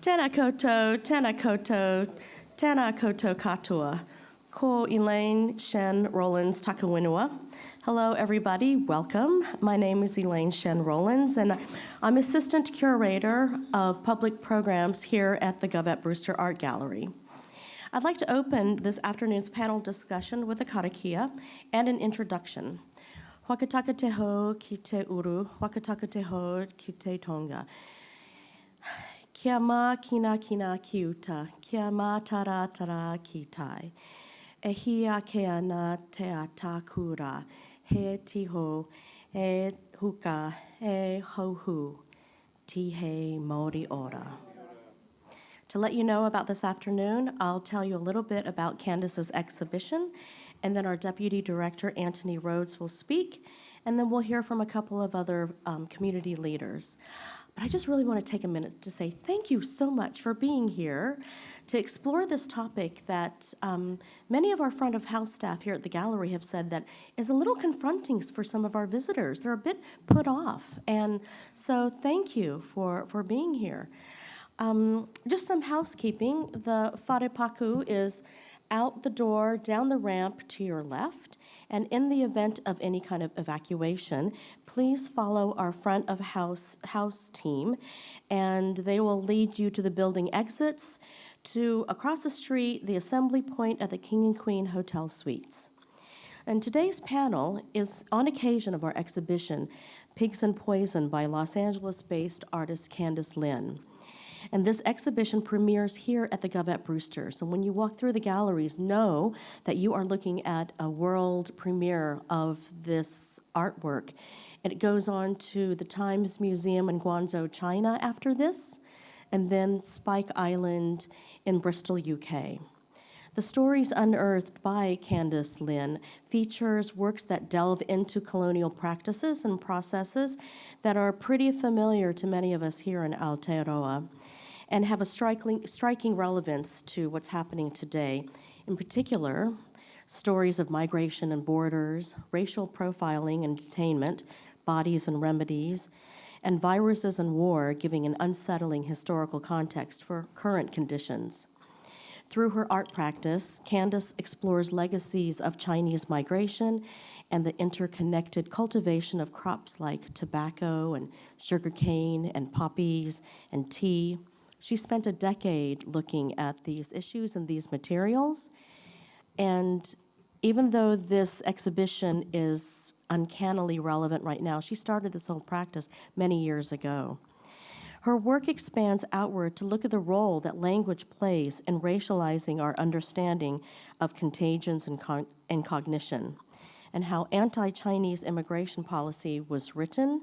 Tēnā koutou, tēnā koutou, tēnā koutou katoa. Ko Elaine Shen Rollins Takawinua. Hello, everybody. Welcome. My name is Elaine Shen Rollins, and I'm Assistant Curator of Public Programs here at the Govett-Brewster Art Gallery. I'd like to open this afternoon's panel discussion with a karakia and an introduction. Wakataka te ho ki te uru, wakataka te ho ki te tonga. Kia mā kina kina ki uta, kia mā tara tara ki tai. E hia ke ana te a tā kura, he tiho, e huka, e hauhu, ti he Māori ora. To let you know about this afternoon, I'll tell you a little bit about Candice's exhibition, and then our Deputy Director, Anthony Rhodes, will speak, and then we'll hear from a couple of other community leaders. But I just really want to take a minute to say thank you so much for being here to explore this topic that many of our front of house staff here at the gallery have said that is a little confronting for some of our visitors. They're a bit put off. And so thank you for being here. Just some housekeeping. The wharepaku is out the door, down the ramp to your left. And in the event of any kind of evacuation, please follow our front of house team, and they will lead you to the building exits, to across the street, the assembly point at the King and Queen Hotel Suites. And today's panel is on occasion of our exhibition, Pigs and Poison by Los Angeles-based artist Candice Lynn. And this exhibition premieres here at the Govett-Brewster. So when you walk through the galleries, know that you are looking at a world premiere of this artwork. And it goes on to the Times Museum in Guangzhou, China after this, and then Spike Island in Bristol, UK. The Stories Unearthed by Candice Lynn features works that delve into colonial practices and processes that are pretty familiar to many of us here in Aotearoa and have a striking relevance to what's happening today. In particular, stories of migration and borders, racial profiling and detainment, bodies and remedies, and viruses and war, giving an unsettling historical context for current conditions. Through her art practice, Candice explores legacies of Chinese migration and the interconnected cultivation of crops like tobacco and sugarcane and poppies and tea. She spent a decade looking at these issues and these materials. And even though this exhibition is uncannily relevant right now, she started this whole practice many years ago. Her work expands outward to look at the role that language plays in racializing our understanding of contagions and cognition, and how anti-Chinese immigration policy was written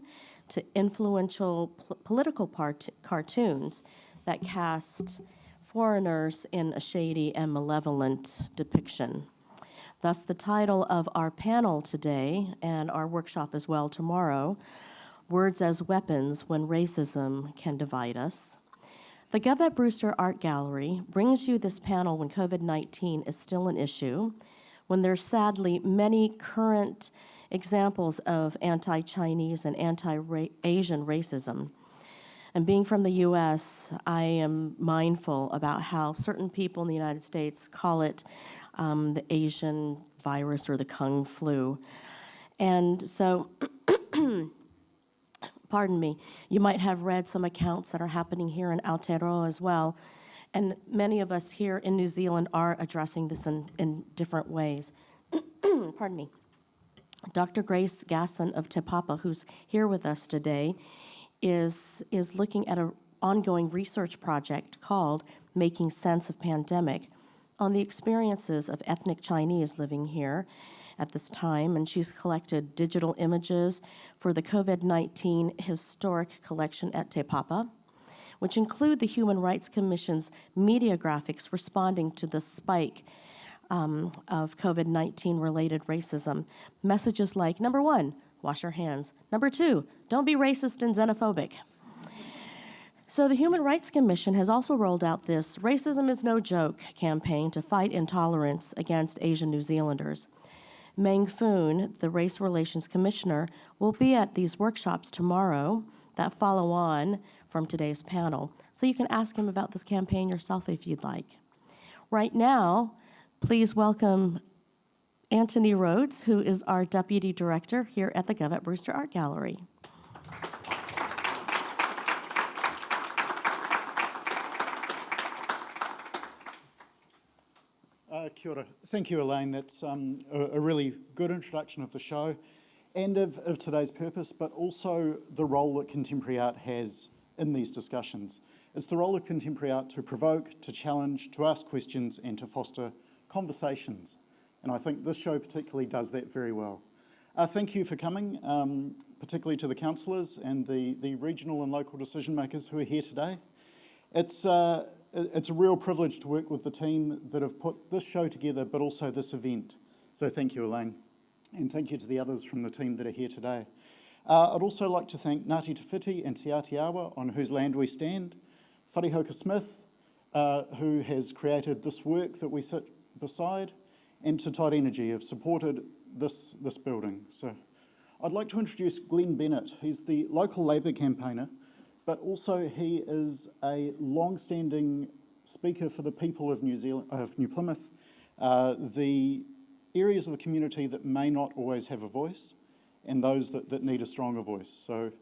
to influential political cartoons that cast foreigners in a shady and malevolent depiction. Thus, the title of our panel today, and our workshop as well tomorrow, Words as Weapons When Racism Can Divide Us. The Govett-Brewster Art Gallery brings you this panel when COVID-19 is still an issue, when there's sadly many current examples of anti-Chinese and anti-Asian racism. And being from the US, I am mindful about how certain people in the United States call it the Asian virus or the Kung flu. And so, pardon me, you might have read some accounts that are happening here in Aotearoa as well. And many of us here in New Zealand are addressing this in different ways. Pardon me. Dr. Grace Gasson of Te Papa, who's here with us today, is looking at an ongoing research project called Making Sense of Pandemic on the experiences of ethnic Chinese living here at this time, and she's collected digital images for the COVID-19 historic collection at Te Papa, which include the Human Rights Commission's media graphics responding to the spike of COVID-19 related racism. Messages like, number 1, wash your hands. Number 2, don't be racist and xenophobic. So the Human Rights Commission has also rolled out this Racism is No Joke campaign to fight intolerance against Asian New Zealanders. Meng Foon, the Race Relations Commissioner, will be at these workshops tomorrow that follow on from today's panel. So you can ask him about this campaign yourself if you'd like. Right now, please welcome Anthony Rhodes, who is our Deputy Director here at the Govett-Brewster Art Gallery. Kia ora. Thank you, Elaine. That's a really good introduction of the show and of today's purpose, but also the role that contemporary art has in these discussions. It's the role of contemporary art to provoke, to challenge, to ask questions, and to foster conversations. And I think this show particularly does that very well. Thank you for coming, particularly to the councillors and the regional and local decision makers who are here today. It's a real privilege to work with the team that have put this show together, but also this event. So thank you, Elaine. And thank you to the others from the team that are here today. I'd also like to thank Ngāti Te Whiti and Te Atiawa, on whose land we stand, Wharihoka Smith, who has created this work that we sit beside, and to Tide Energy have supported this building. So I'd like to introduce Glenn Bennett. He's the local Labour campaigner, but also he is a long-standing speaker for the people of New Plymouth, the areas of the community that may not always have a voice, and those that need a stronger voice. So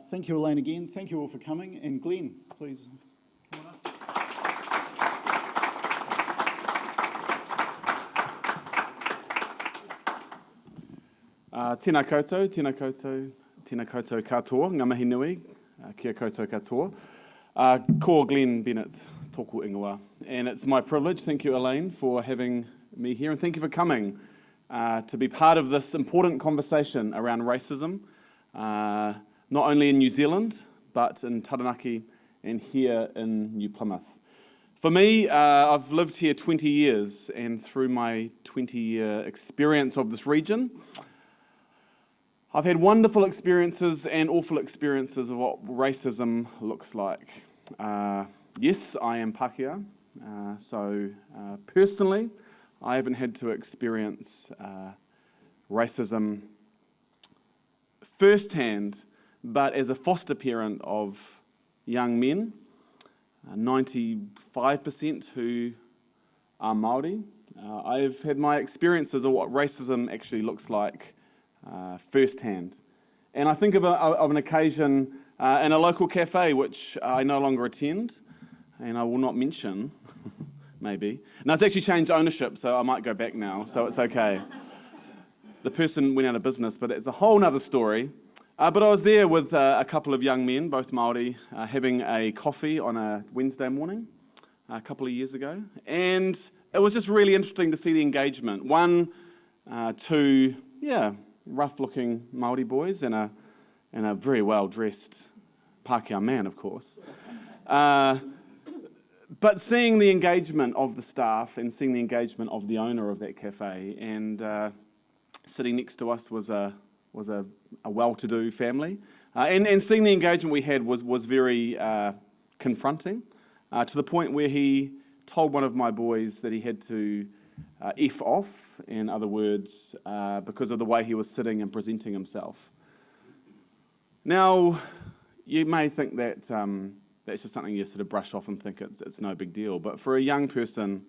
thank you, Elaine, again. Thank you all for coming. And Glenn, please come on up. Tēnā koutou, tēnā koutou, tēnā koutou katoa, ngā mihi nui, kia koutou katoa. Ko Glenn Bennett, tōku ingoa. And it's my privilege, thank you Elaine, for having me here, and thank you for coming to be part of this important conversation around racism, not only in New Zealand, but in Taranaki and here in New Plymouth. For me, I've lived here 20 years, and through my 20-year experience of this region, I've had wonderful experiences and awful experiences of what racism looks like. Yes, I am Pākehā, so personally, I haven't had to experience racism firsthand, but as a foster parent of young men, 95% who are Māori, I've had my experiences of what racism actually looks like firsthand. And I think of an occasion in a local cafe which I no longer attend, and I will not mention, maybe. Now it's actually changed ownership, so I might go back now, so it's okay. The person went out of business, but it's a whole nother story. But I was there with a couple of young men, both Māori, having a coffee on a Wednesday morning a couple of years ago. And it was just really interesting to see the engagement. One, two, rough-looking Māori boys and a very well-dressed Pākehā man, of course. But seeing the engagement of the staff and seeing the engagement of the owner of that cafe, and sitting next to us was a well-to-do family, and seeing the engagement we had was very confronting, to the point where he told one of my boys that he had to F off, in other words, because of the way he was sitting and presenting himself. Now, you may think that that's just something you sort of brush off and think it's no big deal, but for a young person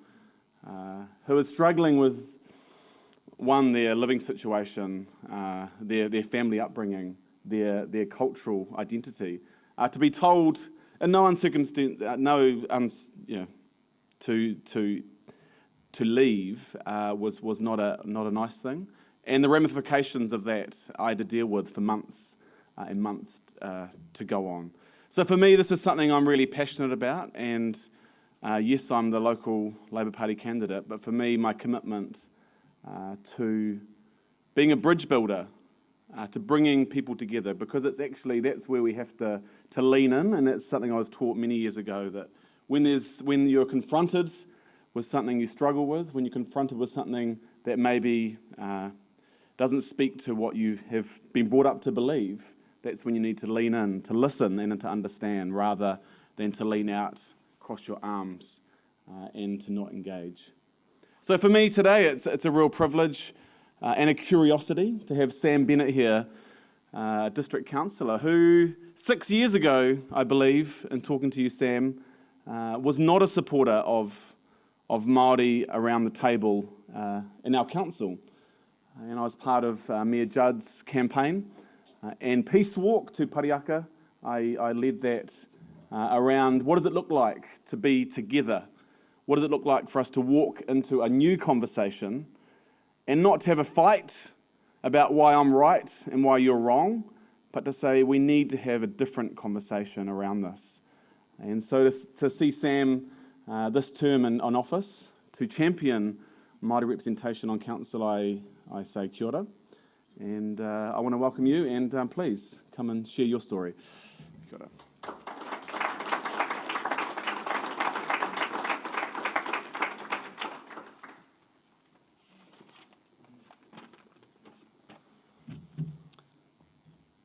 who is struggling with, one, their living situation, their family upbringing, their cultural identity, to be told in no uncircumstance, to leave was not a nice thing, and the ramifications of that I had to deal with for months and months to go on. So for me, this is something I'm really passionate about, and yes, I'm the local Labour Party candidate, but for me, my commitment to being a bridge builder, to bringing people together, because that's where we have to lean in, and that's something I was taught many years ago, that when you're confronted with something you struggle with, when you're confronted with something that maybe doesn't speak to what you have been brought up to believe, that's when you need to lean in, to listen and to understand, rather than to lean out, cross your arms, and to not engage. So for me today, it's a real privilege and a curiosity to have Sam Bennett here district councillor who 6 years ago, I believe, in talking to you, Sam, was not a supporter of Māori around the table in our council. And I was part of Mayor Judd's campaign and Peace Walk to Pariaka. I led that around what does it look like to be together? What does it look like for us to walk into a new conversation and not to have a fight about why I'm right and why you're wrong, but to say we need to have a different conversation around this. And so to see Sam this term in office, to champion Māori representation on council, I say kia ora. And I want to welcome you, and please come and share your story. Kia ora.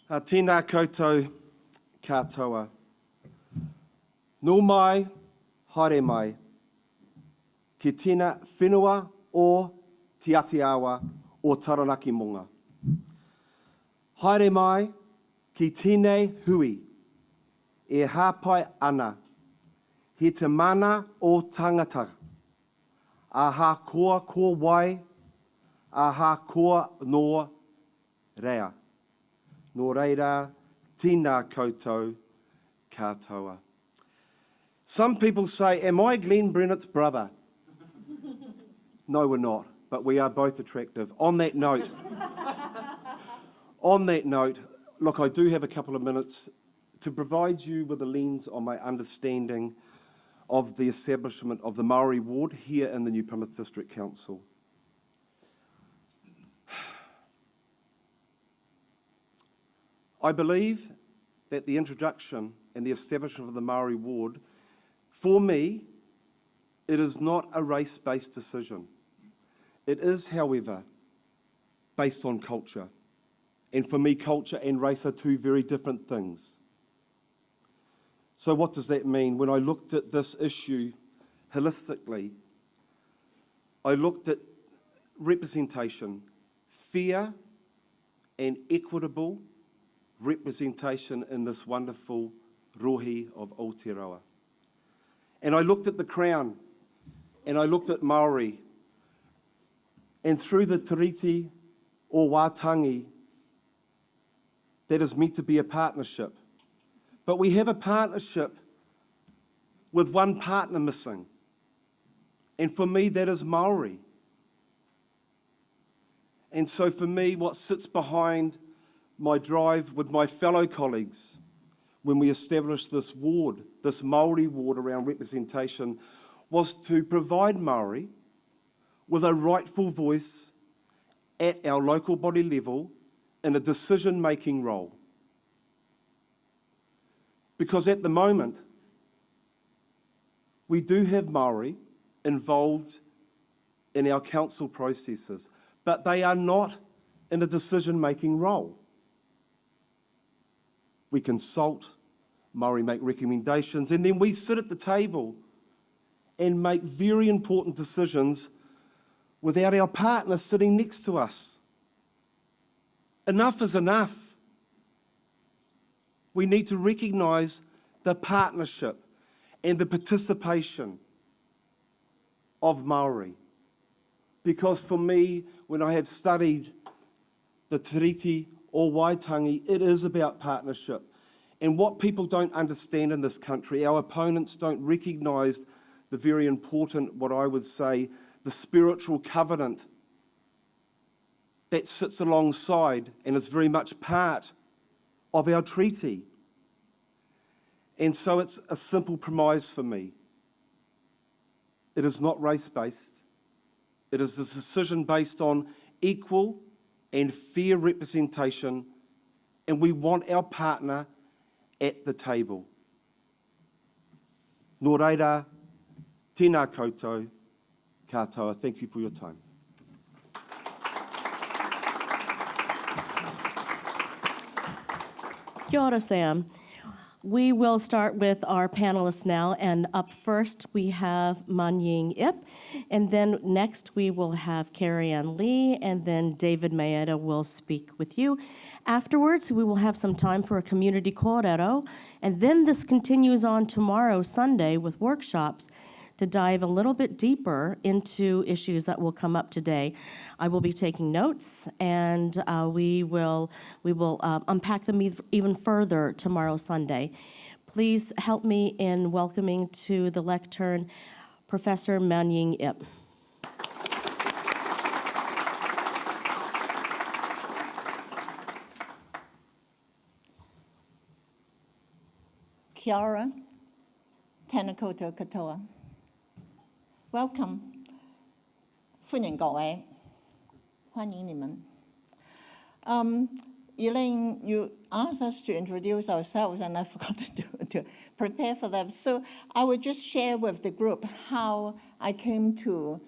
Tēnā koutou katoa. Nō mai, haere mai, ki tēnā whenua o Te Atiawa o Taranaki Monga. Haere mai ki tēnei hui e hāpai ana, he te mana o tangata, aha koa ko wai, aha koa no rea. Nō reira, tēnā koutou katoa. Some people say, am I Glenn Brennett's brother? No, we're not, but we are both attractive. On that note, look, I do have a couple of minutes to provide you with a lens on my understanding of the establishment of the Māori ward here in the New Plymouth District Council. I believe that the introduction and the establishment of the Māori ward, for me, it is not a race-based decision. It is, however, based on culture. And for me, culture and race are two very different things. So what does that mean? When I looked at this issue holistically, I looked at representation, fair and equitable representation in this wonderful rohi of Aotearoa. And I looked at the Crown, and I looked at Māori, and through the tiriti o Wātangi, that is meant to be a partnership. But we have a partnership with one partner missing. And for me, that is Māori. And so for me, what sits behind my drive with my fellow colleagues when we established this ward, this Māori ward around representation, was to provide Māori with a rightful voice at our local body level in a decision-making role. Because at the moment, we do have Māori involved in our council processes, but they are not in a decision-making role. We consult, Māori make recommendations, and then we sit at the table and make very important decisions without our partner sitting next to us. Enough is enough. We need to recognise the partnership and the participation of Māori. Because for me, when I have studied the tiriti o Waitangi, it is about partnership. And what people don't understand in this country, our opponents don't recognise the very important, what I would say, the spiritual covenant that sits alongside and is very much part of our treaty. And so it's a simple premise for me. It is not race-based. It is a decision based on equal and fair representation, and we want our partner at the table. Nō reira, tēnā koutou katoa. Thank you for your time. Kia ora, Sam. We will start with our panelists now, and up first we have Manying Ip, and then next we will have Kerry Ann Lee, and then David Mayeda will speak with you. Afterwards, we will have some time for a community kōrero, and then this continues on tomorrow, Sunday, with workshops to dive a little bit deeper into issues that will come up today. I will be taking notes, and we will unpack them even further tomorrow, Sunday. Please help me in welcoming to the lectern Professor Manying Ip. Kia ora, tēnā koutou katoa. Welcome. 歡迎各位，歡迎你們。Elaine, you asked us to introduce ourselves, and I forgot to prepare for that. So I will just share with the group how I came to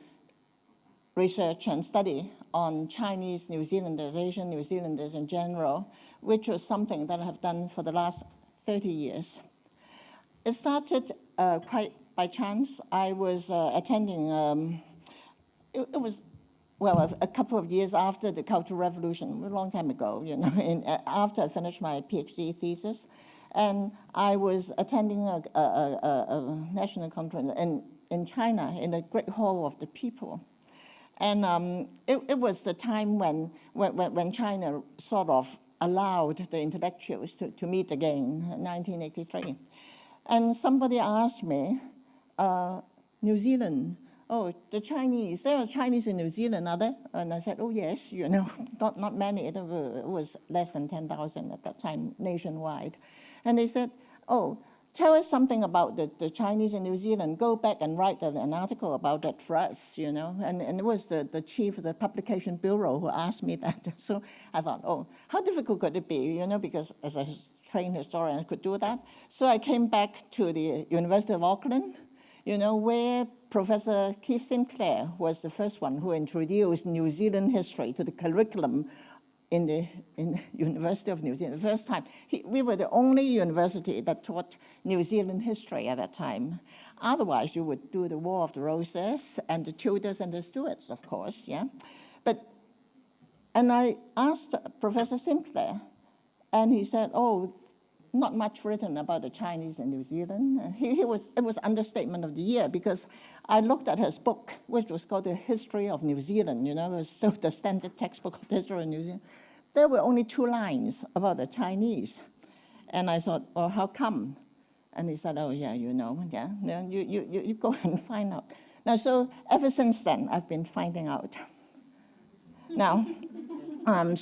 research and study on Chinese New Zealanders, Asian New Zealanders in general, which was something that I have done for the last 30 years. It started quite by chance. I was attending, it was, well, a couple of years after the Cultural Revolution, a long time ago, you know, after I finished my PhD thesis. And I was attending a national conference in China, in the Great Hall of the People. And it was the time when China sort of allowed the intellectuals to meet again, 1983. And somebody asked me, New Zealand, oh, the Chinese, there are Chinese in New Zealand, are there? And I said, oh, yes, you know, not many. It was less than 10,000 at that time, nationwide. And they said, oh, tell us something about the Chinese in New Zealand. Go back and write an article about that for us, you know. And it was the chief of the publication bureau who asked me that. So I thought, oh, how difficult could it be, you know, because as a trained historian, I could do that. So I came back to the University of Auckland, you know, where Professor Keith Sinclair was the first one who introduced New Zealand history to the curriculum in the University of New Zealand. The first time, we were the only university that taught New Zealand history at that time. Otherwise, you would do the War of the Roses and the Tudors and the Stuarts, of course, yeah. And I asked Professor Sinclair, and he said, oh, not much written about the Chinese in New Zealand. It was understatement of the year, because I looked at his book, which was called The History of New Zealand, you know, it was still the standard textbook of the history of New Zealand. There were only 2 lines about the Chinese. And I thought, well, how come? And he said, oh, yeah, you know, yeah, you go and find out. Now, so ever since then, I've been finding out. Now, and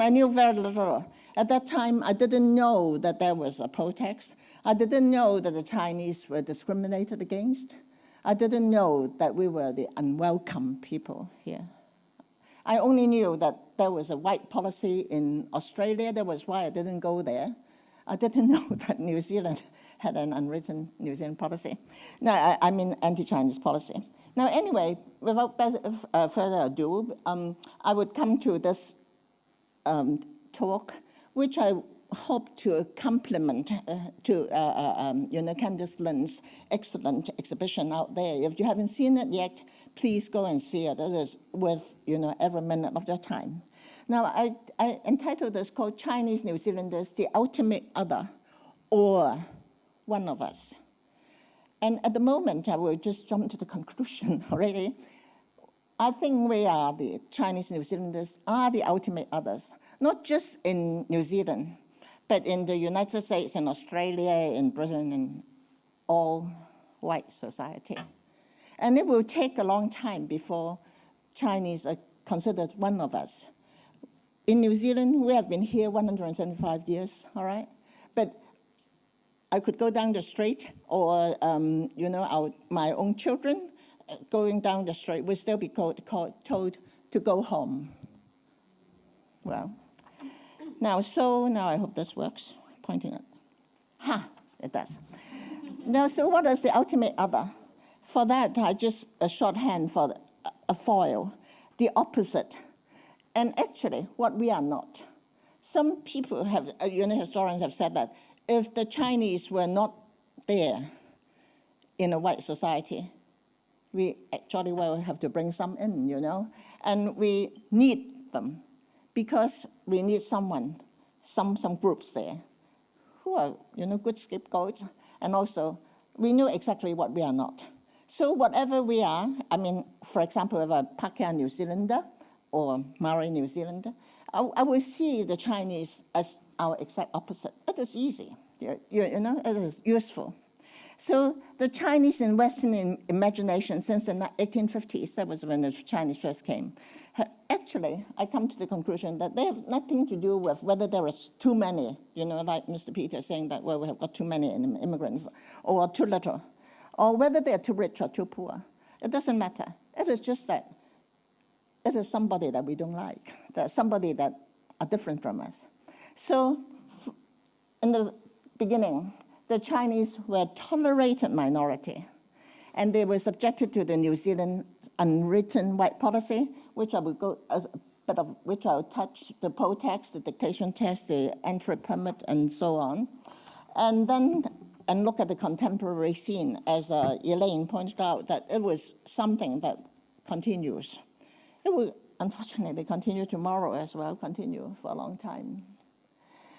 I knew very little. At that time, I didn't know that there was a protest. I didn't know that the Chinese were discriminated against. I didn't know that we were the unwelcome people here. I only knew that there was a white policy in Australia. That was why I didn't go there. I didn't know that New Zealand had an unwritten New Zealand policy. No, I mean anti-Chinese policy. Now, anyway, without further ado, I would come to this talk, which I hope to complement to you know, Candice Lynn's excellent exhibition out there. If you haven't seen it yet, please go and see it. It is worth, you know, every minute of your time. Now, I entitled this called Chinese New Zealanders, the Ultimate Other, or One of Us. And at the moment, I will just jump to the conclusion already. I think we are, the Chinese New Zealanders are the ultimate others, not just in New Zealand, but in the United States and Australia, in Britain, and all white society. And it will take a long time before Chinese are considered one of us. In New Zealand, we have been here 175 years, all right? But I could go down the street, or you know, my own children going down the street would still be told to go home. Well, now I hope this works, pointing it. It does. Now, so what is the ultimate other? For that, I just a shorthand for a foil, the opposite. And actually, what we are not. Some people have, you know, historians have said that if the Chinese were not there in a white society, we actually will have to bring some in, and we need them because we need someone, some groups there who are, good scapegoats, and also we know exactly what we are not. So whatever we are, for example, if a Pakeha New Zealander or Maori New Zealander, I will see the Chinese as our exact opposite. It is easy, it is useful. So the Chinese in Western imagination since the 1850s, that was when the Chinese first came, actually, I come to the conclusion that they have nothing to do with whether there is too many, like Mr. Peter saying that, well, we have got too many immigrants, or too little, or whether they're too rich or too poor. It doesn't matter. It is just that it is somebody that we don't like, that somebody that are different from us. So in the beginning, the Chinese were a tolerated minority, and they were subjected to the New Zealand unwritten white policy, which I will go which I'll touch, the poll tax, the dictation test, the entry permit, and so on, and look at the contemporary scene, as Elaine pointed out, that it was something that continues. It will unfortunately continue tomorrow as well, continue for a long time.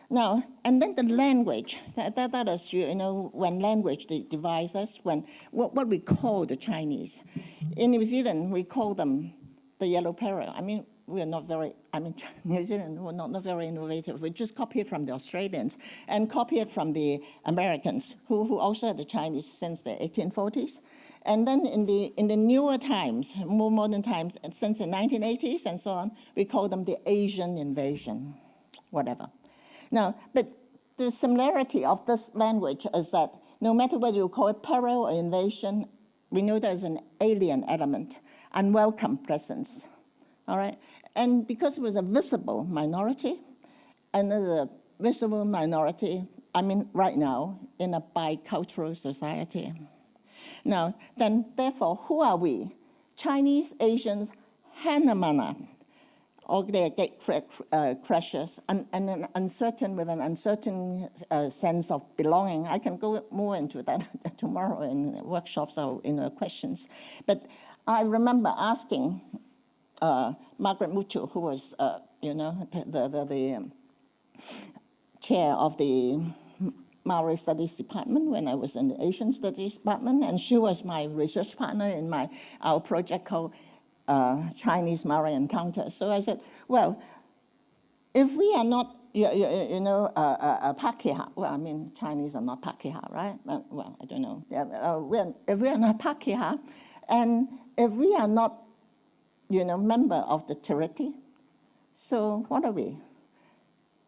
Now, and then the language, that is, when language divides us, when what we call the Chinese. In New Zealand, we call them the yellow peril. We are not very, New Zealand, we're not very innovative. We just copy it from the Australians and copy it from the Americans, who also had the Chinese since the 1840s. And then in the newer times, more modern times, and since the 1980s and so on, we call them the Asian invasion, whatever. Now, but the similarity of this language is that no matter whether you call it peril or invasion, we know there's an alien element, unwelcome presence, all right? And because it was a visible minority, and a visible minority, right now, in a bicultural society. Now, then, therefore, who are we? Chinese, Asians, Hanamana, or their gate crashers, and uncertain with an uncertain sense of belonging. I can go more into that tomorrow in workshops or in questions. But I remember asking Margaret Mutu, who was, the chair of the Maori Studies Department when I was in the Asian Studies Department, and she was my research partner in our project called Chinese Maori Encounters. So I said, well, if we are not, a Pakeha, well, Chinese are not Pakeha, right? Well, I don't know. If we are not Pakeha, and if we are not, member of the Tiriti, so what are we?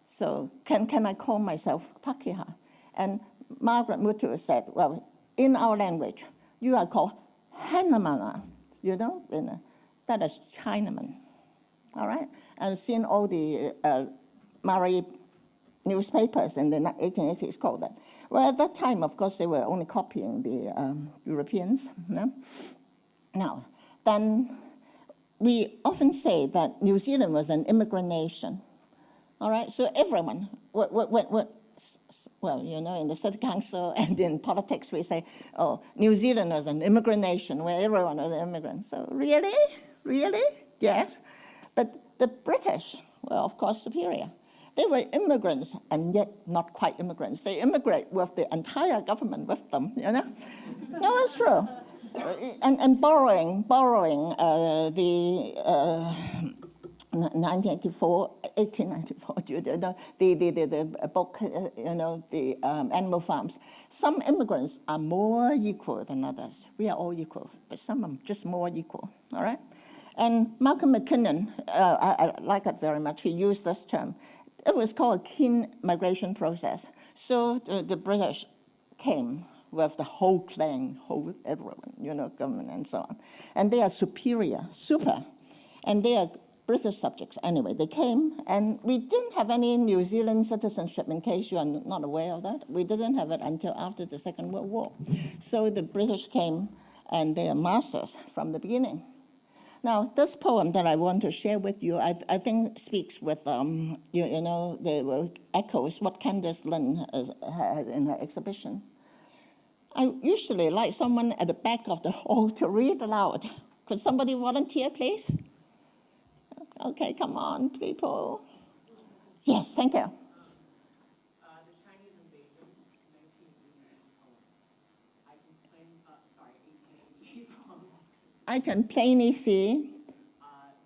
So can I call myself Pakeha? And Margaret Mutu said, well, in our language, you are called Hanamana, that is Chinaman, all right? I've seen all the Maori newspapers in the 1880s called that. Well, at that time, of course, they were only copying the Europeans. Now, then we often say that New Zealand was an immigrant nation, all right? So everyone, well, in the City Council and in politics, we say, oh, New Zealand was an immigrant nation where everyone was an immigrant. So really? Really? Yes. But the British were, of course, superior. They were immigrants and yet not quite immigrants. They immigrate with the entire government with them, No, it's true. And borrowing the 1894, the book, the Animal Farms. Some immigrants are more equal than others. We are all equal, but some are just more equal, all right? And Malcolm McKinnon, I like it very much, he used this term. It was called a keen migration process. So the British came with the whole clan, everyone, government and so on. And they are super, and they are British subjects. Anyway, they came, and we didn't have any New Zealand citizenship, in case you are not aware of that. We didn't have it until after the Second World War. So the British came, and they are masters from the beginning. Now, this poem that I want to share with you, I think speaks with, the echoes what Candice Lynn had in her exhibition. I usually like someone at the back of the hall to read aloud. Could somebody volunteer, please? Okay, come on, people. Yes, thank you. The Chinese invasion, 1988 poem. I can plain, 1888 poem. I can plainly see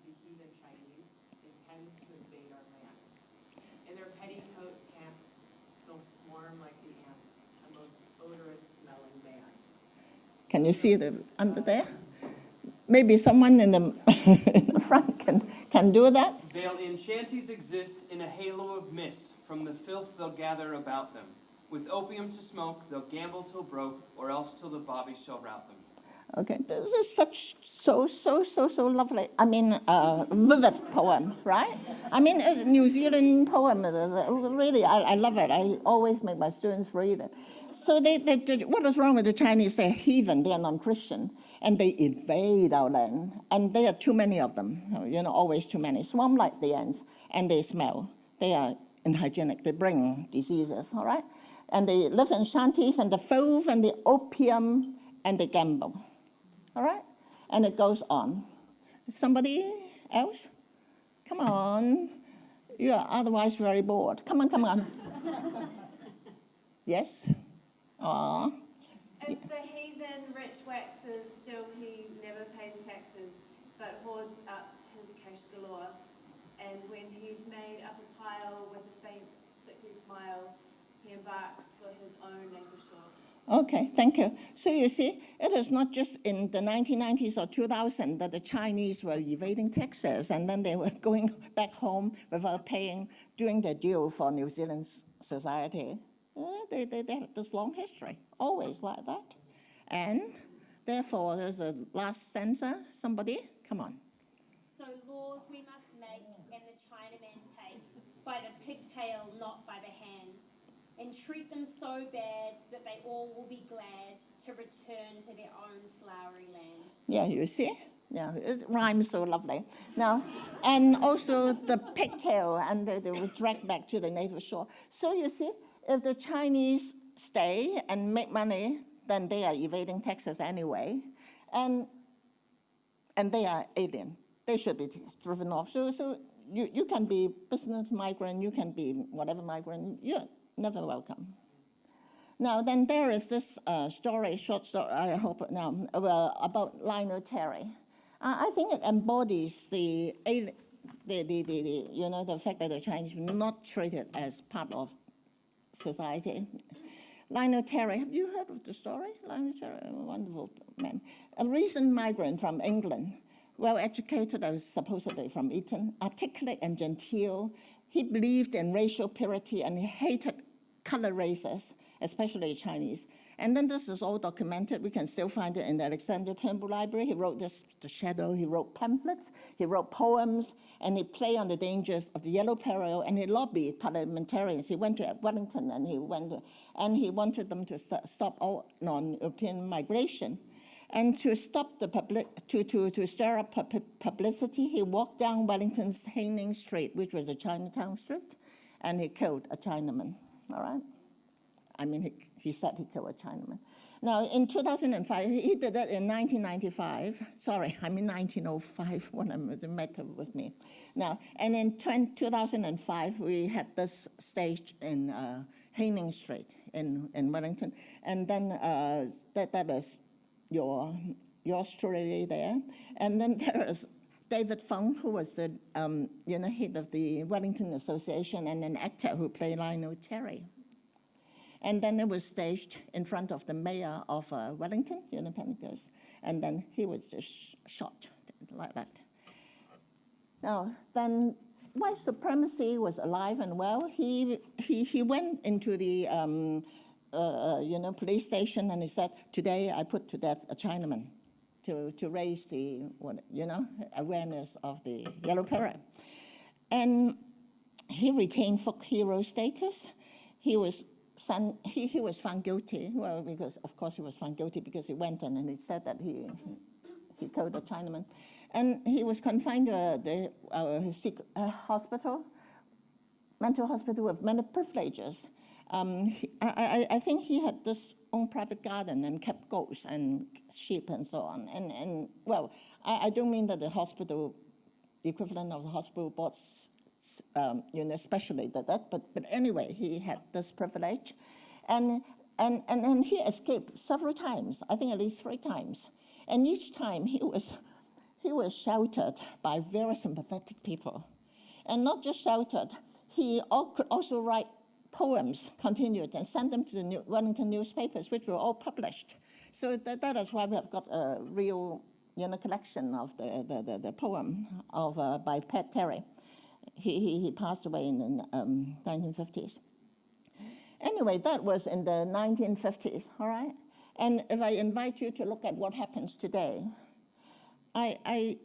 The heathen Chinese intends to invade our land. In their petticoat pants, they'll swarm like the ants, a most odorous smelling band. Can you see the under there? Maybe someone in the, in the front can do that. They'll in shanties exist in a halo of mist from the filth they'll gather about them. With opium to smoke, they'll gamble till broke, or else till the bobby shall rout them. Okay, this is so lovely. I mean, vivid poem, right? I mean, a New Zealand poem. Really, I love it. I always make my students read it. So what is wrong with the Chinese? They're heathen, they're non-Christian, and they invade our land. And there are too many of them, always too many. Swarm like the ants, and they smell. They are unhygienic, they bring diseases, all right? And they live in shanties, and the filth, and the opium, and they gamble, all right? And it goes on. Somebody else? Come on. You are otherwise very bored. Come on. Yes? Aw. If the heathen rich waxes, still he never pays taxes, but hoards up his cash galore. And when he's made up a pile with a faint, sickly smile, he embarks for his own native shore. Okay, thank you. So you see, it is not just in the 1990s or 2000 that the Chinese were evading taxes, and then they were going back home without paying, doing their due for New Zealand's society. They had this long history, always like that. And therefore, there's a last censor. Somebody, come on. So laws we must make and the Chinamen take, by the pigtail, not by the hand, and treat them so bad that they all will be glad to return to their own flowery land. Yeah, you see? Yeah, it rhymes so lovely. Now, and also the pigtail, and they were dragged back to the native shore. So you see, if the Chinese stay and make money, then they are evading taxes anyway, and they are alien. They should be driven off. So you can be business migrant, you can be whatever migrant, you're never welcome. Now, then there is this short story, I hope now, about Lionel Terry. I think it embodies the fact that the Chinese were not treated as part of society. Lionel Terry, have you heard of the story? Lionel Terry, a wonderful man. A recent migrant from England, well-educated, supposedly from Eton, articulate and genteel. He believed in racial purity and he hated color races, especially Chinese. And then this is all documented. We can still find it in the Alexander Turnbull Library. He wrote this, The Shadow. He wrote pamphlets. He wrote poems. And he played on the dangers of the yellow peril. And he lobbied parliamentarians. He went to Wellington and he wanted them to stop all non-European migration. And to stop the to stir up publicity, he walked down Wellington's Haining Street, which was a Chinatown street, and he killed a Chinaman. All right. I mean, he said he killed a Chinaman. Now, in 2005, he did that in 1995. Sorry, I mean 1905, when I was a matter with me. Now, and in 2005, we had this stage in Haining Street in Wellington. And then that is yours truly there. And then there is David Fung, who was the head of the Wellington Association, and an actor who played Lionel Terry. And then it was staged in front of the mayor of Wellington, Pentecost, and then he was just shot like that. Now, then white supremacy was alive and well. He went into the police station and he said, "Today I put to death a Chinaman," to raise the awareness of the yellow peril. And he retained folk hero status. He was found guilty. Well, because of course he was found guilty because he went in and he said that he killed a Chinaman. And he was confined to hospital, mental hospital with many privileges. I think he had this own private garden and kept goats and sheep and so on. And well, I don't mean that the hospital, the equivalent of the hospital board, especially that, but anyway, he had this privilege. And he escaped several times, I think at least 3 times. And each time he was sheltered by very sympathetic people. And not just sheltered, he could also write poems, continued, and send them to the Wellington newspapers, which were all published. So that is why we have got a real collection of the poem by Pat Terry. He passed away in the 1950s. Anyway, that was in the 1950s, all right? And if I invite you to look at what happens today, I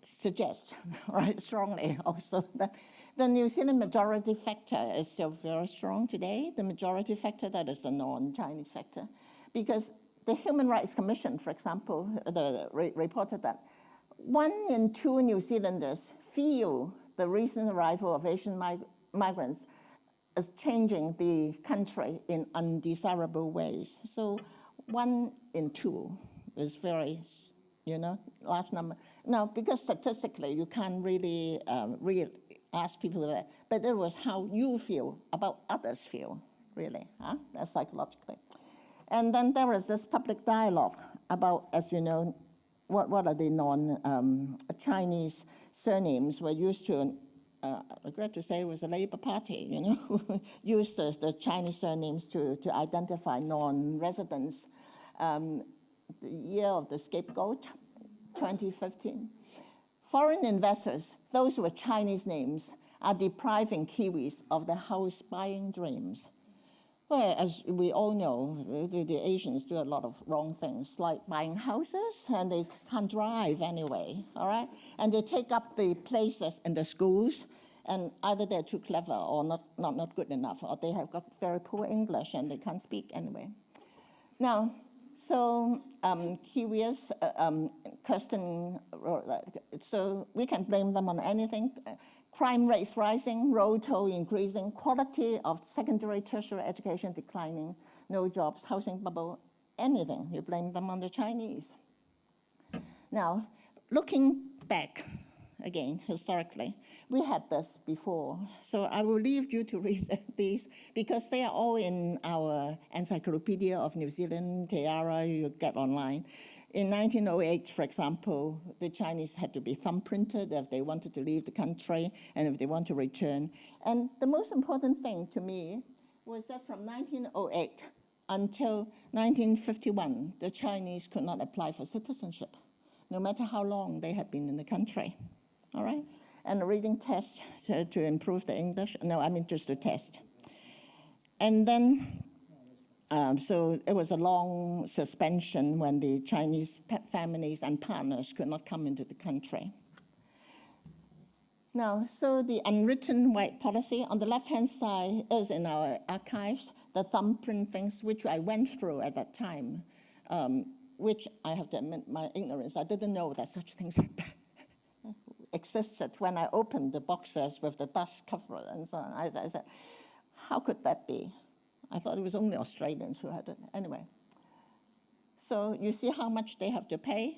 suggest, right, strongly also that the New Zealand majority factor is still very strong today. The majority factor, that is the non-Chinese factor. Because the Human Rights Commission, for example, reported that 1 in 2 New Zealanders feel the recent arrival of Asian migrants is changing the country in undesirable ways. So 1 in 2 is very, large number. Now, because statistically, you can't really ask people that, but it was how you feel about others feel, really, That's psychologically. And then there is this public dialogue about, as you know, what are the non-Chinese surnames were used to, I regret to say it was the Labour Party, who used the Chinese surnames to identify non-residents. The year of the scapegoat, 2015. Foreign investors, those with Chinese names, are depriving Kiwis of their house buying dreams. Well, as we all know, the Asians do a lot of wrong things, like buying houses, and they can't drive anyway, all right? And they take up the places in the schools, and either they're too clever or not good enough, or they have got very poor English and they can't speak anyway. Now, so Kiwis, Kirsten wrote that, so we can blame them on anything. Crime rates rising, road toll increasing, quality of secondary, tertiary education declining, no jobs, housing bubble, anything. You blame them on the Chinese. Now, looking back, again, historically, we had this before. So I will leave you to read these because they are all in our Encyclopedia of New Zealand, Tiara, you get online. In 1908, for example, the Chinese had to be thumbprinted if they wanted to leave the country and if they want to return. And the most important thing to me was that from 1908 until 1951, the Chinese could not apply for citizenship, no matter how long they had been in the country, all right? And a reading test to improve the English. No, I mean just a test. And then, so it was a long suspension when the Chinese families and partners could not come into the country. Now, so the unwritten white policy on the left-hand side is in our archives, the thumbprint things, which I went through at that time, which I have to admit my ignorance. I didn't know that such things existed when I opened the boxes with the dust cover and so on. I said, how could that be? I thought it was only Australians who had it. Anyway, so you see how much they have to pay,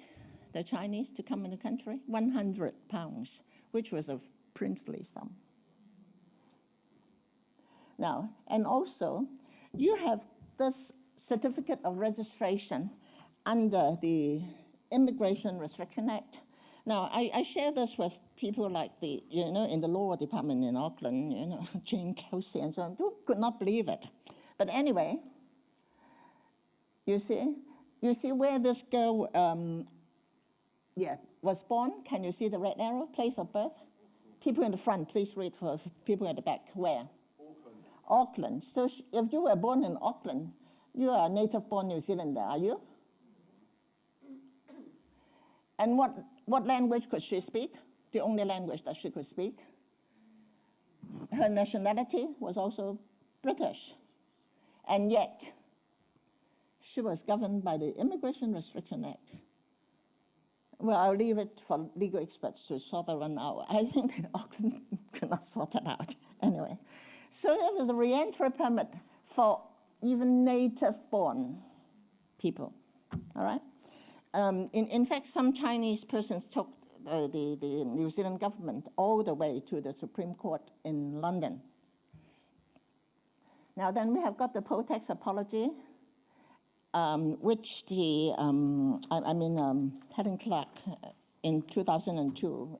the Chinese, to come in the country? £100, which was a princely sum. Now, and also, you have this certificate of registration under the Immigration Restriction Act. Now, I share this with people like in the law department in Auckland, Jane Kelsey and so on, who could not believe it. But anyway, you see where this girl, was born. Can you see the red arrow, place of birth? People in the front, please read for people at the back. Where? Auckland. So if you were born in Auckland, you are a native-born New Zealander, are you? And what language could she speak? The only language that she could speak. Her nationality was also British. And yet, she was governed by the Immigration Restriction Act. Well, I'll leave it for legal experts to sort that one out. I think that Auckland cannot sort it out. Anyway, so there was a re-entry permit for even native-born people, all right? In fact, some Chinese persons took the New Zealand government all the way to the Supreme Court in London. Now then we have got the poll-tax apology, which the, Helen Clark in 2002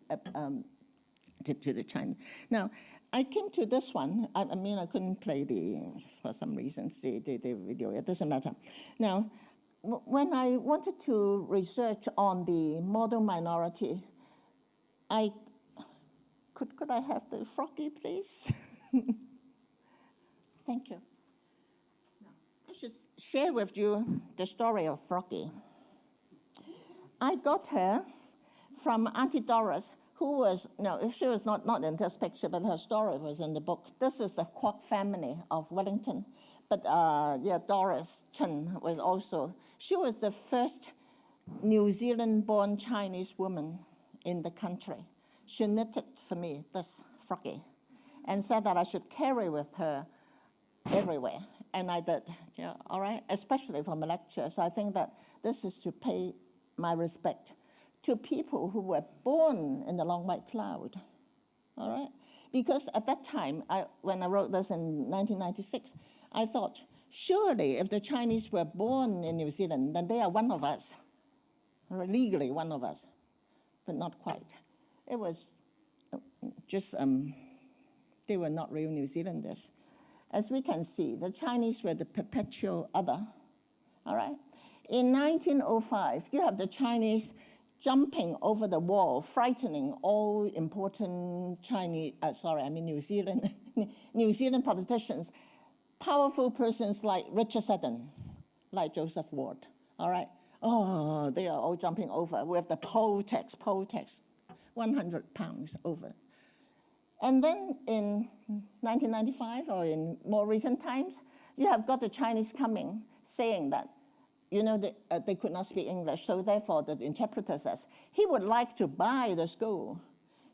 did to the Chinese. Now, I came to this one, I couldn't play for some reasons, the video, it doesn't matter. Now, when I wanted to research on the model minority, could I have the froggy, please? Thank you. Now, I should share with you the story of Froggy. I got her from Auntie Doris, who was, she was not in this picture, but her story was in the book. This is the Kwok family of Wellington. But Doris Chen was also, she was the first New Zealand-born Chinese woman in the country. She knitted for me this Froggy and said that I should carry with her everywhere. And I did, all right, especially for my lectures. I think that this is to pay my respect to people who were born in the long white cloud, all right? Because at that time, when I wrote this in 1996, I thought, surely if the Chinese were born in New Zealand, then they are one of us, or legally one of us, but not quite. It was just, they were not real New Zealanders. As we can see, the Chinese were the perpetual other, all right? In 1905, you have the Chinese jumping over the wall, frightening all important New Zealand, New Zealand politicians, powerful persons like Richard Seddon, like Joseph Ward, all right? Oh, they are all jumping over with the poll tax, £100 over. And then in 1995, or in more recent times, you have got the Chinese coming, saying that, they could not speak English, so therefore the interpreter says, he would like to buy the school.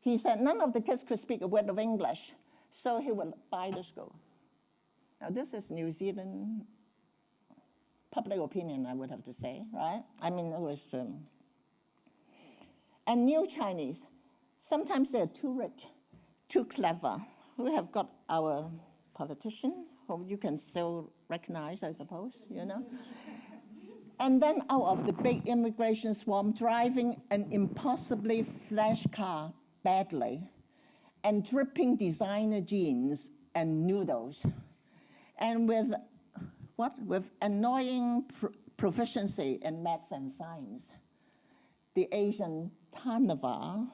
He said none of the kids could speak a word of English, so he would buy the school. Now this is New Zealand public opinion, I would have to say, right? It was, and new Chinese, sometimes they're too rich, too clever. We have got our politician, whom you can still recognize, I suppose, And then out of the big immigration swarm, driving an impossibly flash car badly, and dripping designer jeans and noodles, and with annoying proficiency in maths and science. The Asian Tanava,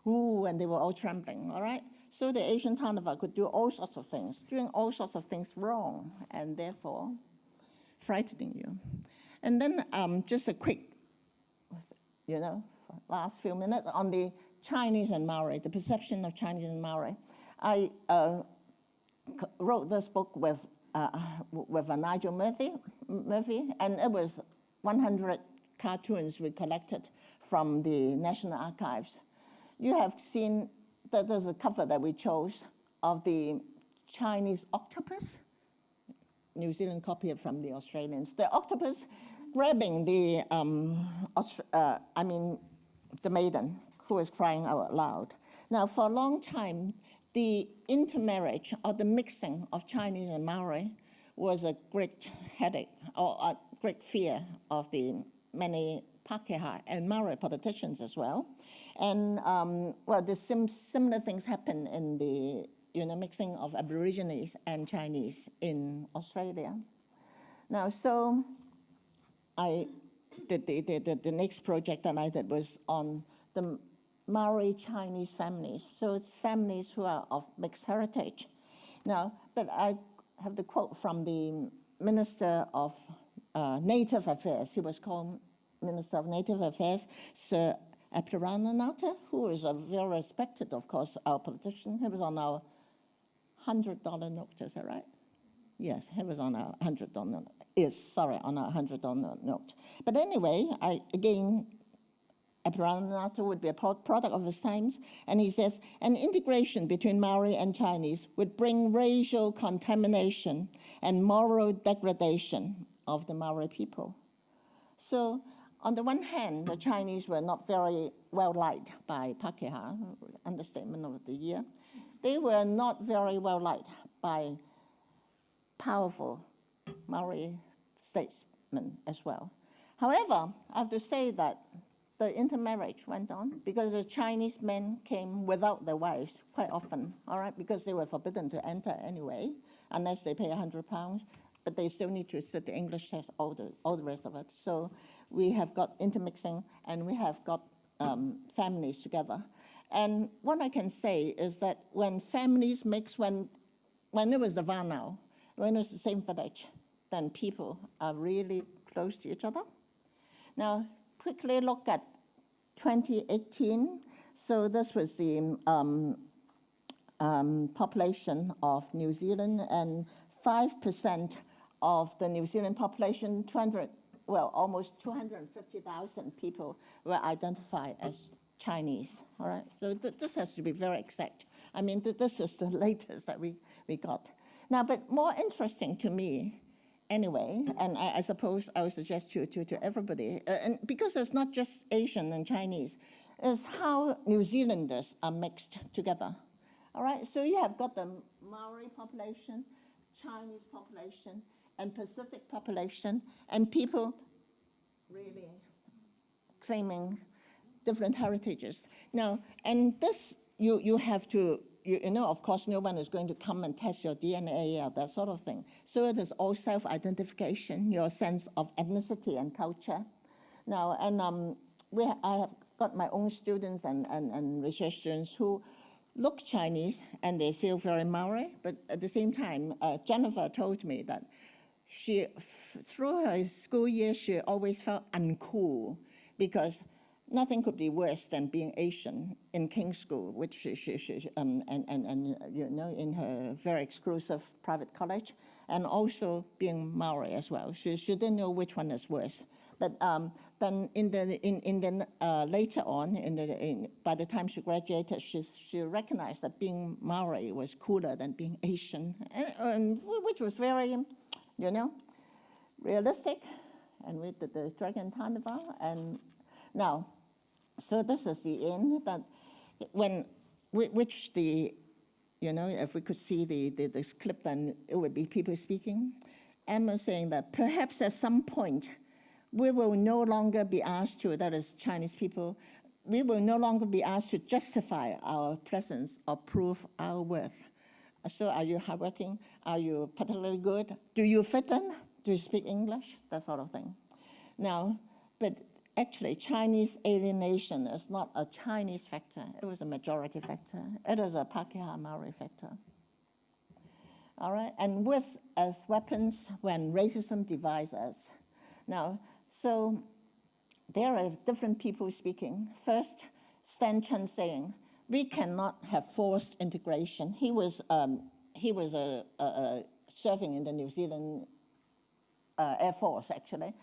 and they were all trembling, all right? So the Asian Tanava could do all sorts of things, doing all sorts of things wrong, and therefore frightening you. And then just a quick, last few minutes on the Chinese and Maori, the perception of Chinese and Maori. I wrote this book with Nigel Murphy, and it was 100 cartoons we collected from the National Archives. You have seen that there's a cover that we chose of the Chinese octopus. New Zealand copied it from the Australians. The octopus grabbing the maiden who was crying out loud. Now, for a long time, the intermarriage or the mixing of Chinese and Maori was a great headache or a great fear of the many Pākehā and Maori politicians as well. And similar things happen in the mixing of Aborigines and Chinese in Australia. Now, so I did the next project that I did was on the Maori Chinese families. So it's families who are of mixed heritage. Now, but I have the quote from the Minister of Native Affairs. He was called Minister of Native Affairs, Sir Apirananata, who is a very respected, of course, our politician. He was on our $100 note, is that right? Yes, he was on our $100 note. On our $100 note. But anyway, I again Esperanto would be a product of its times. And he says, an integration between Maori and Chinese would bring racial contamination and moral degradation of the Maori people. So on the one hand, the Chinese were not very well liked by Pakeha, understatement of the year. They were not very well liked by powerful Maori statesmen as well. However, I have to say that the intermarriage went on because the Chinese men came without their wives quite often, all right, because they were forbidden to enter anyway, unless they pay £100, but they still need to sit the English test, all the rest of it. So we have got intermixing and we have got families together. And what I can say is that when families mix, when it was the Vanau, when it was the same village, then people are really close to each other. Now, quickly look at 2018. So this was the population of New Zealand, and 5% of the New Zealand population, almost 250,000 people were identified as Chinese, all right? So this has to be very exact. I mean, this is the latest that we got. Now, but more interesting to me, anyway, and I suppose I would suggest to everybody, and because it's not just Asian and Chinese, is how New Zealanders are mixed together. All right, so you have got the Maori population, Chinese population, and Pacific population, and people really claiming different heritages. Now, and this, you have to, you know, of course, no one is going to come and test your DNA or that sort of thing. So it is all self-identification, your sense of ethnicity and culture. Now, and I have got my own students and research students who look Chinese and they feel very Maori, but at the same time, Jennifer told me that through her school year, she always felt uncool because nothing could be worse than being Asian in King's School, which she you know, in her very exclusive private college, and also being Maori as well. She didn't know which one is worse. But then later on, by the time she graduated, she recognized that being Maori was cooler than being Asian, and which was very, you know, realistic. And we did the Dragon Carnival, and now, so this is the end that you know, if we could see this clip, then it would be people speaking. Emma saying that perhaps at some point, we will no longer be asked to, that is Chinese people, we will no longer be asked to justify our presence or prove our worth. So are you hardworking? Are you particularly good? Do you fit in? Do you speak English? That sort of thing. Now, but actually, Chinese alienation is not a Chinese factor. It was a majority factor. It is a Pakeha Maori factor. All right, and words as weapons when racism divides us. Now, so there are different people speaking. First, Stan Chen saying, we cannot have forced integration. He was serving in the New Zealand Air Force, actually.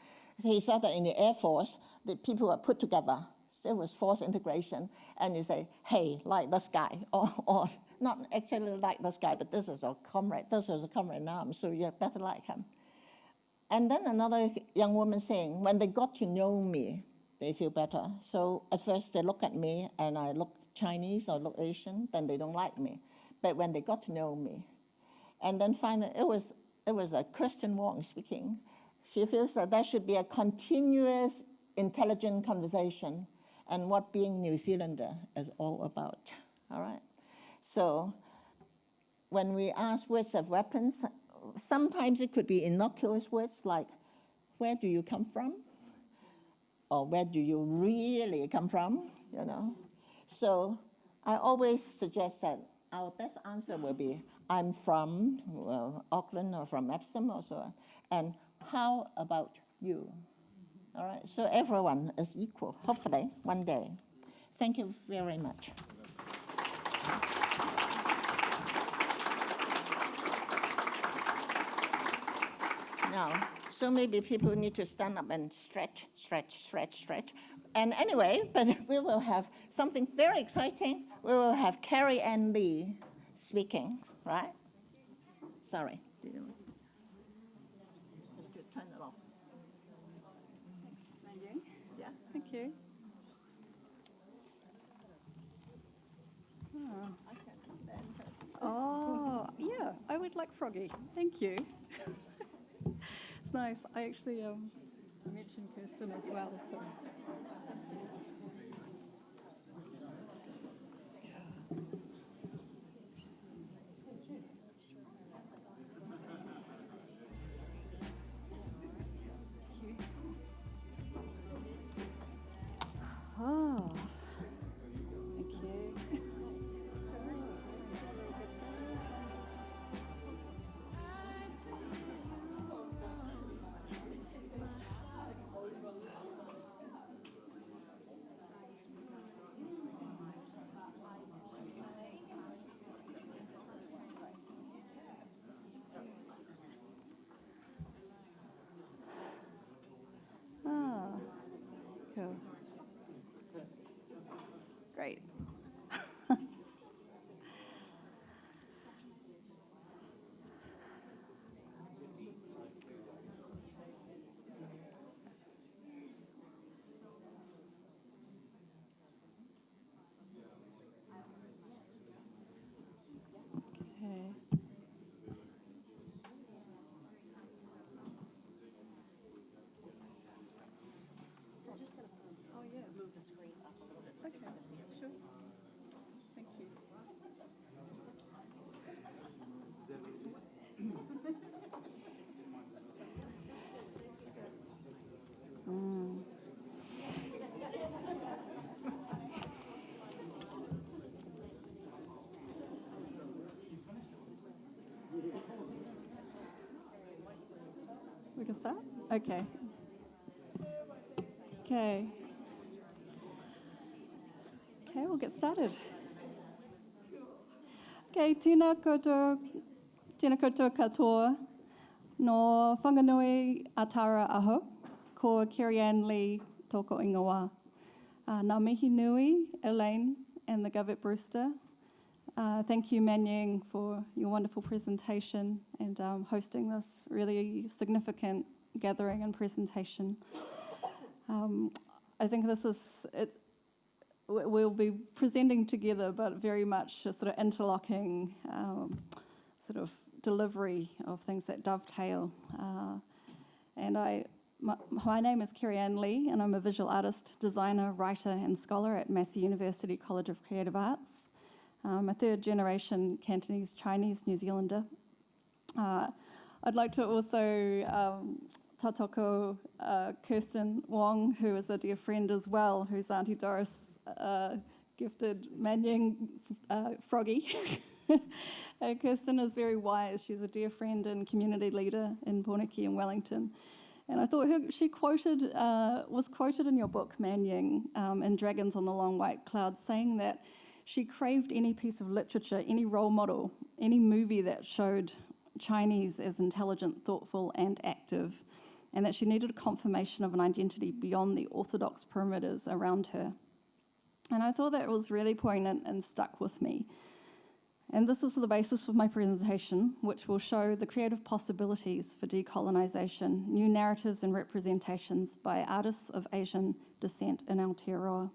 So he said that in the Air Force, the people were put together. So it was forced integration. And you say, hey, like this guy, or not actually like this guy, but this is a comrade. This is a comrade in arms, so you better like him. And then another young woman saying, when they got to know me, they feel better. So at first they look at me and I look Chinese or look Asian, then they don't like me. But when they got to know me, and then finally it was a Kirsten Wong speaking. She feels that there should be a continuous, intelligent conversation and what being New Zealander is all about, all right? So when we ask words of weapons, sometimes it could be innocuous words like, where do you come from? Or where do you really come from, you know? So I always suggest that our best answer will be, I'm from Auckland or from Epsom or so on, and how about you? All right, so everyone is equal, hopefully, one day. Thank you very much. Now, so maybe people need to stand up and stretch. And anyway, but we will have something very exciting. We will have Kerry Ann Lee speaking, right? Sorry. Turn it off. Thanks, Manying. Yeah. Thank you. Oh, yeah, I would like Froggy. Thank you. It's nice. I actually mentioned Kirsten as well, so. Oh, thank you. Ah, cool. Great. Okay. Oh, yeah, move the screen up a little bit so Okay, sure. Thank you. We can start? Okay. Okay. Okay, we'll get started. Okay, tēnā koutou katoa, no whanganui atara aho, ko Kerry Ann Lee tōko ingoa. Ngā mihi nui, Elaine and the Govett-Brewster. Thank you, Manying, for your wonderful presentation and hosting this really significant gathering and presentation. I think this is, we'll be presenting together, but very much a sort of interlocking sort of delivery of things that dovetail. My name is Kerry Ann Lee, and I'm a visual artist, designer, writer, and scholar at Massey University College of Creative Arts. I'm a third-generation Cantonese Chinese New Zealander. I'd like to also tautoko Kirsten Wong, who is a dear friend as well, who's Auntie Doris gifted Manying Froggy. Kirsten is very wise. She's a dear friend and community leader in Pōneke and Wellington. And I thought she was quoted in your book, Manying, in Dragons on the Long White Cloud, saying that she craved any piece of literature, any role model, any movie that showed Chinese as intelligent, thoughtful, and active, and that she needed a confirmation of an identity beyond the orthodox perimeters around her. And I thought that was really poignant and stuck with me. And this is the basis of my presentation, which will show the creative possibilities for decolonisation, new narratives and representations by artists of Asian descent in Aotearoa.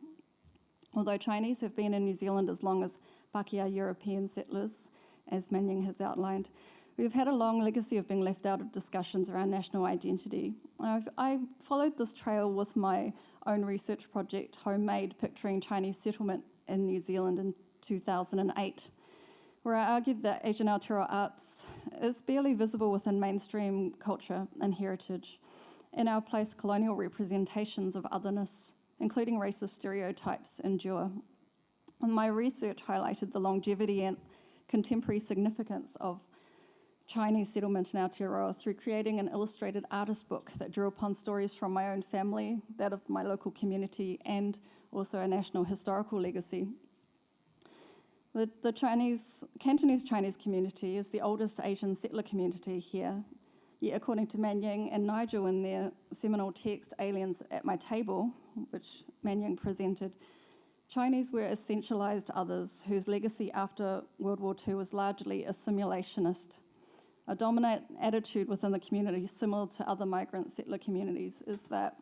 Although Chinese have been in New Zealand as long as Pākehā European settlers, as Manying has outlined, we've had a long legacy of being left out of discussions around national identity. I followed this trail with my own research project, Homemade, Picturing Chinese Settlement in New Zealand in 2008, where I argued that Asian Aotearoa arts is barely visible within mainstream culture and heritage. In our place, colonial representations of otherness, including racist stereotypes, endure. And my research highlighted the longevity and contemporary significance of Chinese settlement in Aotearoa through creating an illustrated artist book that drew upon stories from my own family, that of my local community, and also a national historical legacy. The Cantonese Chinese community is the oldest Asian settler community here. Yet according to Manying and Nigel in their seminal text, Aliens at My Table, which Manying presented, Chinese were essentialized others whose legacy after World War II was largely assimilationist. A dominant attitude within the community, similar to other migrant settler communities, is that,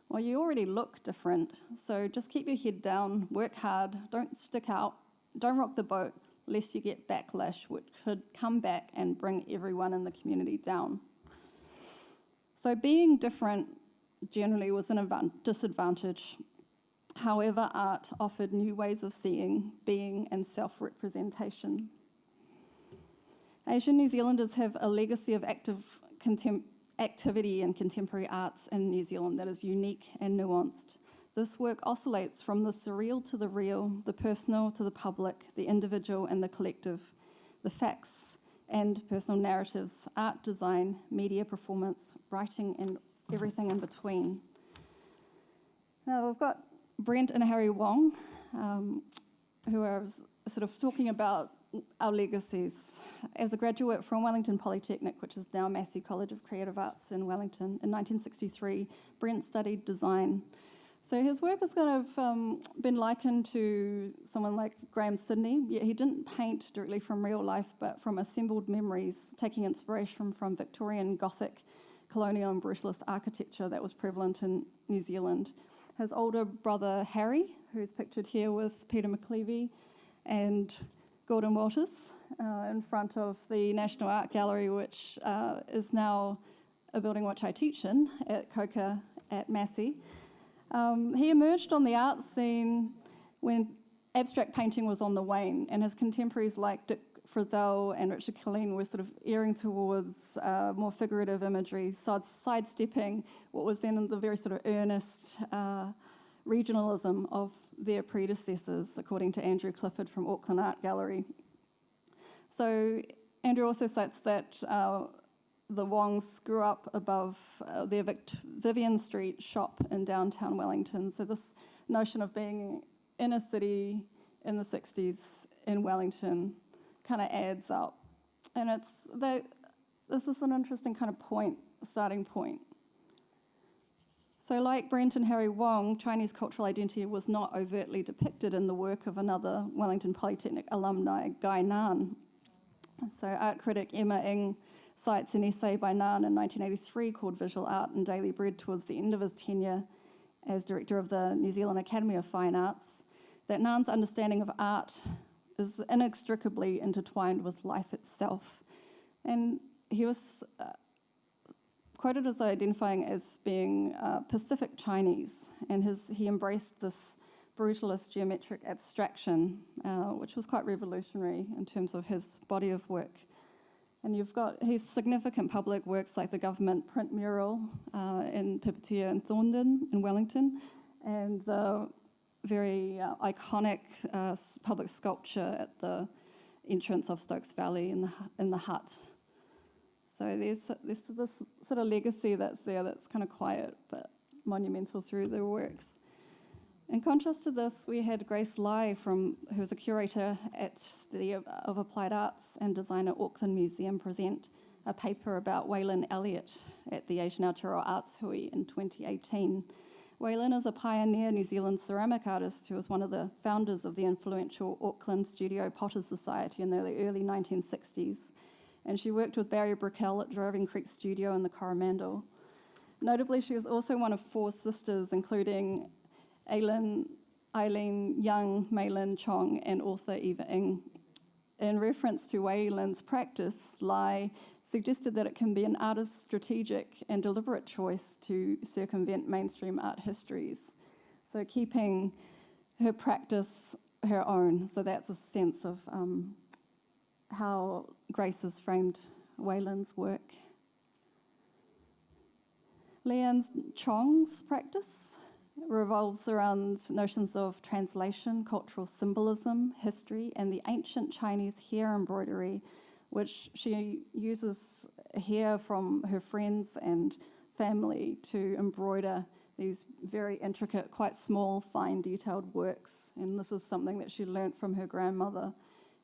well, you already look different, so just keep your head down, work hard, don't stick out, don't rock the boat, lest you get backlash, which could come back and bring everyone in the community down. So being different generally was an disadvantage. However, art offered new ways of seeing, being, and self-representation. Asian New Zealanders have a legacy of active activity in contemporary arts in New Zealand that is unique and nuanced. This work oscillates from the surreal to the real, the personal to the public, the individual and the collective, the facts and personal narratives, art, design, media performance, writing, and everything in between. Now we've got Brent and Harry Wong, who are sort of talking about our legacies. As a graduate from Wellington Polytechnic, which is now Massey College of Creative Arts in Wellington, in 1963, Brent studied design. So his work has kind of been likened to someone like Graham Sidney. He didn't paint directly from real life, but from assembled memories, taking inspiration from Victorian Gothic, colonial and brutalist architecture that was prevalent in New Zealand. His older brother Harry, who's pictured here with Peter McLeavy and Gordon Walters in front of the National Art Gallery, which is now a building which I teach in at Coca at Massey. He emerged on the art scene when abstract painting was on the wane, and his contemporaries like Dick Frizzell and Richard Killeen were sort of erring towards more figurative imagery, sidestepping what was then the very sort of earnest regionalism of their predecessors, according to Andrew Clifford from Auckland Art Gallery. So Andrew also cites that the Wongs grew up above their Vivian Street shop in downtown Wellington. So this notion of being in a city in the 60s in Wellington kind of adds up. And this is an interesting kind of starting point. So like Brent and Harry Wong, Chinese cultural identity was not overtly depicted in the work of another Wellington Polytechnic alumni, Guy Nan. So art critic Emma Ng cites an essay by Nan in 1983 called Visual Art and Daily Bread towards the end of his tenure as director of the New Zealand Academy of Fine Arts, that Nan's understanding of art is inextricably intertwined with life itself. And he was quoted as identifying as being Pacific Chinese, and he embraced this brutalist geometric abstraction, which was quite revolutionary in terms of his body of work. And you've got his significant public works like the government print mural in Pipitea and Thorndon in Wellington, and the very iconic public sculpture at the entrance of Stokes Valley in the hut. So there's this sort of legacy that's there that's kind of quiet but monumental through their works. In contrast to this, we had Grace Lai, who was a curator of Applied Arts and Design at Auckland Museum, present a paper about Waylon Elliott at the Asian Aotearoa Arts Hui in 2018. Waylon is a pioneer New Zealand ceramic artist who was one of the founders of the influential Auckland Studio Potters Society in the early 1960s. And she worked with Barry Brickell at Droving Creek Studio in the Coromandel. Notably, she was also one of 4 sisters, including Eileen Young, Mei Lin Chong, and author Eva Ng. In reference to Waylon's practice, Lai suggested that it can be an artist's strategic and deliberate choice to circumvent mainstream art histories. So keeping her practice her own. So that's a sense of how Grace has framed Waylon's work. Leanne Chong's practice revolves around notions of translation, cultural symbolism, history, and the ancient Chinese hair embroidery, which she uses hair from her friends and family to embroider these very intricate, quite small, fine, detailed works. And this is something that she learnt from her grandmother,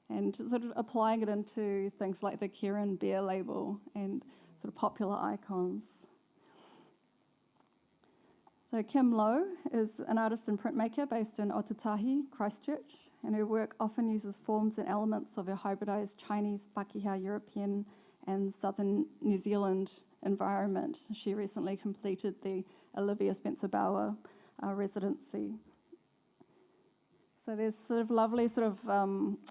and sort of applying it into things like the Kirin beer label and sort of popular icons. So Kim Lowe is an artist and printmaker based in Otutahi, Christchurch, and her work often uses forms and elements of a hybridised Chinese, Pakeha, European and Southern New Zealand environment. She recently completed the Olivia Spencer Bauer residency. So there's sort of lovely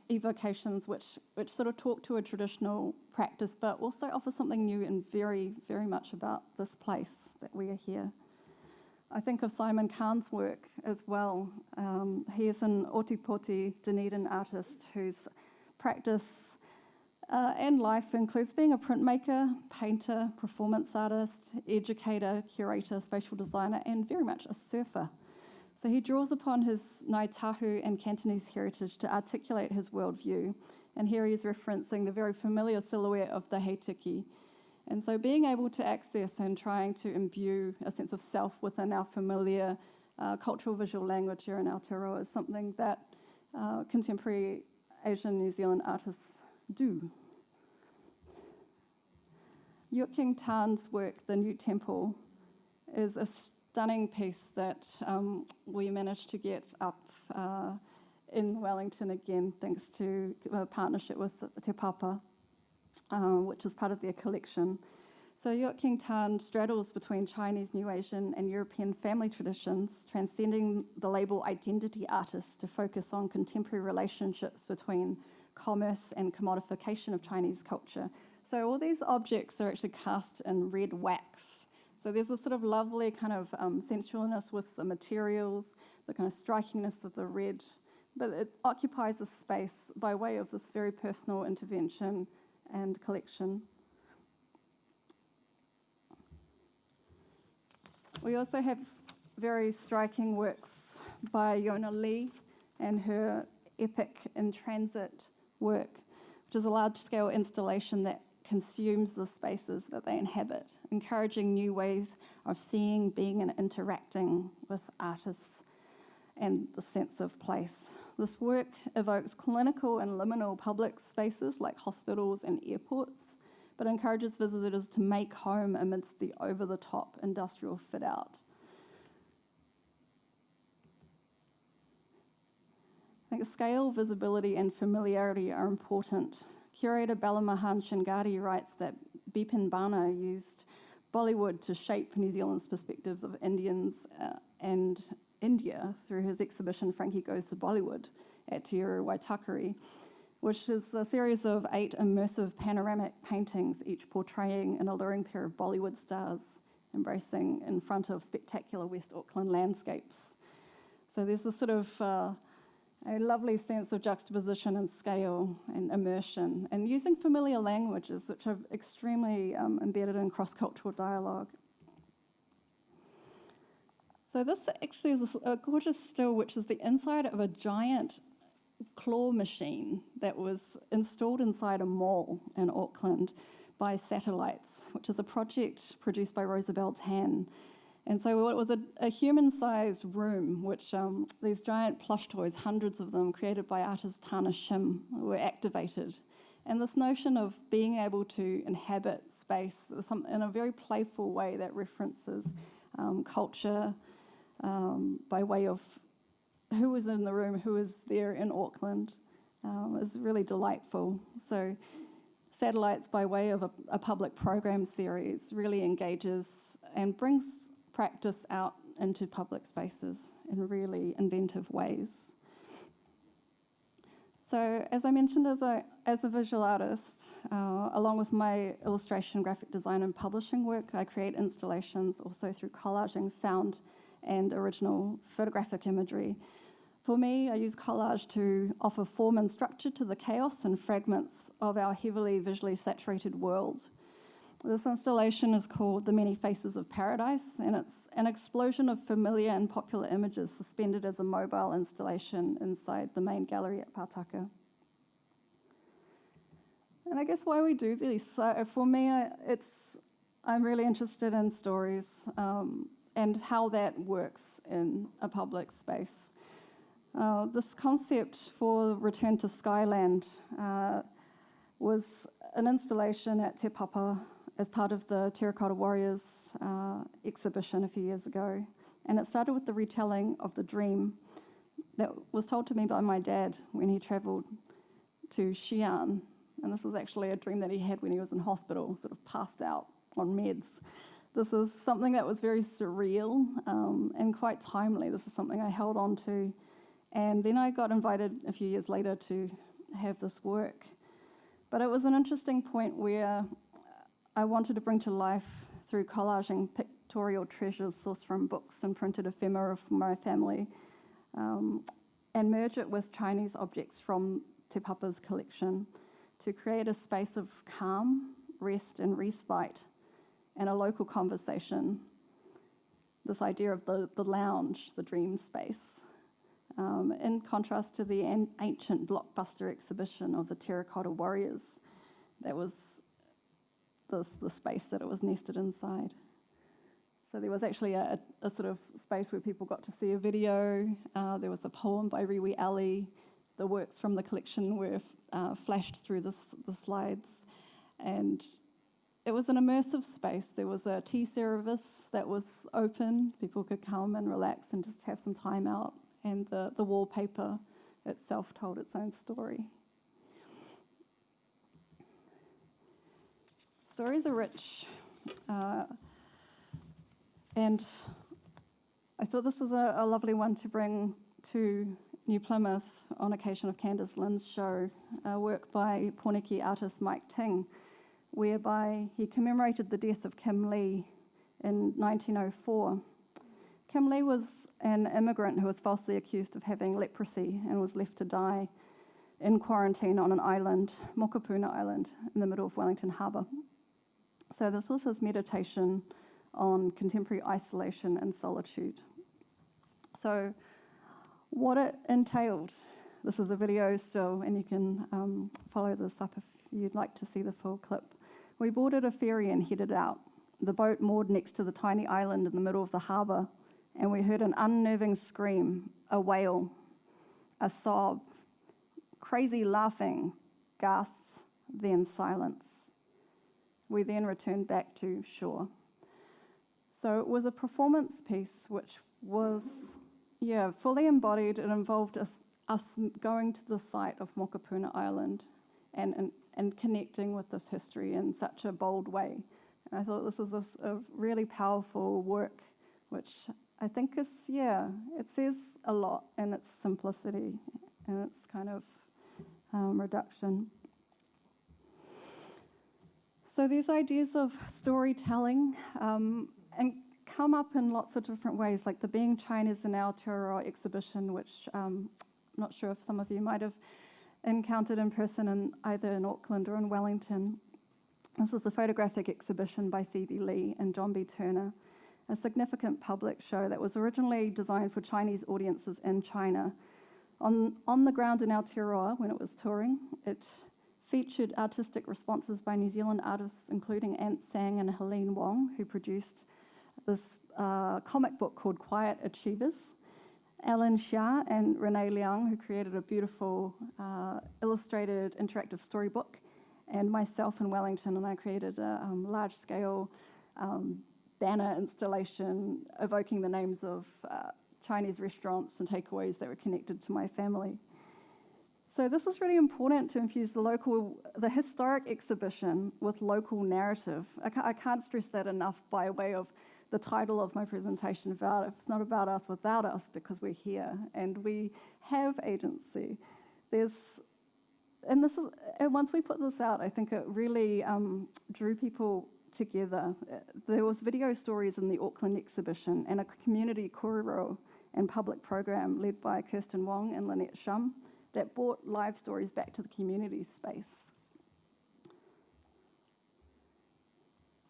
evocations which sort of talk to a traditional practice, but also offer something new and very, very much about this place that we are here. I think of Simon Kahn's work as well. He is an Otipoti Dunedin artist whose practice and life includes being a printmaker, painter, performance artist, educator, curator, spatial designer, and very much a surfer. So he draws upon his Ngāi Tahu and Cantonese heritage to articulate his worldview. And here he is referencing the very familiar silhouette of the heitiki. And so being able to access and trying to imbue a sense of self within our familiar cultural visual language here in Aotearoa is something that contemporary Asian New Zealand artists do. Yuk King Tan's work, The New Temple, is a stunning piece that we managed to get up in Wellington again, thanks to a partnership with Te Papa, which is part of their collection. So Yuk King Tan straddles between Chinese, New Asian and European family traditions, transcending the label identity artist to focus on contemporary relationships between commerce and commodification of Chinese culture. So all these objects are actually cast in red wax. So there's a sort of lovely kind of sensualness with the materials, the kind of strikingness of the red, but it occupies a space by way of this very personal intervention and collection. We also have very striking works by Yona Lee and her epic in transit work, which is a large-scale installation that consumes the spaces that they inhabit, encouraging new ways of seeing, being, and interacting with artists and the sense of place. This work evokes clinical and liminal public spaces like hospitals and airports, but encourages visitors to make home amidst the over-the-top industrial fit-out. I think scale, visibility, and familiarity are important. Curator Balamahan Shingari writes that Bipin Bana used Bollywood to shape New Zealand's perspectives of Indians and India through his exhibition Frankie Goes to Bollywood at Te Uru Waitakere, which is a series of 8 immersive panoramic paintings, each portraying an alluring pair of Bollywood stars embracing in front of spectacular West Auckland landscapes. So there's a sort of a lovely sense of juxtaposition and scale and immersion, and using familiar languages which are extremely embedded in cross-cultural dialogue. So this actually is a gorgeous still, which is the inside of a giant claw machine that was installed inside a mall in Auckland by Satellites, which is a project produced by Rosabelle Tan. And so it was a human-sized room, which these giant plush toys, hundreds of them, created by artist Tana Shim, were activated. And this notion of being able to inhabit space in a very playful way that references culture by way of who was in the room, who was there in Auckland, is really delightful. So Satellites, by way of a public program series, really engages and brings practice out into public spaces in really inventive ways. So, as I mentioned, as a visual artist, along with my illustration, graphic design, and publishing work, I create installations also through collaging found and original photographic imagery. For me, I use collage to offer form and structure to the chaos and fragments of our heavily visually saturated world. This installation is called The Many Faces of Paradise, and it's an explosion of familiar and popular images suspended as a mobile installation inside the main gallery at Pātaka. And I guess why we do this, for me, I'm really interested in stories and how that works in a public space. This concept for Return to Skyland was an installation at Te Papa as part of the Terracotta Warriors exhibition a few years ago. And it started with the retelling of the dream that was told to me by my dad when he travelled to Xi'an. And this was actually a dream that he had when he was in hospital, sort of passed out on meds. This is something that was very surreal and quite timely. This is something I held on to. And then I got invited a few years later to have this work. But it was an interesting point where I wanted to bring to life, through collaging pictorial treasures sourced from books and printed ephemera from my family, and merge it with Chinese objects from Te Papa's collection to create a space of calm, rest and respite, and a local conversation. This idea of the lounge, the dream space, in contrast to the ancient blockbuster exhibition of the terracotta warriors. That was the space that it was nested inside. So there was actually a sort of space where people got to see a video. There was a poem by Riwi Ali. The works from the collection were flashed through the slides. And it was an immersive space. There was a tea service that was open. People could come and relax and just have some time out. And the wallpaper itself told its own story. Stories are rich. And I thought this was a lovely one to bring to New Plymouth on occasion of Candice Lynn's show, a work by Pōneke artist Mike Ting, whereby he commemorated the death of Kim Lee in 1904. Kim Lee was an immigrant who was falsely accused of having leprosy and was left to die in quarantine on an island, Mokopuna Island, in the middle of Wellington Harbour. So this was his meditation on contemporary isolation and solitude. So what it entailed, this is a video still, and you can follow this up if you'd like to see the full clip. We boarded a ferry and headed out. The boat moored next to the tiny island in the middle of the harbour, and we heard an unnerving scream, a wail, a sob, crazy laughing, gasps, then silence. We then returned back to shore. So it was a performance piece which was, fully embodied. It involved us going to the site of Mokopuna Island and connecting with this history in such a bold way. And I thought this was a really powerful work, which I think is, it says a lot in its simplicity and its kind of reduction. So these ideas of storytelling and come up in lots of different ways, like the Being Chinese in Aotearoa exhibition, which I'm not sure if some of you might have encountered in person either in Auckland or in Wellington. This is a photographic exhibition by Phoebe Lee and John B. Turner, a significant public show that was originally designed for Chinese audiences in China. On the ground in Aotearoa, when it was touring, it featured artistic responses by New Zealand artists, including Ant Sang and Helene Wong, who produced this comic book called Quiet Achievers, Alan Xia and Renee Liang, who created a beautiful illustrated interactive storybook, and myself in Wellington, and I created a large-scale banner installation evoking the names of Chinese restaurants and takeaways that were connected to my family. So this is really important to infuse the historic exhibition with local narrative. I can't stress that enough by way of the title of my presentation about it. It's not about us without us, because we're here and we have agency. And once we put this out, I think it really drew people together. There was video stories in the Auckland exhibition and a community kōrero and public program led by Kirsten Wong and Lynette Shum that brought live stories back to the community space.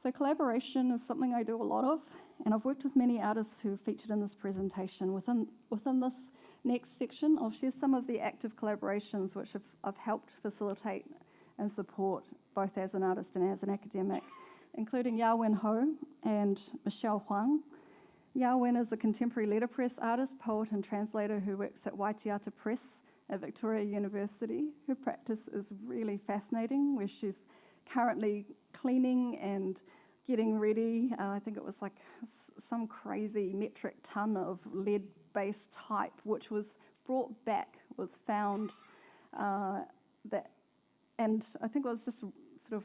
So collaboration is something I do a lot of, and I've worked with many artists who are featured in this presentation. Within this next section, I'll share some of the active collaborations which I've helped facilitate and support, both as an artist and as an academic, including Yao Wen Ho and Michelle Huang. Yao Wen is a contemporary letterpress artist, poet and translator who works at Waitiata Press at Victoria University. Her practice is really fascinating, where she's currently cleaning and getting ready. I think it was like some crazy metric ton of lead-based type, which was brought back, was found, and I think it was just sort of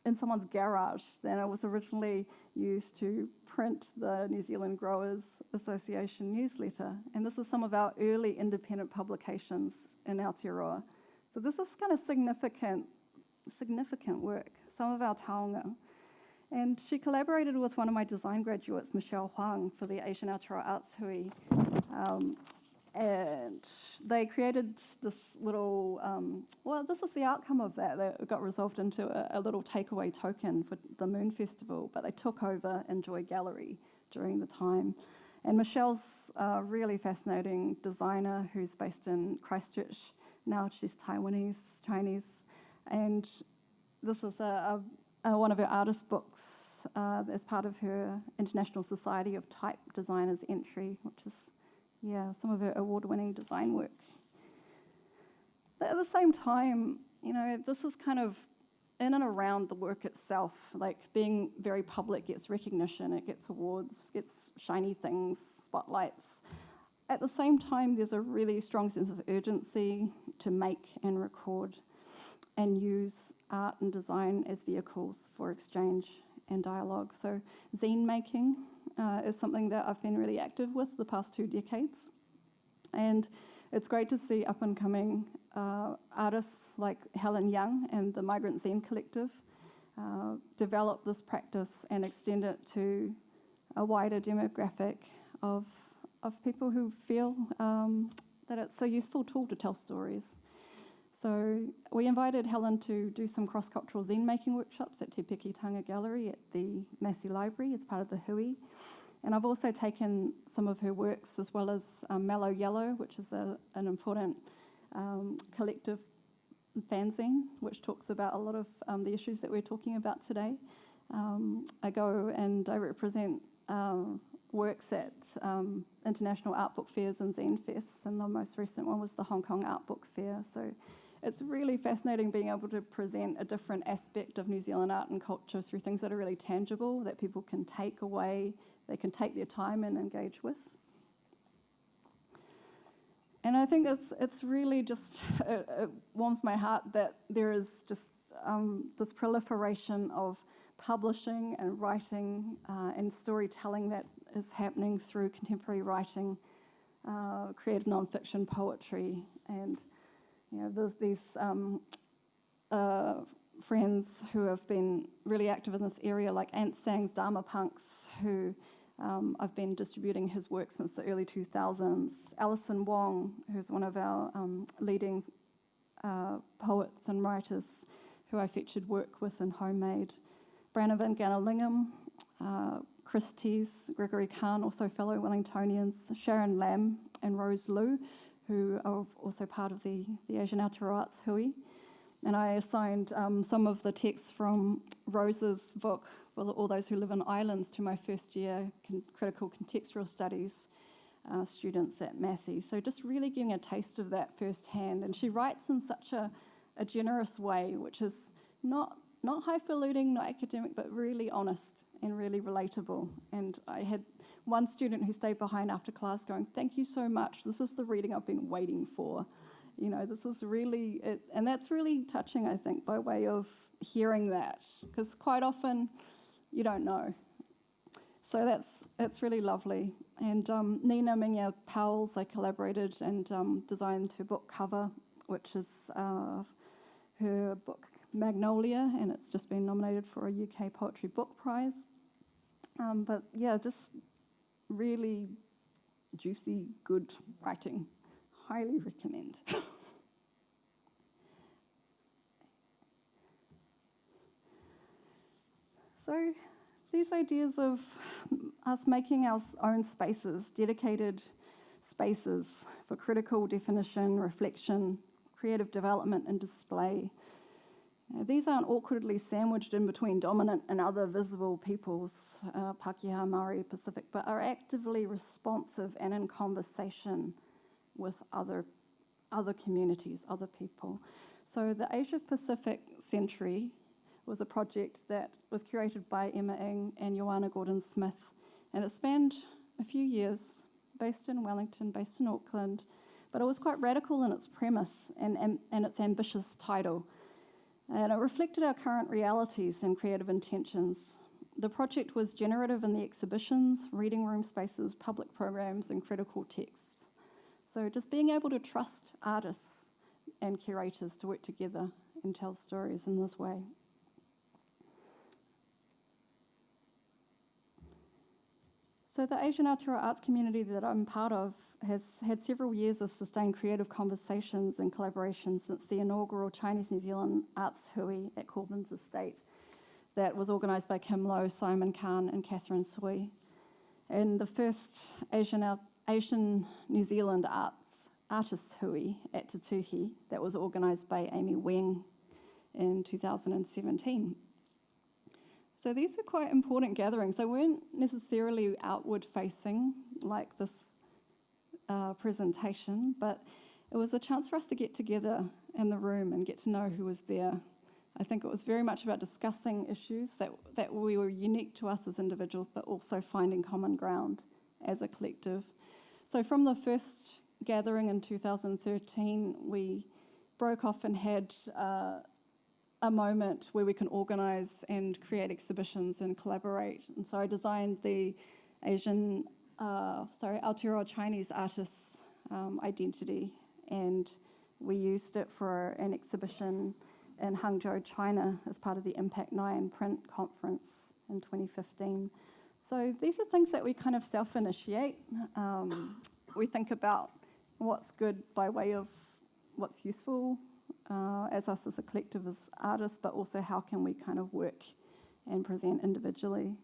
in someone's garage. Then it was originally used to print the New Zealand Growers Association newsletter. And this is some of our early independent publications in Aotearoa. So this is kind of significant work, some of our taonga. And she collaborated with one of my design graduates, Michelle Huang, for the Asian Aotearoa Arts Hui. And they created this little, this is the outcome of that. It got resolved into a little takeaway token for the Moon Festival, but they took over Enjoy Gallery during the time. And Michelle's a really fascinating designer who's based in Christchurch. Now she's Chinese. And this is one of her artist books as part of her International Society of Type Designers entry, which is some of her award-winning design work. But at the same time, this is kind of in and around the work itself, like being very public gets recognition, it gets awards, gets shiny things, spotlights. At the same time, there's a really strong sense of urgency to make and record and use art and design as vehicles for exchange and dialogue. So zine making is something that I've been really active with the past 2 decades. And it's great to see up-and-coming artists like Helen Young and the Migrant Zine Collective develop this practice and extend it to a wider demographic of people who feel that it's a useful tool to tell stories. So we invited Helen to do some cross-cultural zine-making workshops at Te Piki-tanga Gallery at the Massey Library as part of the Hui. And I've also taken some of her works as well as Mellow Yellow, which is an important collective fanzine, which talks about a lot of the issues that we're talking about today. I go and I represent works at international art book fairs and zine fests, and the most recent one was the Hong Kong Art Book Fair. So it's really fascinating being able to present a different aspect of New Zealand art and culture through things that are really tangible, that people can take away, they can take their time and engage with. And I think it's really just, it warms my heart that there is just this proliferation of publishing and writing and storytelling that is happening through contemporary writing, creative nonfiction, poetry, and there's these friends who have been really active in this area, like Ant Sang's Dharma Punks, who I've been distributing his work since the early 2000s. Alison Wong, who's one of our leading poets and writers, who I featured work with in Homemade. Branavan Ganalingam, Chris Tees, Gregory Khan, also fellow Wellingtonians, Sharon Lam and Rose Liu, who are also part of the Asian Aotearoa Arts Hui. And I assigned some of the texts from Rose's book, for All Those Who Live in Islands, to my first year critical contextual studies students at Massey. So just really getting a taste of that firsthand. And she writes in such a generous way, which is not highfalutin, not academic, but really honest and really relatable. And I had one student who stayed behind after class going, "Thank you so much. This is the reading I've been waiting for. This is really," and that's really touching, I think, by way of hearing that, because quite often you don't know. So that's really lovely. And Nina Minya Powell's, I collaborated and designed her book cover, which is her book Magnolia, and it's just been nominated for a UK Poetry Book Prize. But yeah, just really juicy, good writing. Highly recommend. So these ideas of us making our own spaces, dedicated spaces for critical definition, reflection, creative development and display, these aren't awkwardly sandwiched in between dominant and other visible peoples, Pākehā, Māori, Pacific, but are actively responsive and in conversation with other communities, other people. So the Asia-Pacific century was a project that was curated by Emma Ng and Joanna Gordon-Smith, and it spanned a few years, based in Wellington, based in Auckland, but it was quite radical in its premise and its ambitious title. And it reflected our current realities and creative intentions. The project was generative in the exhibitions, reading room spaces, public programs, and critical texts. So just being able to trust artists and curators to work together and tell stories in this way. So the Asian Aotearoa arts community that I'm part of has had several years of sustained creative conversations and collaboration since the inaugural Chinese-New Zealand Arts Hui at Corbyn's estate that was organised by Kim Lowe, Simon Khan and Catherine Sui. And the first Asian New Zealand Artists Hui at Te Tuhi that was organised by Amy Weng in 2017. So these were quite important gatherings. They weren't necessarily outward-facing like this presentation, but it was a chance for us to get together in the room and get to know who was there. I think it was very much about discussing issues that we were unique to us as individuals, but also finding common ground as a collective. So from the first gathering in 2013, we broke off and had a moment where we can organise and create exhibitions and collaborate. And so I designed the Aotearoa Chinese artists' identity, and we used it for an exhibition in Hangzhou, China, as part of the Impact 9 print conference in 2015. So these are things that we kind of self-initiate. We think about what's good by way of what's useful as us as a collective as artists, but also how can we kind of work and present individually.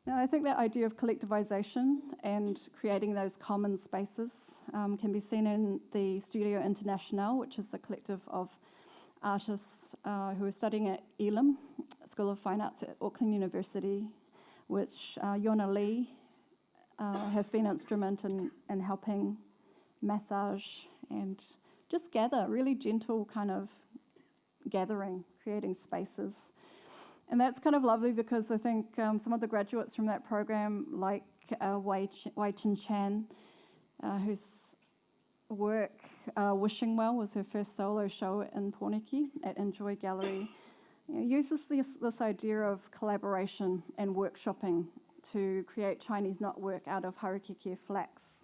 Now, I think that idea of collectivization and creating those common spaces can be seen in the Studio International, which is a collective of artists who are studying at Elam, School of Fine Arts at Auckland University, which Yona Lee has been instrumental in helping massage and just gather, really gentle kind of gathering, creating spaces. And that's kind of lovely because I think some of the graduates from that program, like Wei Chin Chan, whose work, Wishing Well, was her first solo show in Pōneke at Enjoy Gallery, uses this idea of collaboration and workshopping to create Chinese knotwork out of harakeke flax.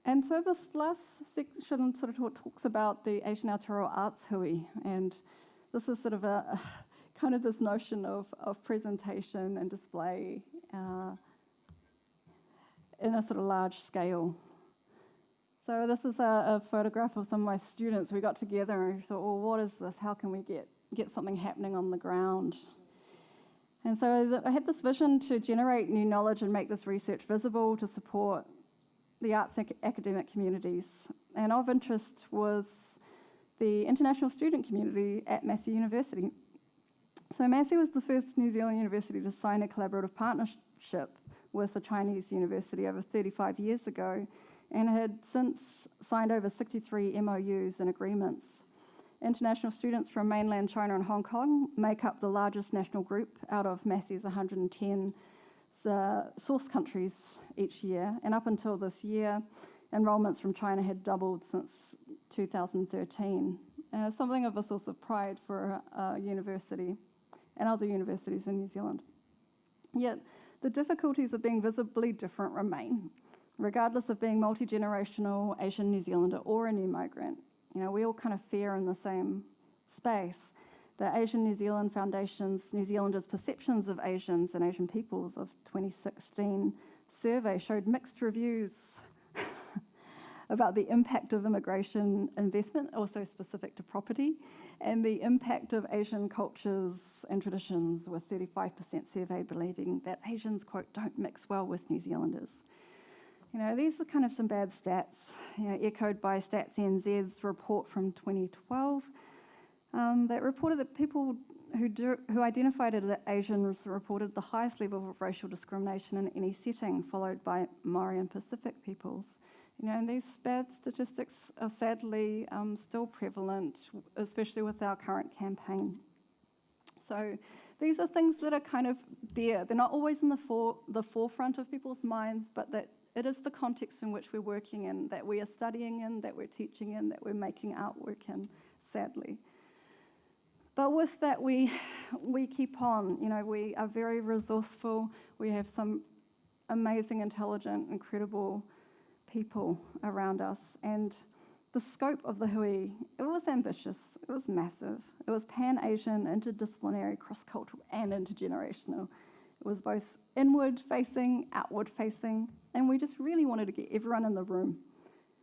And so this last section sort of talks about the Asian Aotearoa Arts Hui, and this is sort of a kind of this notion of presentation and display in a sort of large scale. So this is a photograph of some of my students. We got together and we thought, well, what is this? How can we get something happening on the ground? And so I had this vision to generate new knowledge and make this research visible to support the arts academic communities. And of interest was the international student community at Massey University. So Massey was the first New Zealand university to sign a collaborative partnership with a Chinese university over 35 years ago, and had since signed over 63 MOUs and agreements. International students from mainland China and Hong Kong make up the largest national group out of Massey's 110 source countries each year, and up until this year, enrolments from China had doubled since 2013. Something of a source of pride for a university and other universities in New Zealand. Yet, the difficulties of being visibly different remain, regardless of being multi-generational Asian New Zealander or a new migrant. We all kind of fare in the same space. The Asian New Zealand Foundation's New Zealanders' Perceptions of Asians and Asian Peoples of 2016 survey showed mixed reviews about the impact of immigration investment, also specific to property, and the impact of Asian cultures and traditions, with 35% surveyed believing that Asians, quote, don't mix well with New Zealanders. These are kind of some bad stats, echoed by Stats NZ's report from 2012, that reported that people who identified as Asians reported the highest level of racial discrimination in any setting, followed by Maori and Pacific peoples. And these bad statistics are sadly still prevalent, especially with our current campaign. So these are things that are kind of there. They're not always in the forefront of people's minds, but that it is the context in which we're working in, that we are studying in, that we're teaching in, that we're making artwork in, sadly. But with that, we keep on. We are very resourceful. We have some amazing, intelligent, incredible people around us. And the scope of the hui, it was ambitious. It was massive. It was pan-Asian, interdisciplinary, cross-cultural, and intergenerational. It was both inward-facing, outward-facing, and we just really wanted to get everyone in the room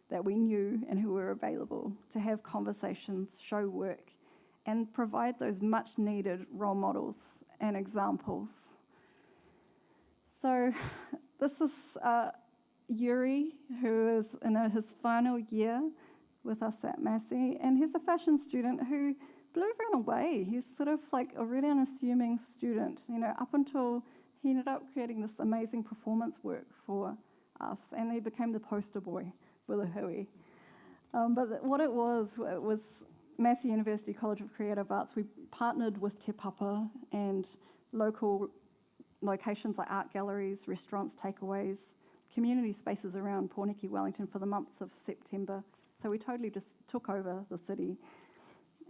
that we knew and who were available to have conversations, show work, and provide those much-needed role models and examples. So this is Yuri, who is in his final year with us at Massey, and he's a fashion student who blew everyone away. He's sort of like a really unassuming student, up until he ended up creating this amazing performance work for us, and he became the poster boy for the hui. But what it was Massey University College of Creative Arts. We partnered with Te Papa and local locations like art galleries, restaurants, takeaways, community spaces around Pōneke, Wellington for the month of September. So we totally just took over the city.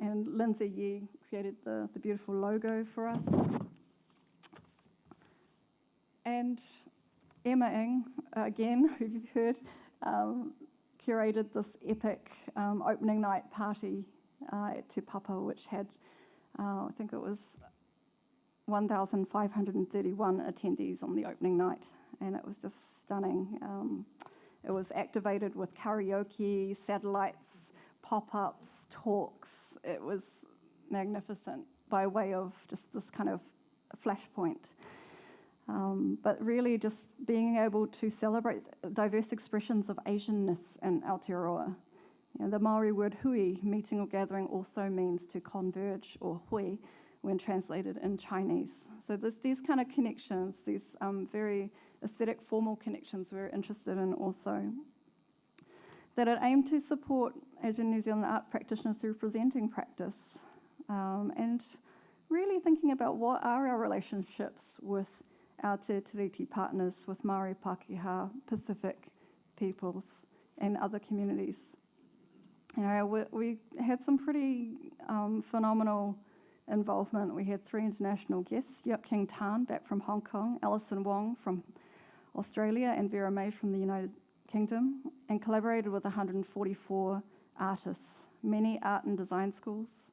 And Lindsay Yee created the beautiful logo for us. And Emma Ng, again, who you've heard, curated this epic opening night party at Te Papa, which had, I think it was 1,531 attendees on the opening night, and it was just stunning. It was activated with karaoke, satellites, pop-ups, talks. It was magnificent by way of just this kind of flashpoint. But really just being able to celebrate diverse expressions of Asianness in Aotearoa. The Māori word hui, meeting or gathering, also means to converge, or hui, when translated in Chinese. So these kind of connections, these very aesthetic, formal connections we're interested in also. That it aimed to support Asian New Zealand art practitioners through presenting practice, and really thinking about what are our relationships with our Te Tiriti partners, with Māori, Pākehā, Pacific peoples, and other communities. We had some pretty phenomenal involvement. We had 3 international guests, Yok King Tan back from Hong Kong, Alison Wong from Australia, and Vera May from the United Kingdom, and collaborated with 144 artists, many art and design schools,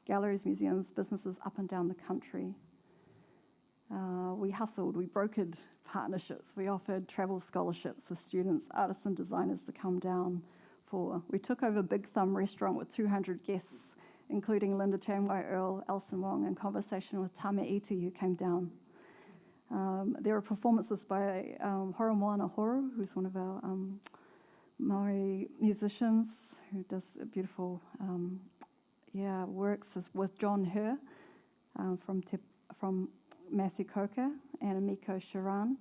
galleries, museums, businesses up and down the country. We hustled, we brokered partnerships, we offered travel scholarships for students, artists and designers to come down for. We took over Big Thumb Restaurant with 200 guests, including Linda Chanwai Earl, Alison Wong, and conversation with Tame Iti, who came down. There were performances by Horomoana Horo, who's one of our Māori musicians, who does beautiful works with John Herr from Massey Koka and Amiko Sharan.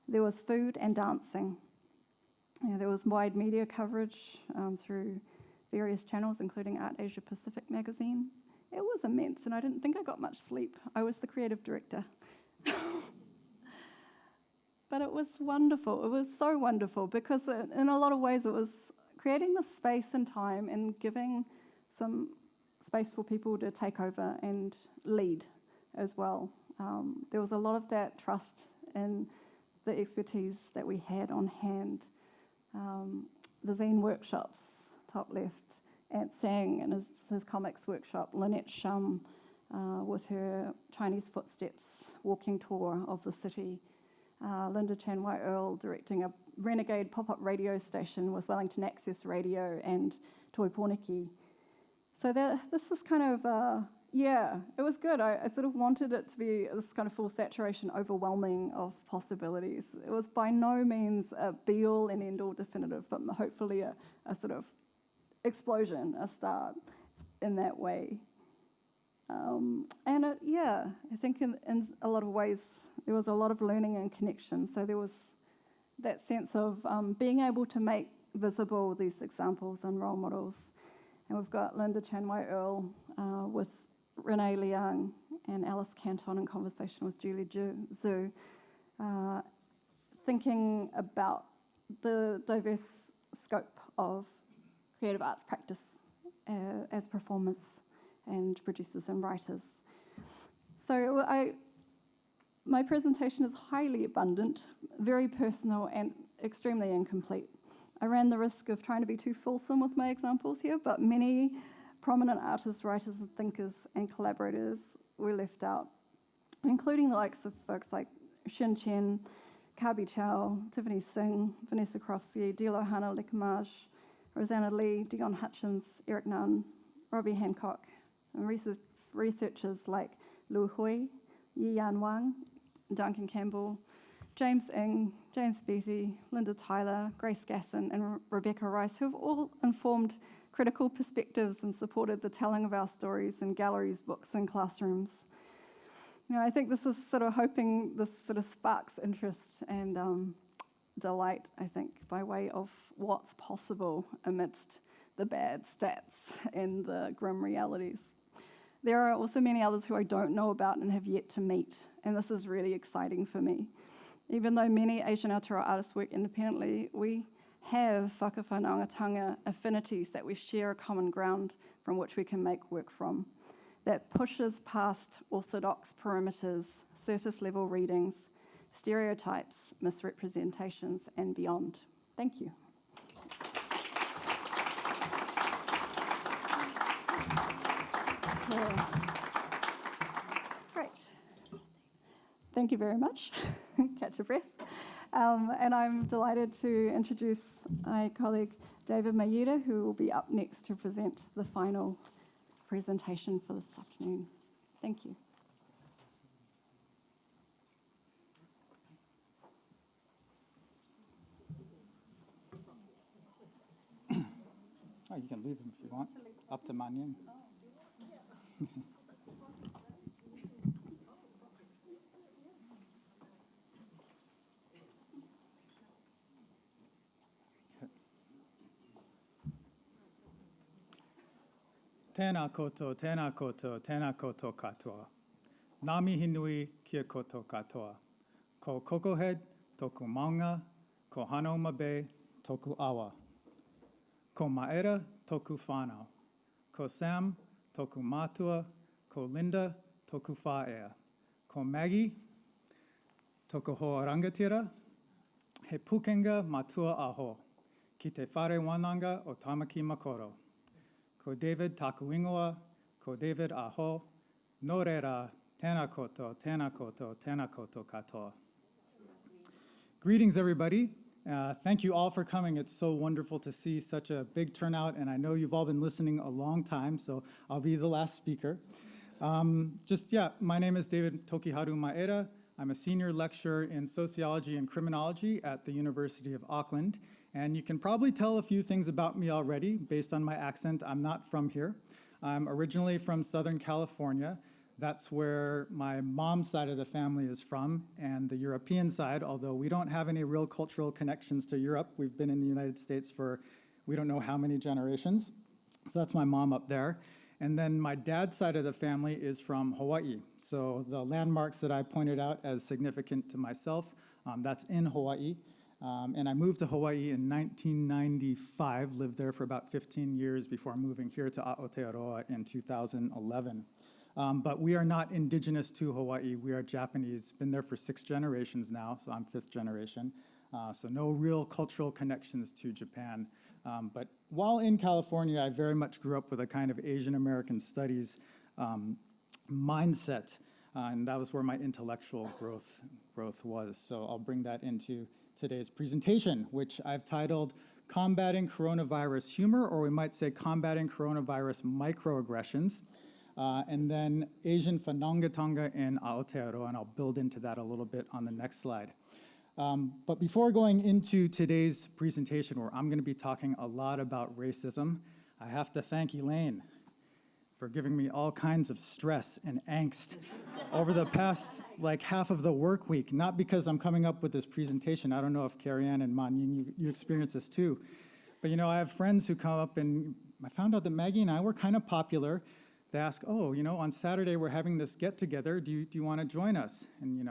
There was food and dancing. There was wide media coverage through various channels, including Art Asia Pacific magazine. It was immense, and I didn't think I got much sleep. I was the creative director. But it was wonderful. It was so wonderful because in a lot of ways it was creating the space and time and giving some space for people to take over and lead as well. There was a lot of that trust in the expertise that we had on hand. The zine workshops, top left, Ant Sang and his comics workshop, Lynette Shum with her Chinese Footsteps walking tour of the city, Linda Chanwai Earl directing a renegade pop-up radio station with Wellington Access Radio and Toi Pōneke. So this is kind of, it was good. I sort of wanted it to be this kind of full saturation, overwhelming of possibilities. It was by no means a be-all and end-all definitive, but hopefully a sort of explosion, a start in that way. I think in a lot of ways there was a lot of learning and connection. So there was that sense of being able to make visible, these examples and role models. And we've got Linda Chanwai Earle with Renee Liang and Alice Canton in conversation with Julie Zhu, thinking about the diverse scope of creative arts practice as performers and producers and writers. So my presentation is highly abundant, very personal and extremely incomplete. I ran the risk of trying to be too fulsome with my examples here, but many prominent artists, writers and thinkers and collaborators were left out, including the likes of folks like Shin Chen, Kabi Chow, Tiffany Singh, Vanessa Krofsky, Dilohana Lekamaj, Rosanna Lee, Dion Hutchins, Eric Nunn, Robbie Hancock, and researchers like Lu Hui, Yi Yan Wang, Duncan Campbell, James Ng, James Beattie, Linda Tyler, Grace Gasson, and Rebecca Rice, who have all informed critical perspectives and supported the telling of our stories in galleries, books, and classrooms. You know, I think this is sort of hoping this sort of sparks interest and delight, I think, by way of what's possible amidst the bad stats and the grim realities. There are also many others who I don't know about and have yet to meet, and this is really exciting for me. Even though many Asian Aotearoa artists work independently, we have whakawhanaungatanga affinities that we share a common ground from which we can make work from, that pushes past orthodox perimeters, surface-level readings, stereotypes, misrepresentations, and beyond. Thank you. Yeah. Great. Thank you very much. Catch your breath. And I'm delighted to introduce my colleague David Mayeda, who will be up next to present the final presentation for this afternoon. Thank you. Oh, you can leave him if you want. Up to Manying. Tēnā koutou, tēnā koutou, tēnā koutou katoa. Ngā mihi nui kia koutou katoa. Ko Kokohead, toku maunga, ko Hanauma Bay, toku awa. Ko Maeda, toku whānau. Ko Sam, toku mātua. Ko Linda, toku whāea. Ko Maggie, toku hoa rangatira. He pukenga matua aho, ki te whare wananga o Tamaki Makoro. Ko David taku ingoa, ko David aho, no reira, tēnā koutou, tēnā koutou, tēnā koutou katoa. Greetings, everybody. Thank you all for coming. It's so wonderful to see such a big turnout, and I know you've all been listening a long time, so I'll be the last speaker. My name is David Tokiharu Mayeda. I'm a senior lecturer in Sociology and Criminology at the University of Auckland. And you can probably tell a few things about me already based on my accent. I'm not from here. I'm originally from Southern California. That's where my mom's side of the family is from, and the European side, although we don't have any real cultural connections to Europe. We've been in the United States for we don't know how many generations. So that's my mom up there. And then my dad's side of the family is from Hawaii. So the landmarks that I pointed out as significant to myself, that's in Hawaii. And I moved to Hawaii in 1995, lived there for about 15 years before moving here to Aotearoa in 2011. But we are not indigenous to Hawaii. We are Japanese, been there for 6 generations now, so I'm 5th generation. So no real cultural connections to Japan. But while in California, I very much grew up with a kind of Asian American studies mindset, and that was where my intellectual growth was. So I'll bring that into today's presentation, which I've titled Combating Coronavirus Humor, or we might say Combating Coronavirus Microaggressions, and then Asian whanaungatanga in Aotearoa, and I'll build into that a little bit on the next slide. But before going into today's presentation, where I'm going to be talking a lot about racism, I have to thank Elaine for giving me all kinds of stress and angst over the past half of the work week, not because I'm coming up with this presentation. I don't know if Kerry Ann and Manying, you experience this too. But I have friends who come up, and I found out that Maggie and I were kind of popular. They ask, oh, on Saturday we're having this get-together. Do you want to join us? And,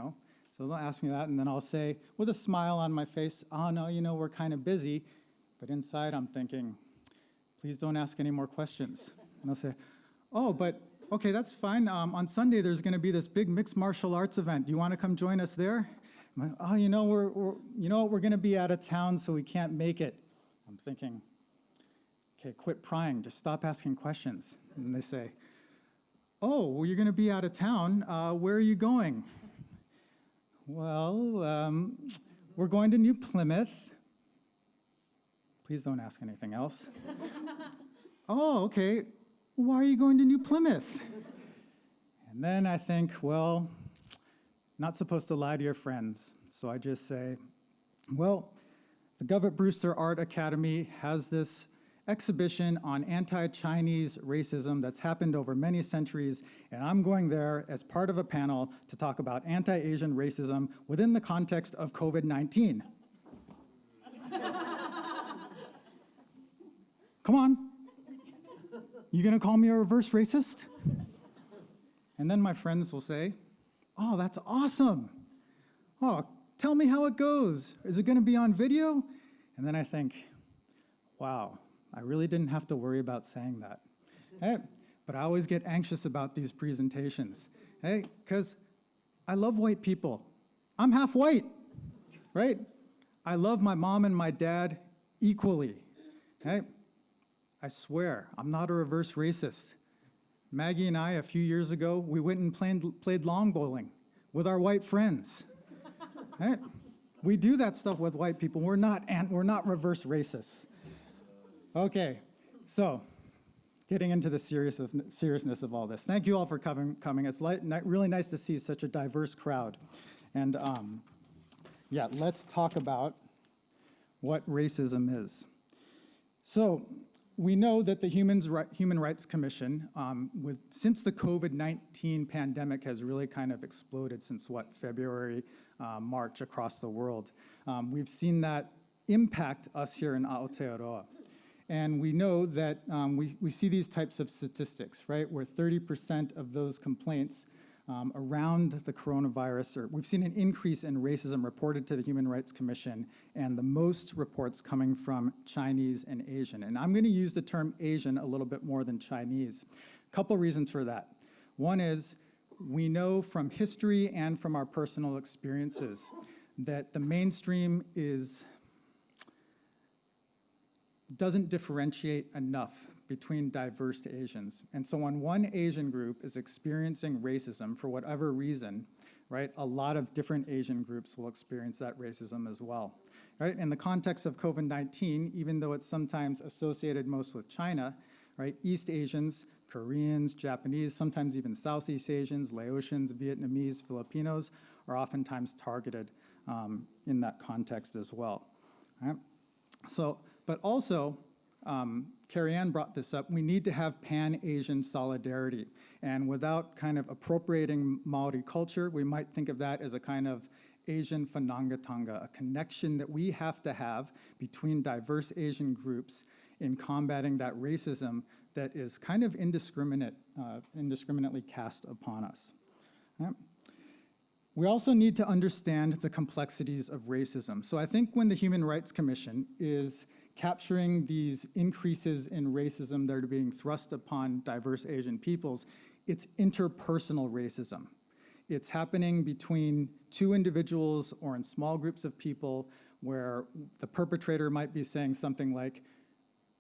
so they'll ask me that, and then I'll say, with a smile on my face, oh, no, we're kind of busy. But inside I'm thinking, please don't ask any more questions. And they'll say, oh, but okay, that's fine. On Sunday there's going to be this big mixed martial arts event. Do you want to come join us there? I'm like, oh, we're going to be out of town, so we can't make it. I'm thinking, okay, quit prying. Just stop asking questions. And they say, oh, well, you're going to be out of town. Where are you going? Well, we're going to New Plymouth. Please don't ask anything else. Oh, okay. Why are you going to New Plymouth? And then I think, well, not supposed to lie to your friends. So I just say, well, the Govett-Brewster Art Academy has this exhibition on anti-Chinese racism that's happened over many centuries, and I'm going there as part of a panel to talk about anti-Asian racism within the context of COVID-19. Come on. You gonna call me a reverse racist? And then my friends will say, oh, that's awesome. Oh, tell me how it goes. Is it gonna be on video? And then I think, wow, I really didn't have to worry about saying that. Hey, but I always get anxious about these presentations. Hey, because I love white people. I'm half white, right? I love my mom and my dad equally. Hey, I swear, I'm not a reverse racist. Maggie and I, a few years ago, we went and played long bowling with our white friends. Right? We do that stuff with white people. We're not reverse racists. Okay, so getting into the seriousness of all this. Thank you all for coming. It's really nice to see such a diverse crowd. And yeah, let's talk about what racism is. So we know that the Human Rights Commission, since the COVID-19 pandemic has really kind of exploded since February, March across the world. We've seen that impact us here in Aotearoa. And we know that we see these types of statistics, right, where 30% of those complaints around the coronavirus, or we've seen an increase in racism reported to the Human Rights Commission, and the most reports coming from Chinese and Asian. And I'm going to use the term Asian a little bit more than Chinese. A couple reasons for that. One is we know from history and from our personal experiences that the mainstream doesn't differentiate enough between diverse Asians. And so when one Asian group is experiencing racism for whatever reason, right, a lot of different Asian groups will experience that racism as well. Right? In the context of COVID-19, even though it's sometimes associated most with China, right, East Asians, Koreans, Japanese, sometimes even Southeast Asians, Laotians, Vietnamese, Filipinos are oftentimes targeted in that context as well. Right? So, but also, Kerry Ann brought this up, we need to have pan-Asian solidarity. And without kind of appropriating Maori culture, we might think of that as a kind of Asian whanangatanga, a connection that we have to have between diverse Asian groups in combating that racism that is kind of indiscriminately cast upon us. Right? We also need to understand the complexities of racism. So I think when the Human Rights Commission is capturing these increases in racism that are being thrust upon diverse Asian peoples, it's interpersonal racism. It's happening between two individuals or in small groups of people where the perpetrator might be saying something like,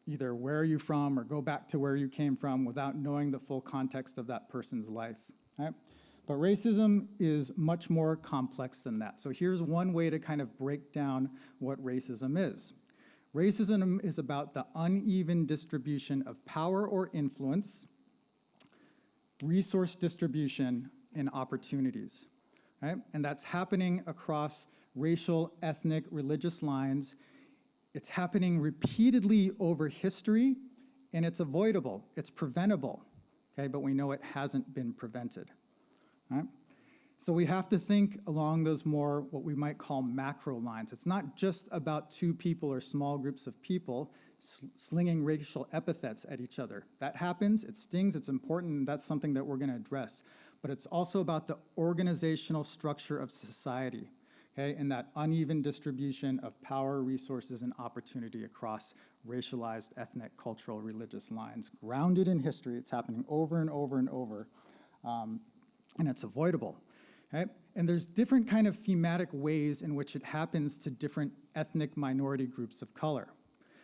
either where are you from or go back to where you came from without knowing the full context of that person's life. Right? But racism is much more complex than that. So here's one way to kind of break down what racism is. Racism is about the uneven distribution of power or influence, resource distribution, and opportunities. Right? And that's happening across racial, ethnic, religious lines. It's happening repeatedly over history, and it's avoidable, it's preventable, okay? But we know it hasn't been prevented. Right? So we have to think along those more what we might call macro lines. It's not just about two people or small groups of people slinging racial epithets at each other. That happens, it stings, it's important, and that's something that we're going to address. But it's also about the organizational structure of society, okay, and that uneven distribution of power, resources, and opportunity across racialized, ethnic, cultural, religious lines. Grounded in history, it's happening over and over and over, and it's avoidable. Okay? And there's different kind of thematic ways in which it happens to different ethnic minority groups of color.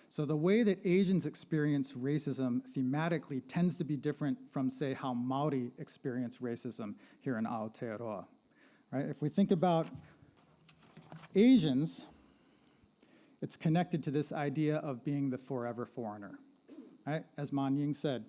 So the way that Asians experience racism thematically tends to be different from, say, how Maori experience racism here in Aotearoa. Right? If we think about Asians, it's connected to this idea of being the forever foreigner. Right? As Manying said,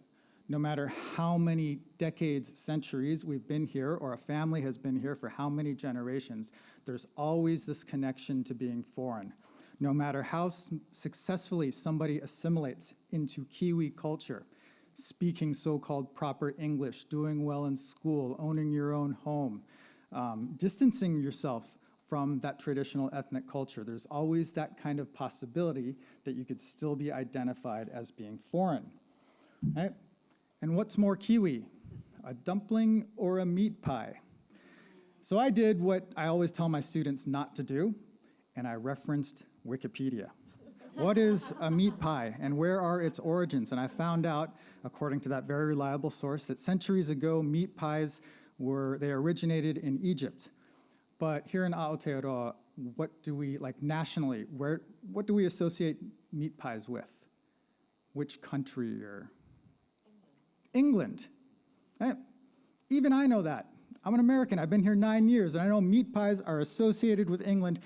no matter how many decades, centuries we've been here, or a family has been here for how many generations, there's always this connection to being foreign. No matter how successfully somebody assimilates into Kiwi culture, speaking so-called proper English, doing well in school, owning your own home, distancing yourself from that traditional ethnic culture, there's always that kind of possibility that you could still be identified as being foreign. Right? And what's more Kiwi, a dumpling or a meat pie? So I did what I always tell my students not to do, and I referenced Wikipedia. What is a meat pie and where are its origins? And I found out, according to that very reliable source, that centuries ago, meat pies they originated in Egypt. But here in Aotearoa, what do we, like nationally, what do we associate meat pies with? Which country or? England. Right? Even I know that. I'm an American, I've been here 9 years, and I know meat pies are associated with England,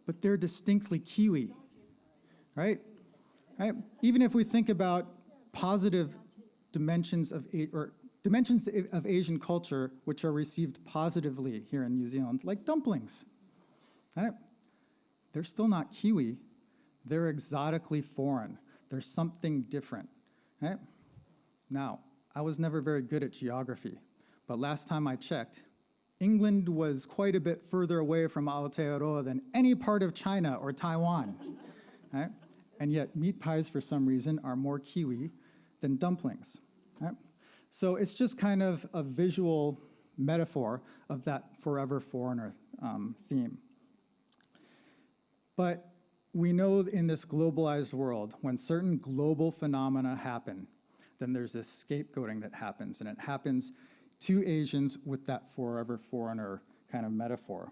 but they're distinctly Kiwi, right? Right? Even if we think about positive dimensions of Asian culture which are received positively here in New Zealand, like dumplings, right? They're still not Kiwi, they're exotically foreign. There's something different, right? Now, I was never very good at geography, but last time I checked, England was quite a bit further away from Aotearoa than any part of China or Taiwan, right? And yet meat pies, for some reason, are more Kiwi than dumplings, right? So it's just kind of a visual metaphor of that forever foreigner theme. But we know in this globalized world, when certain global phenomena happen, then there's this scapegoating that happens, and it happens to Asians with that forever foreigner kind of metaphor,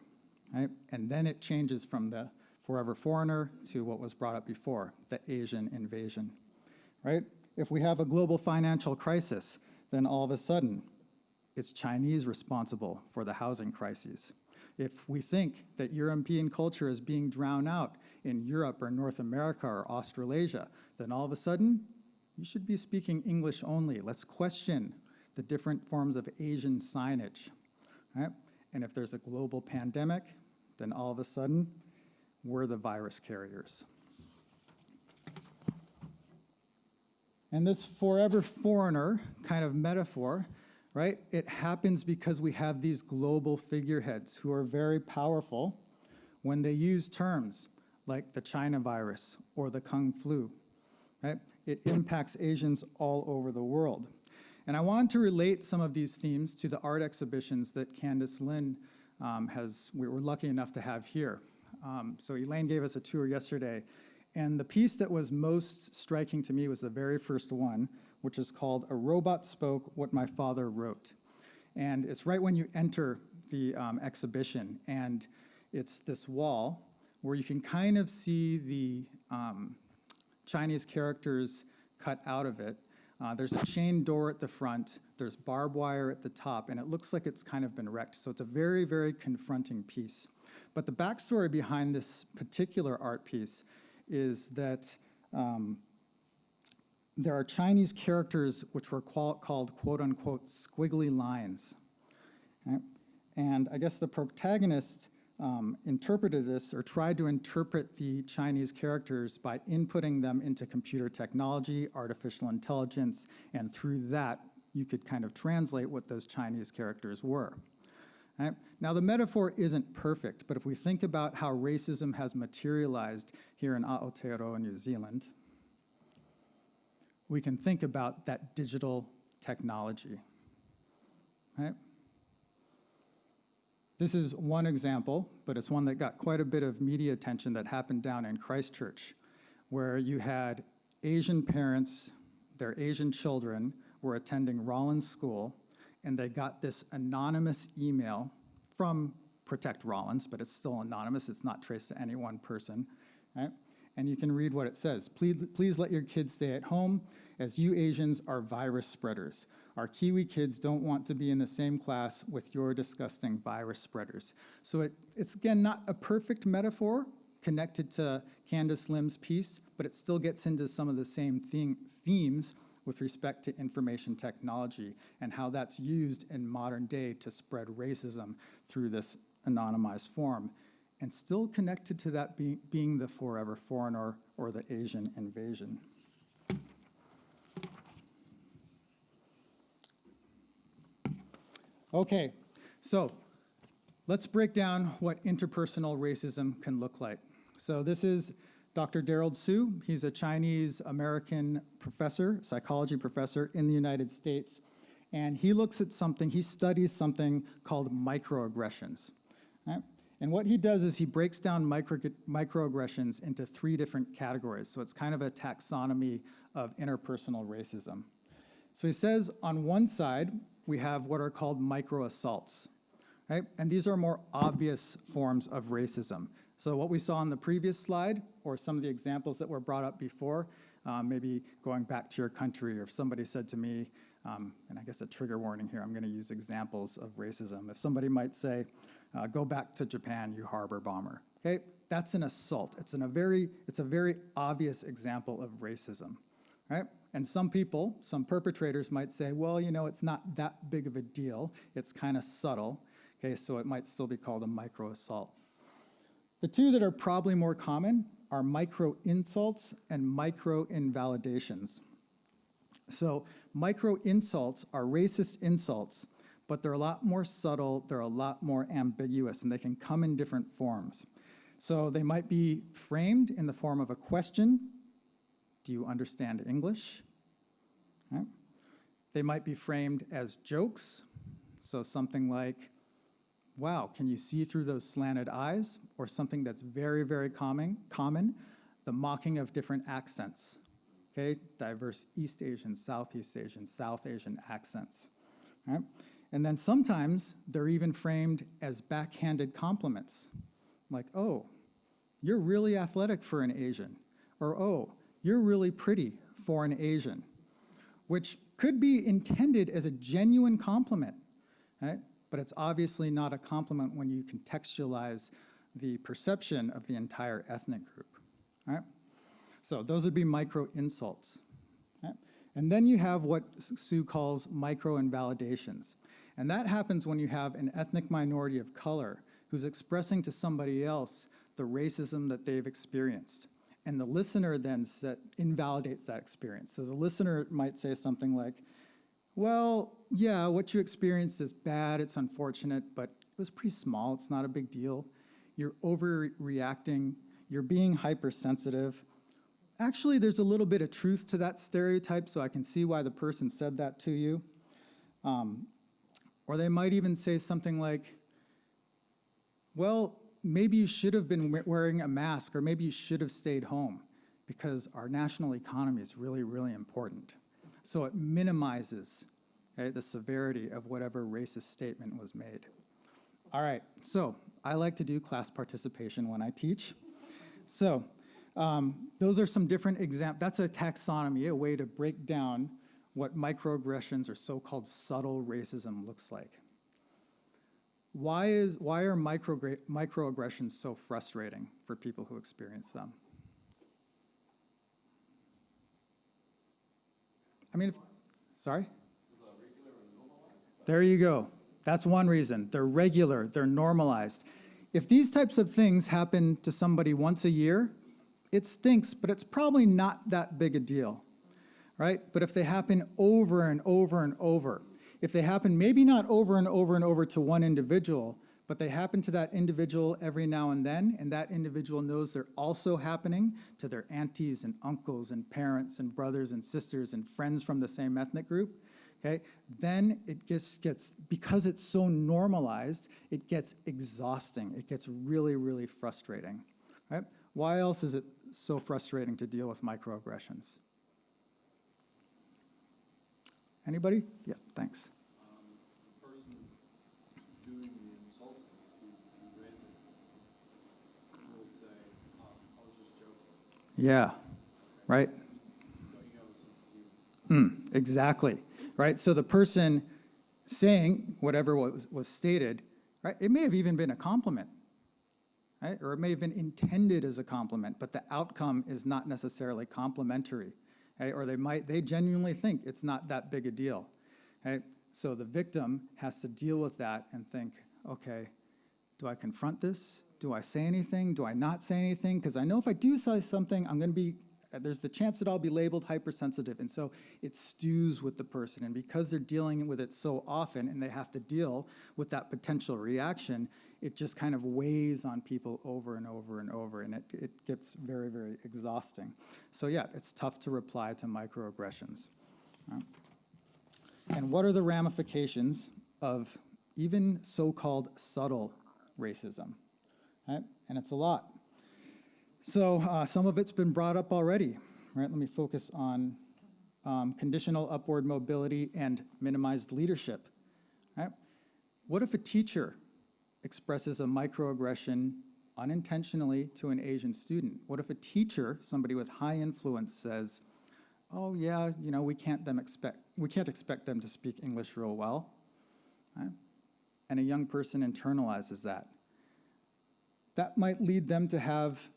right? And then it changes from the forever foreigner to what was brought up before, the Asian invasion, right? If we have a global financial crisis, then all of a sudden, it's Chinese responsible for the housing crises. If we think that European culture is being drowned out in Europe or North America or Australasia, then all of a sudden, you should be speaking English only. Let's question the different forms of Asian signage, right? And if there's a global pandemic, then all of a sudden, we're the virus carriers. And this forever foreigner kind of metaphor, right? It happens because we have these global figureheads who are very powerful when they use terms like the China virus or the Kung flu, right? It impacts Asians all over the world. And I wanted to relate some of these themes to the art exhibitions that Candice Lynn we were lucky enough to have here. So Elaine gave us a tour yesterday, and the piece that was most striking to me was the very first one, which is called A Robot Spoke What My Father Wrote. And it's right when you enter the exhibition, and it's this wall where you can kind of see the Chinese characters cut out of it. There's a chain door at the front, there's barbed wire at the top, and it looks like it's kind of been wrecked. So it's a very, very confronting piece. But the backstory behind this particular art piece is that there are Chinese characters which were called quote-unquote squiggly lines. Okay? And I guess the protagonist interpreted this or tried to interpret the Chinese characters by inputting them into computer technology, artificial intelligence, and through that, you could kind of translate what those Chinese characters were. Right? Now, the metaphor isn't perfect, but if we think about how racism has materialized here in Aotearoa, New Zealand, we can think about that digital technology, right? This is one example, but it's one that got quite a bit of media attention that happened down in Christchurch, where you had Asian parents, their Asian children were attending Rollins School, and they got this anonymous email from Protect Rollins, but it's still anonymous, it's not traced to any one person, right? And you can read what it says. Please let your kids stay at home, as you Asians are virus spreaders. Our Kiwi kids don't want to be in the same class with your disgusting virus spreaders. So it's again, not a perfect metaphor connected to Candice Lim's piece, but it still gets into some of the same themes with respect to information technology and how that's used in modern day to spread racism through this anonymized form, and still connected to that being the forever foreigner or the Asian invasion. Okay, so let's break down what interpersonal racism can look like. So this is Dr. Daryl Su. He's a Chinese-American professor, psychology professor in the United States. And he looks at something, he studies something called microaggressions. Right? And what he does is he breaks down microaggressions into 3 different categories. So it's kind of a taxonomy of interpersonal racism. So he says on one side, we have what are called microassaults, right? And these are more obvious forms of racism. So what we saw on the previous slide, or some of the examples that were brought up before, maybe going back to your country, or if somebody said to me, and I guess a trigger warning here, I'm going to use examples of racism. If somebody might say, go back to Japan, you harbor bomber, okay? That's an assault. It's a very obvious example of racism, right? And some people, some perpetrators might say, well, you know, it's not that big of a deal. It's kind of subtle, okay? So it might still be called a micro-assault. The 2 that are probably more common are micro-insults and micro-invalidations. So micro-insults are racist insults, but they're a lot more subtle, they're a lot more ambiguous, and they can come in different forms. So they might be framed in the form of a question. Do you understand English? Right. They might be framed as jokes. So something like, wow, can you see through those slanted eyes? Or something that's very, very common, the mocking of different accents. Okay, diverse East Asian, Southeast Asian, South Asian accents. Right. And then sometimes they're even framed as backhanded compliments. Like, oh, you're really athletic for an Asian. Or, oh, you're really pretty for an Asian, which could be intended as a genuine compliment, right? But it's obviously not a compliment when you contextualize the perception of the entire ethnic group, right? So those would be micro-insults, right? And then you have what Sue calls micro-invalidations. And that happens when you have an ethnic minority of color who's expressing to somebody else the racism that they've experienced. And the listener then invalidates that experience. So the listener might say something like, well, yeah, what you experienced is bad, it's unfortunate, but it was pretty small, it's not a big deal. You're overreacting, you're being hypersensitive. Actually, there's a little bit of truth to that stereotype, so I can see why the person said that to you. Or they might even say something like, well, maybe you should have been wearing a mask, or maybe you should have stayed home, because our national economy is really, really important. So it minimizes, okay, the severity of whatever racist statement was made. All right, so I like to do class participation when I teach. So those are some different examples. That's a taxonomy, a way to break down what microaggressions or so-called subtle racism looks like. Why are microaggressions so frustrating for people who experience them? I mean, sorry? There you go. That's one reason. They're regular, they're normalized. If these types of things happen to somebody once a year, it stinks, but it's probably not that big a deal, right? But if they happen over and over and over, if they happen maybe not over and over and over to one individual, but they happen to that individual every now and then, and that individual knows they're also happening to their aunties and uncles and parents and brothers and sisters and friends from the same ethnic group, okay, then it just gets, because it's so normalized, it gets exhausting. It gets really, really frustrating, right? Why else is it so frustrating to deal with microaggressions? Anybody? Yeah, thanks. The person doing the insulting, who raised it, will say, I was just joking. Yeah, right. Exactly, right? So the person saying whatever was stated, right, it may have even been a compliment, right? Or it may have been intended as a compliment, but the outcome is not necessarily complimentary, right? Or they genuinely think it's not that big a deal, right? So the victim has to deal with that and think, okay, do I confront this? Do I say anything? Do I not say anything? Because I know if I do say something, there's the chance that I'll be labeled hypersensitive. And so it stews with the person. And because they're dealing with it so often and they have to deal with that potential reaction, it just kind of weighs on people over and over and over. And it gets very, very exhausting. So yeah, it's tough to reply to microaggressions. And what are the ramifications of even so-called subtle racism? Right? And it's a lot. So some of it's been brought up already, right? Let me focus on conditional upward mobility and minimized leadership, right? What if a teacher expresses a microaggression unintentionally to an Asian student? What if a teacher, somebody with high influence, says, oh yeah, we can't expect them to speak English real well, right? And a young person internalizes that. That might lead them to have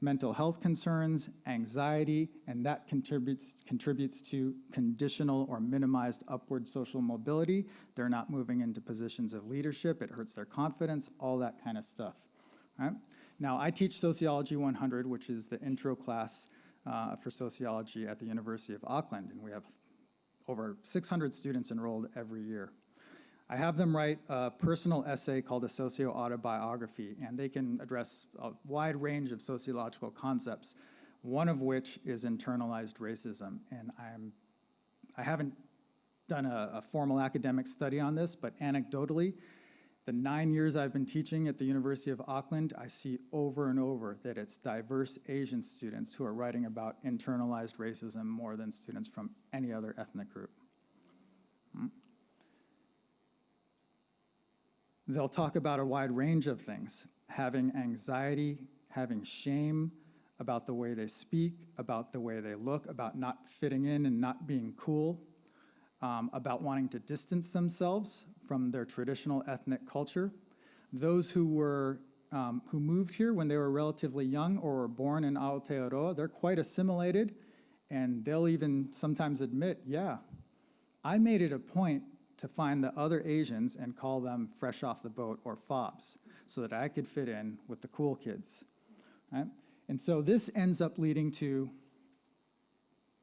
mental health concerns, anxiety, and that contributes to conditional or minimized upward social mobility. They're not moving into positions of leadership. It hurts their confidence, all that kind of stuff. Right? Now, I teach Sociology 100, which is the intro class for sociology at the University of Auckland, and we have over 600 students enrolled every year. I have them write a personal essay called a socio-autobiography, and they can address a wide range of sociological concepts, one of which is internalized racism. And I haven't done a formal academic study on this, but anecdotally, the 9 years I've been teaching at the University of Auckland, I see over and over that it's diverse Asian students who are writing about internalized racism more than students from any other ethnic group. They'll talk about a wide range of things, having anxiety, having shame about the way they speak, about the way they look, about not fitting in and not being cool, about wanting to distance themselves from their traditional ethnic culture. Those who moved here when they were relatively young or were born in Aotearoa, they're quite assimilated, and they'll even sometimes admit, yeah, I made it a point to find the other Asians and call them fresh off the boat or fobs so that I could fit in with the cool kids, right? And so this ends up leading to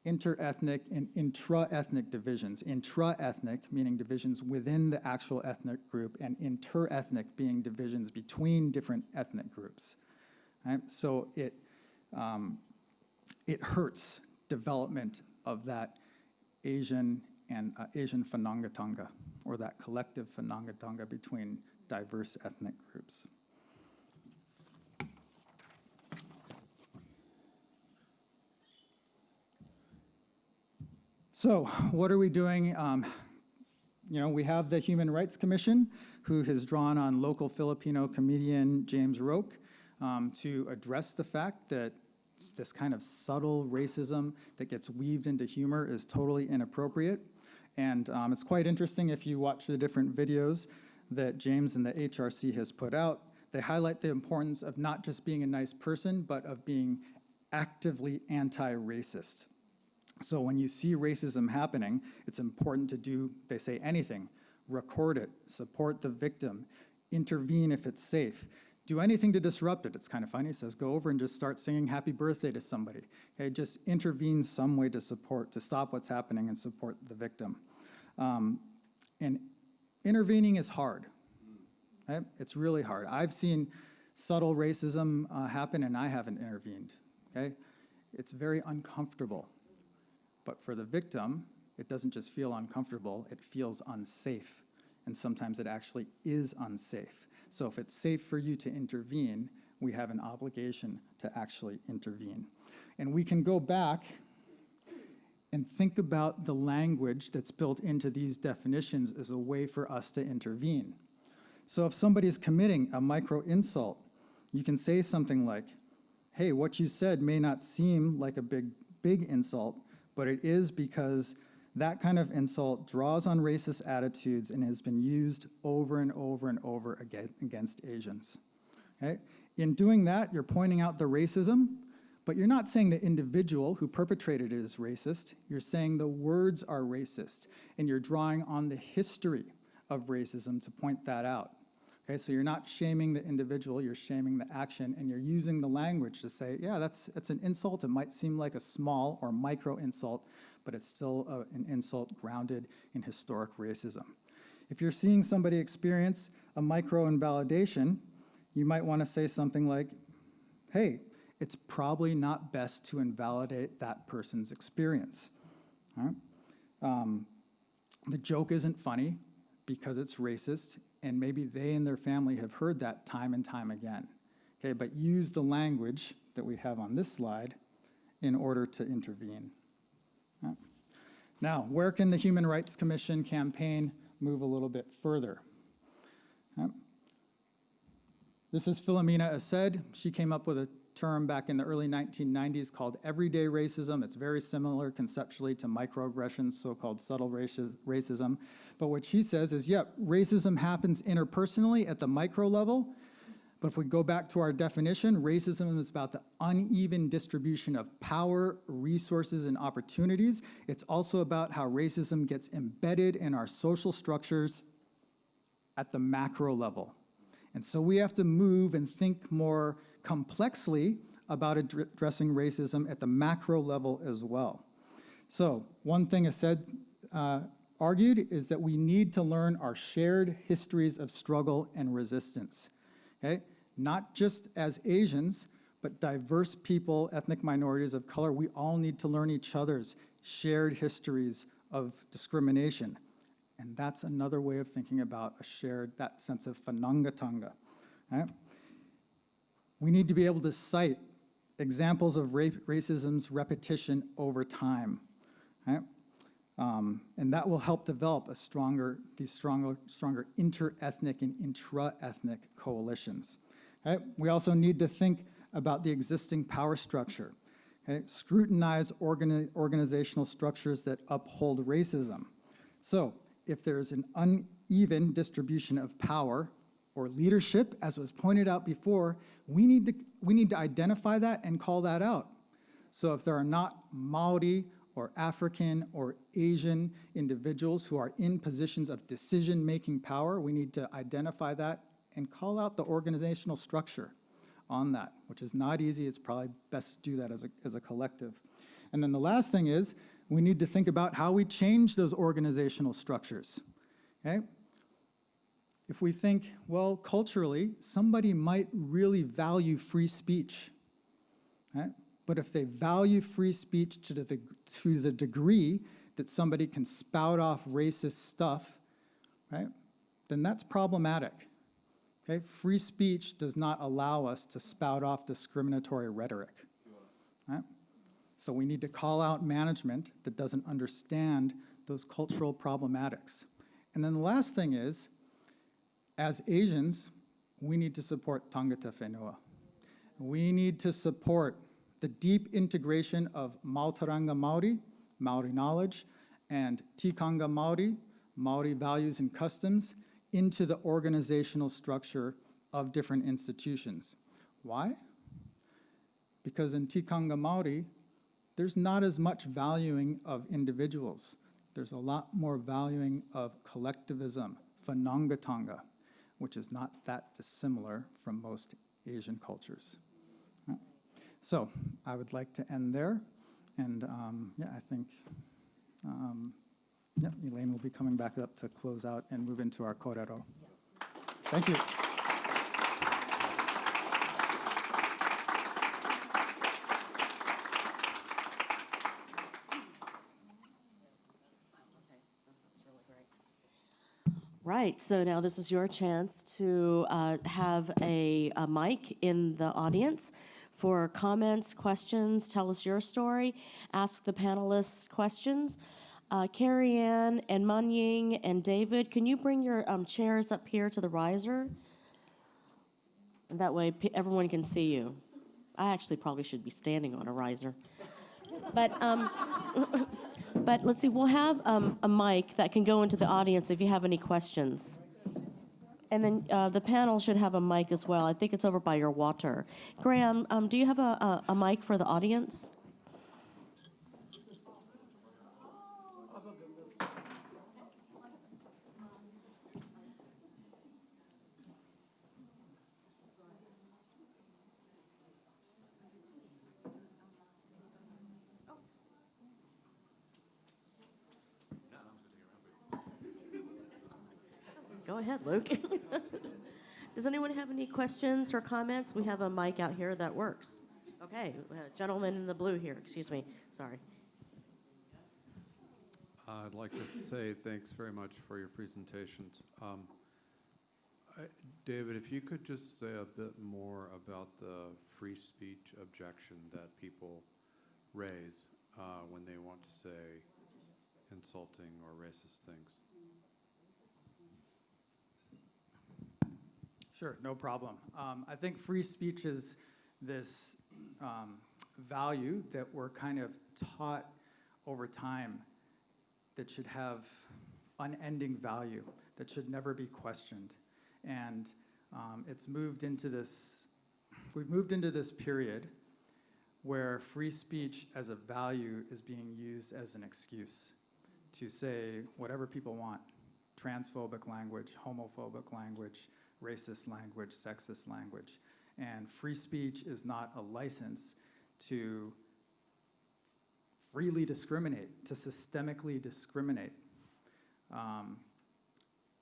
inter-ethnic and intra-ethnic divisions. Intra-ethnic meaning divisions within the actual ethnic group, and inter-ethnic being divisions between different ethnic groups, right? So it hurts development of that Asian and Asian whanangatanga, or that collective whanangatanga between diverse ethnic groups. So what are we doing? We have the Human Rights Commission, who has drawn on local Filipino comedian James Roque to address the fact that this kind of subtle racism that gets weaved into humor is totally inappropriate. And it's quite interesting if you watch the different videos that James and the HRC has put out. They highlight the importance of not just being a nice person, but of being actively anti-racist. So when you see racism happening, it's important to do, they say, anything. Record it, support the victim, intervene if it's safe. Do anything to disrupt it. It's kind of funny. It says, go over and just start singing happy birthday to somebody. Okay, just intervene some way to stop what's happening and support the victim. And intervening is hard. right? It's really hard. I've seen subtle racism happen and I haven't intervened, okay? It's very uncomfortable. But for the victim, it doesn't just feel uncomfortable, it feels unsafe. And sometimes it actually is unsafe. So if it's safe for you to intervene, we have an obligation to actually intervene. And we can go back and think about the language that's built into these definitions as a way for us to intervene. So if somebody's committing a micro insult, you can say something like, hey, what you said may not seem like a big insult, but it is because that kind of insult draws on racist attitudes and has been used over and over and over again against Asians. Okay? In doing that, you're pointing out the racism, but you're not saying the individual who perpetrated it is racist. You're saying the words are racist, and you're drawing on the history of racism to point that out. Okay, so you're not shaming the individual, you're shaming the action, and you're using the language to say, yeah, that's an insult. It might seem like a small or micro insult, but it's still an insult grounded in historic racism. If you're seeing somebody experience a micro invalidation, you might want to say something like, hey, it's probably not best to invalidate that person's experience. All right? The joke isn't funny because it's racist, and maybe they and their family have heard that time and time again. Okay, but use the language that we have on this slide in order to intervene. All right. Now, where can the Human Rights Commission campaign move a little bit further? All right. This is Philomena Assed. She came up with a term back in the early 1990s called everyday racism. It's very similar conceptually to microaggressions, so-called subtle racism. But what she says is, yep, racism happens interpersonally at the micro level. But if we go back to our definition, racism is about the uneven distribution of power, resources, and opportunities. It's also about how racism gets embedded in our social structures at the macro level. And so we have to move and think more complexly about addressing racism at the macro level as well. So one thing Assed argued is that we need to learn our shared histories of struggle and resistance. Okay? Not just as Asians, but diverse people, ethnic minorities of color, we all need to learn each other's shared histories of discrimination. And that's another way of thinking about that sense of whanangatanga. Right? We need to be able to cite examples of racism's repetition over time. Right? And that will help develop these stronger inter-ethnic and intra-ethnic coalitions. Okay? We also need to think about the existing power structure. Okay? Scrutinize organizational structures that uphold racism. So if there's an uneven distribution of power or leadership, as was pointed out before, we need to identify that and call that out. So if there are not Maori or African or Asian individuals who are in positions of decision-making power, we need to identify that and call out the organizational structure on that, which is not easy. It's probably best to do that as a collective. And then the last thing is, we need to think about how we change those organizational structures, okay? If we think, well, culturally, somebody might really value free speech, right? But if they value free speech to the degree that somebody can spout off racist stuff, right, then that's problematic. Okay? Free speech does not allow us to spout off discriminatory rhetoric. Right? So we need to call out management that doesn't understand those cultural problematics. And then the last thing is, as Asians, we need to support tangata whenua. We need to support the deep integration of Maotaranga Māori, Maori knowledge, and Tikanga Māori, Maori values and customs, into the organizational structure of different institutions. Why? Because in Tikanga Māori, there's not as much valuing of individuals. There's a lot more valuing of collectivism, whanangatanga, which is not that dissimilar from most Asian cultures. So I would like to end there, and I think Elaine will be coming back up to close out and move into our kōrero. Thank you. Right, so now this is your chance to have a mic in the audience for comments, questions, tell us your story, ask the panelists questions. Kerry Ann and Manying and David, can you bring your chairs up here to the riser? And that way everyone can see you. I actually probably should be standing on a riser. But but let's see, we'll have a mic that can go into the audience if you have any questions. And then the panel should have a mic as well. I think it's over by your water. Graham, do you have a mic for the audience? Go ahead, Luke. Does anyone have any questions or comments? We have a mic out here that works. Okay, gentleman in the blue here, excuse me, sorry. I'd like to say thanks very much for your presentations. David, if you could just say a bit more about the free speech objection that people raise when they want to say insulting or racist things. Sure, no problem. I think free speech is this value that we're kind of taught over time that should have unending value, that should never be questioned. And it's moved into this, we've moved into this period where free speech as a value is being used as an excuse to say whatever people want, transphobic language, homophobic language, racist language, sexist language. And free speech is not a license to freely discriminate, to systemically discriminate.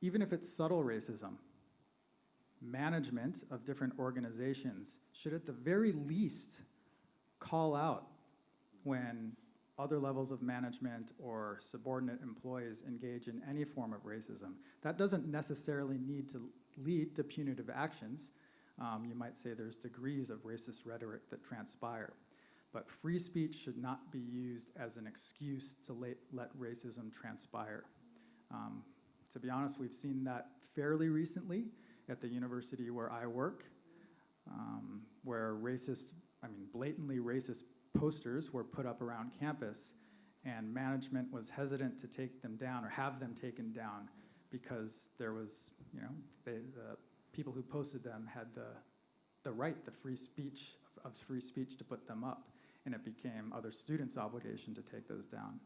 Even if it's subtle racism, management of different organizations should at the very least call out when other levels of management or subordinate employees engage in any form of racism. That doesn't necessarily need to lead to punitive actions. You might say there's degrees of racist rhetoric that transpire. But free speech should not be used as an excuse to let racism transpire. To be honest, we've seen that fairly recently at the university where I work, where blatantly racist posters were put up around campus, and management was hesitant to take them down or have them taken down because there was, the people who posted them had the right, the free speech to put them up, and it became other students' obligation to take those down.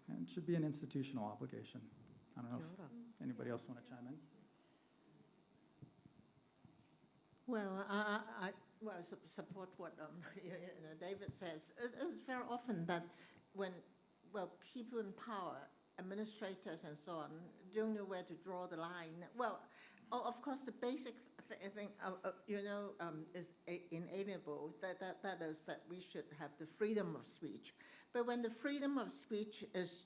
And it should be an institutional obligation. I don't know if anybody else want to chime in. Well, I support what David says. It's very often that when, people in power, administrators and so on, don't know where to draw the line. Well, of course, the basic thing, is inalienable. That is that we should have the freedom of speech. But when the freedom of speech is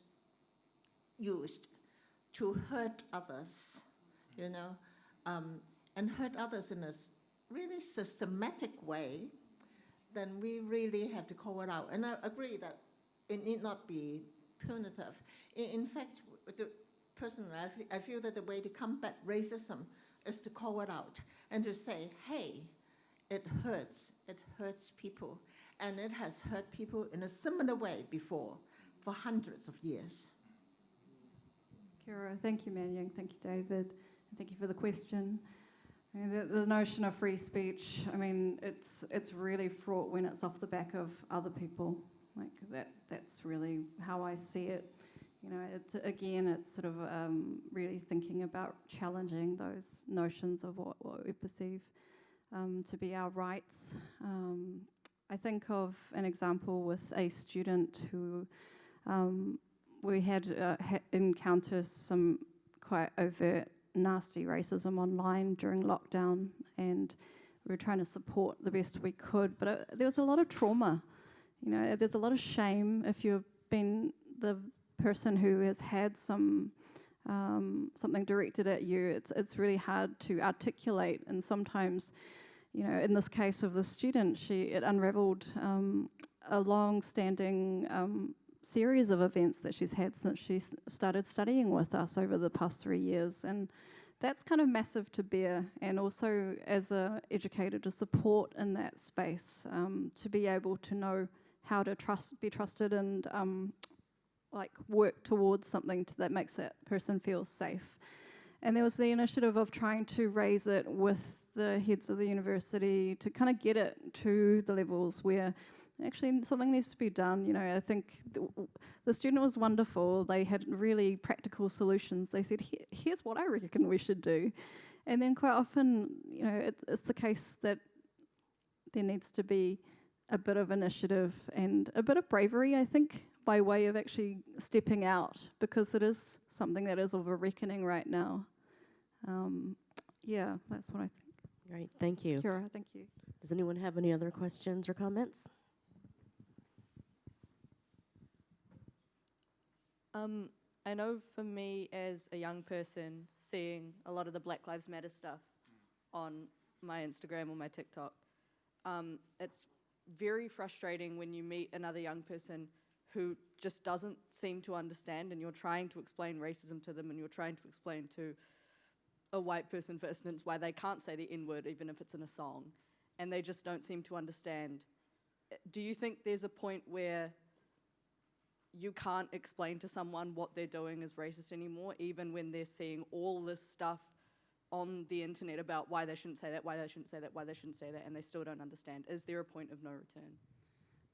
used to hurt others, and hurt others in a really systematic way, then we really have to call it out. And I agree that it need not be punitive. In fact, personally, I feel that the way to combat racism is to call it out and to say, hey, it hurts people. And it has hurt people in a similar way before for hundreds of years. Kia ora. Thank you, Manying. Thank you, David. And thank you for the question. The notion of free speech, it's really fraught when it's off the back of other people. That's really how I see it. It's sort of really thinking about challenging those notions of what we perceive to be our rights. I think of an example with a student who we had encountered some quite overt nasty racism online during lockdown, and we were trying to support the best we could, but there was a lot of trauma. You know, there's a lot of shame if you've been the person who has had something directed at you. It's really hard to articulate, and sometimes, you know, in this case of the student, it unraveled a long-standing series of events that she's had since she started studying with us over the past 3 years, and that's kind of massive to bear. And also, as an educator, to support in that space, to be able to know how to be trusted and like work towards something that makes that person feel safe. And there was the initiative of trying to raise it with the heads of the university to kind of get it to the levels where actually something needs to be done. You know, I think the student was wonderful. They had really practical solutions. They said, here's what I reckon we should do. And then quite often, you know, it's the case that there needs to be a bit of initiative and a bit of bravery, I think, by way of actually stepping out, because it is something that is of a reckoning right now. Yeah, that's what I think. Great, thank you. Kia ora, thank you. Does anyone have any other questions or comments? I know for me as a young person, seeing a lot of the Black Lives Matter stuff on my Instagram or my TikTok, it's very frustrating when you meet another young person who just doesn't seem to understand, and you're trying to explain racism to them, and you're trying to explain to a white person, for instance, why they can't say the N-word even if it's in a song, and they just don't seem to understand. Do you think there's a point where you can't explain to someone what they're doing is racist anymore, even when they're seeing all this stuff on the internet about why they shouldn't say that, why they shouldn't say that, why they shouldn't say that, and they still don't understand? Is there a point of no return?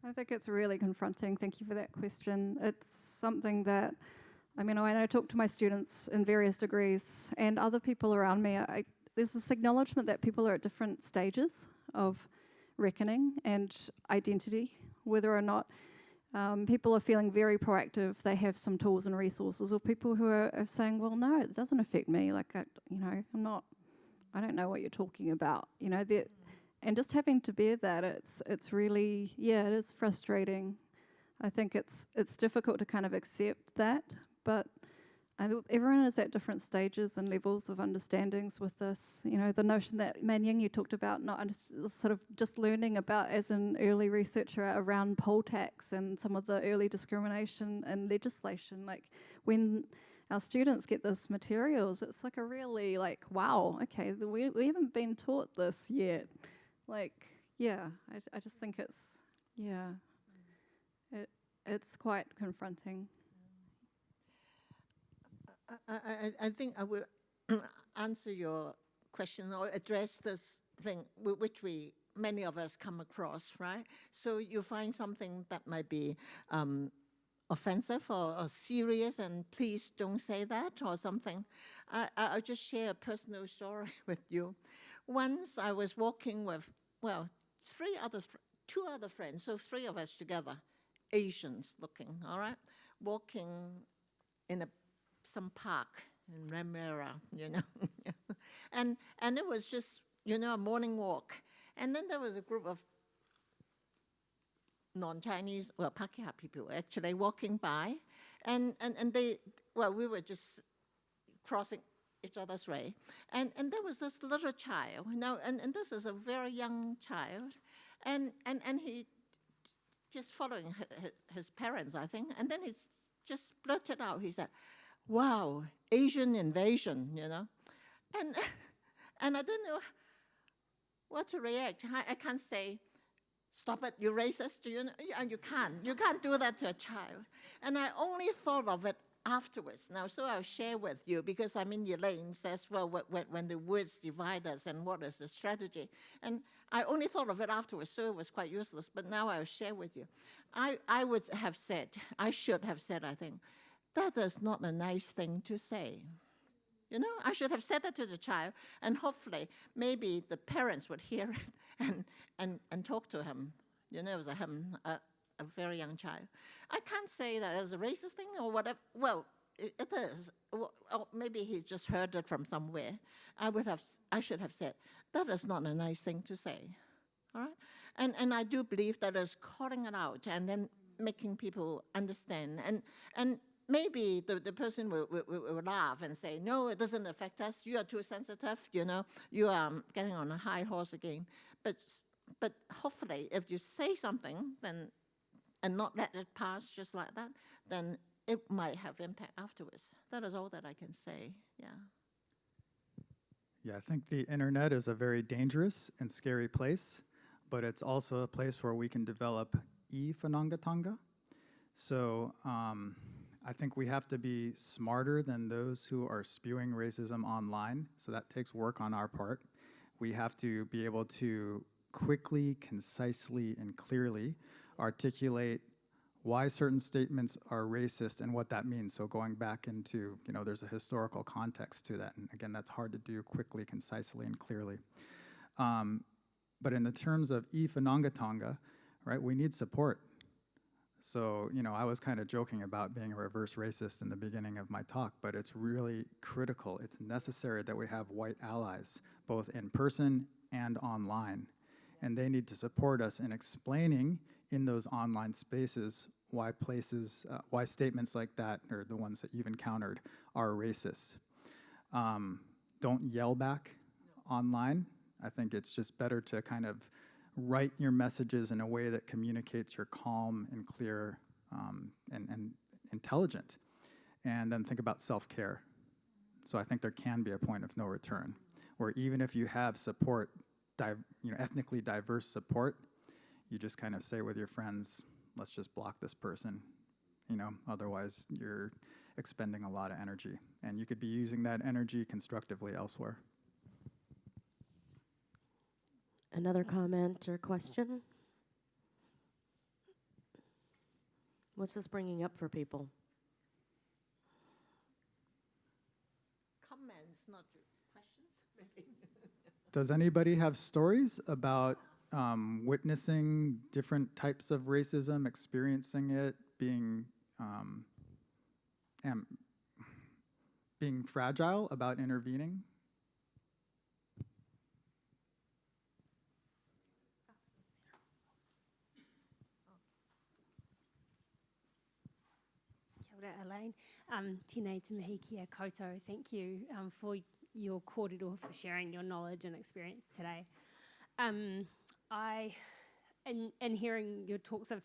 I think it's really confronting. Thank you for that question. It's something that, I mean, when I talk to my students in various degrees and other people around me, there's this acknowledgement that people are at different stages of reckoning and identity, whether or not people are feeling very proactive, they have some tools and resources, or people who are saying, well, no, it doesn't affect me. Like, I don't know what you're talking about. You know, and just having to bear that, it's really, yeah, it is frustrating. I think it's difficult to kind of accept that, but everyone is at different stages and levels of understandings with this. You know, the notion that Manying you talked about, sort of just learning about as an early researcher around poll tax and some of the early discrimination and legislation. Like, when our students get this materials, it's like a really like, wow, okay, we haven't been taught this yet. Like, yeah, I just think it's, yeah, it's quite confronting. I think I will answer your question or address this thing which many of us come across, right? So you find something that might be offensive or serious, and please don't say that or something. I'll just share a personal story with you. Once I was walking with, well, two other friends, so 3 of us together, Asians looking, all right, walking in some park in Ramera, you know, and it was just, you know, a morning walk, and then there was a group of non-Chinese, well, Pakeha people actually walking by, and they, well, we were just crossing each other's way, and there was this little child, now, and this is a very young child, and he just following his parents, I think, and then he just blurted out, he said, wow, Asian invasion, you know, and I didn't know what to react. I can't say, stop it, you racist, you know, and you can't do that to a child. And I only thought of it afterwards. Now, so I'll share with you, because I mean, Elaine says, well, when the words divide us, and what is the strategy? And I only thought of it afterwards, so it was quite useless, but now I'll share with you. I should have said, I think, that is not a nice thing to say. You know, I should have said that to the child, and hopefully, maybe the parents would hear it and talk to him. You know, it was a very young child. I can't say that as a racist thing or whatever. Well, it is. Or maybe he just heard it from somewhere. I should have said, that is not a nice thing to say. All right? And I do believe that is calling it out and then making people understand. And maybe the person will laugh and say, no, it doesn't affect us. You are too sensitive, you are getting on a high horse again. But hopefully, if you say something, then and not let it pass just like that, then it might have impact afterwards. That is all that I can say, yeah. Yeah, I think the internet is a very dangerous and scary place, but it's also a place where we can develop e-whanangatanga. So I think we have to be smarter than those who are spewing racism online, so that takes work on our part. We have to be able to quickly, concisely, and clearly articulate why certain statements are racist and what that means. So going back into, there's a historical context to that. And again, that's hard to do quickly, concisely, and clearly. But in the terms of e-whanangatanga, right, we need support. So, I was kind of joking about being a reverse racist in the beginning of my talk, but it's really critical. It's necessary that we have white allies, both in person and online. And they need to support us in explaining in those online spaces why statements like that, or the ones that you've encountered, are racist. Don't yell back online. I think it's just better to kind of write your messages in a way that communicates you're calm and clear and intelligent. And then think about self-care. So I think there can be a point of no return, where even if you have support, ethnically diverse support, you just kind of say with your friends, let's just block this person, otherwise you're expending a lot of energy. And you could be using that energy constructively elsewhere. Another comment or question? What's this bringing up for people? Comments, not questions, maybe. Does anybody have stories about witnessing different types of racism, experiencing it, being fragile about intervening? Kia ora, Elaine. Tēnei te mihi kia koutou. Thank you for your kōrero, for sharing your knowledge and experience today. In hearing your talks, I've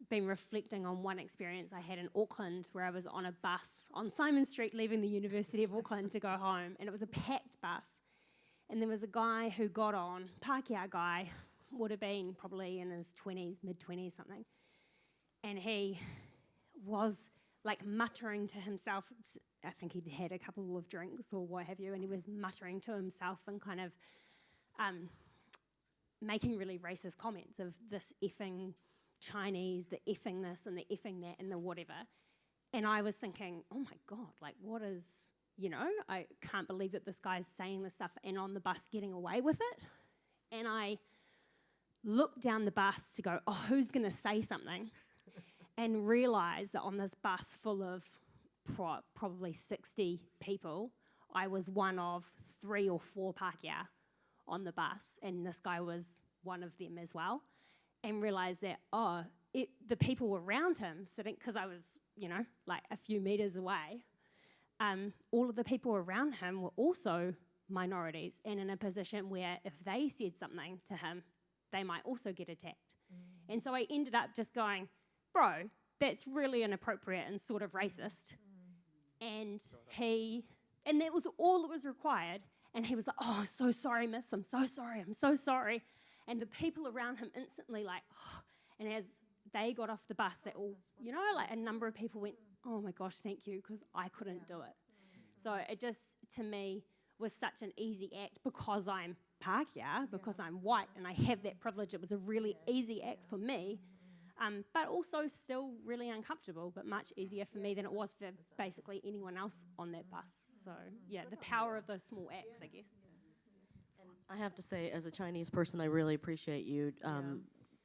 been reflecting on one experience I had in Auckland, where I was on a bus on Simon Street leaving the University of Auckland to go home, and it was a packed bus. And there was a guy who got on, Pākehā guy, would have been probably in his 20s, mid-20s something, and he was like muttering to himself. I think he'd had a couple of drinks or what have you, and he was muttering to himself and kind of making really racist comments of this effing Chinese, the effing this and the effing that and the whatever. And I was thinking, oh my God, like what is, I can't believe that this guy's saying this stuff and on the bus getting away with it. And I looked down the bus to go, oh, who's going to say something? And realised that on this bus full of probably 60 people, I was one of 3 or 4 Pākehā on the bus, and this guy was one of them as well, and realised that, the people around him sitting, because I was, like a few metres away, all of the people around him were also minorities and in a position where if they said something to him, they might also get attacked. And so I ended up just going, bro, that's really inappropriate and sort of racist. And that was all that was required. And he was like, oh, so sorry, miss, I'm so sorry. And the people around him instantly like, oh. And as they got off the bus, they all, like a number of people went, oh my gosh, thank you, because I couldn't do it. So it just, to me, was such an easy act because I'm Pākehā, because I'm white and I have that privilege. It was a really easy act for me, but also still really uncomfortable, but much easier for me than it was for basically anyone else on that bus. So yeah, the power of those small acts, I guess. I have to say, as a Chinese person, I really appreciate you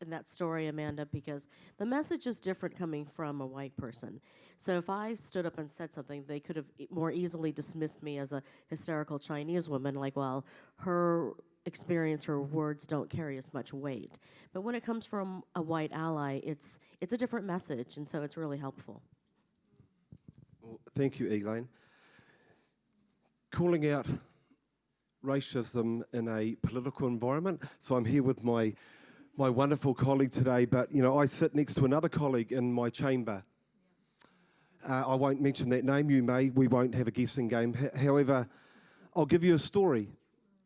in that story, Amanda, because the message is different coming from a white person. So if I stood up and said something, they could have more easily dismissed me as a hysterical Chinese woman, like, well, her experience or words don't carry as much weight. But when it comes from a white ally, it's a different message, and so it's really helpful. Well, thank you, Elaine. Calling out racism in a political environment. So I'm here with my wonderful colleague today, but you know, I sit next to another colleague in my chamber. I won't mention that name, you may, we won't have a guessing game. However, I'll give you a story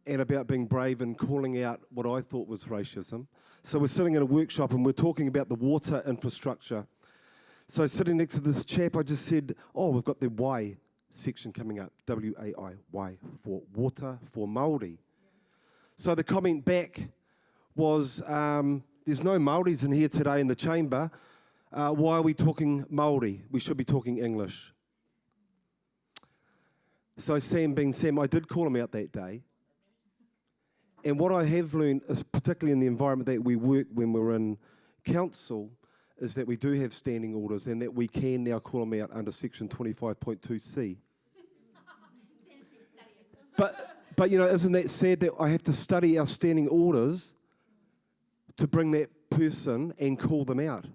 and about being brave and calling out what I thought was racism. So we're sitting in a workshop and we're talking about the water infrastructure. So sitting next to this chap, I just said, oh, we've got the Y section coming up, W-A-I, Y, for water for Māori. So the comment back was, there's no Māoris in here today in the chamber. Why are we talking Māori? We should be talking English. So Sam being Sam, I did call him out that day. And what I have learned, is particularly in the environment that we work when we're in council, is that we do have standing orders and that we can now call them out under section 25.2C. But you know, isn't that sad that I have to study our standing orders to bring that person and call them out?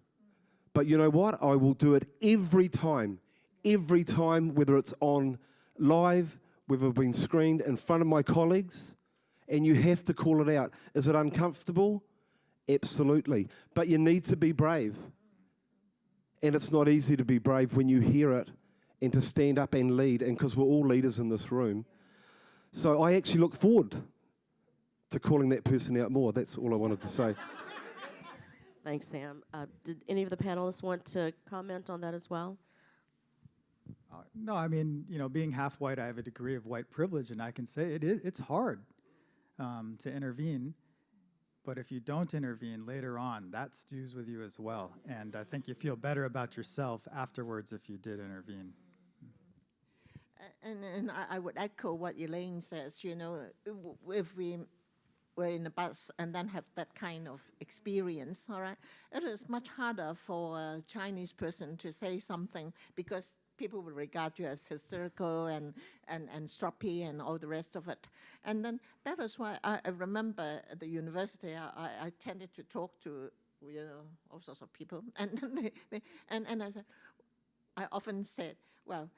But you know what? I will do it every time, whether it's on live, whether it's been screened in front of my colleagues, and you have to call it out. Is it uncomfortable? Absolutely. But you need to be brave. And it's not easy to be brave when you hear it and to stand up and lead, and because we're all leaders in this room. So I actually look forward to calling that person out more. That's all I wanted to say. Thanks, Sam. Did any of the panelists want to comment on that as well? No, I mean, you know, being half white, I have a degree of white privilege, and I can say it's hard to intervene. But if you don't intervene later on, that stews with you as well. And I think you feel better about yourself afterwards if you did intervene. And I would echo what Elaine says, you know, if we were in the bus and then have that kind of experience, all right, it is much harder for a Chinese person to say something because people will regard you as hysterical and stroppy and all the rest of it. And then that is why I remember at the university, I tended to talk to, you know, all sorts of people. And I often said, well,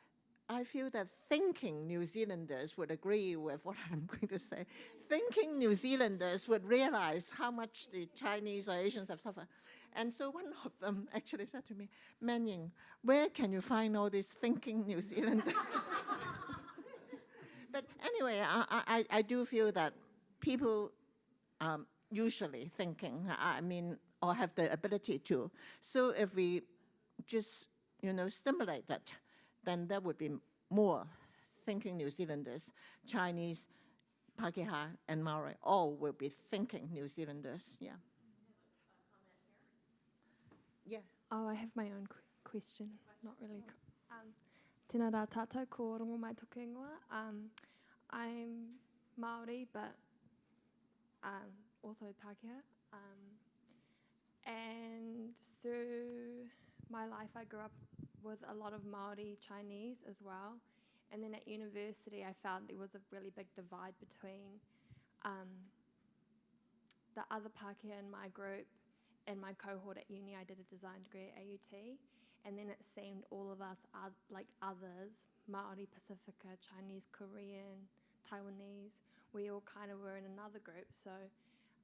I feel that thinking New Zealanders would agree with what I'm going to say. Thinking New Zealanders would realize how much the Chinese or Asians have suffered. And so one of them actually said to me, Manying, where can you find all these thinking New Zealanders? But anyway, I do feel that people usually thinking, I mean, or have the ability to. So if we just, you know, stimulate that, then there would be more thinking New Zealanders, Chinese, Pākehā, and Maori, all will be thinking New Zealanders, yeah. Yeah. Oh, I have my own question, not really. Tēnā rā tātou, ko rongo mai toku ingoa. I'm Māori, but also Pākehā. And through my life, I grew up with a lot of Māori Chinese as well. And then at university, I found there was a really big divide between the other Pākehā in my group and my cohort at uni. I did a design degree at AUT. And then it seemed all of us, like others, Māori, Pacifica, Chinese, Korean, Taiwanese, we all kind of were in another group. So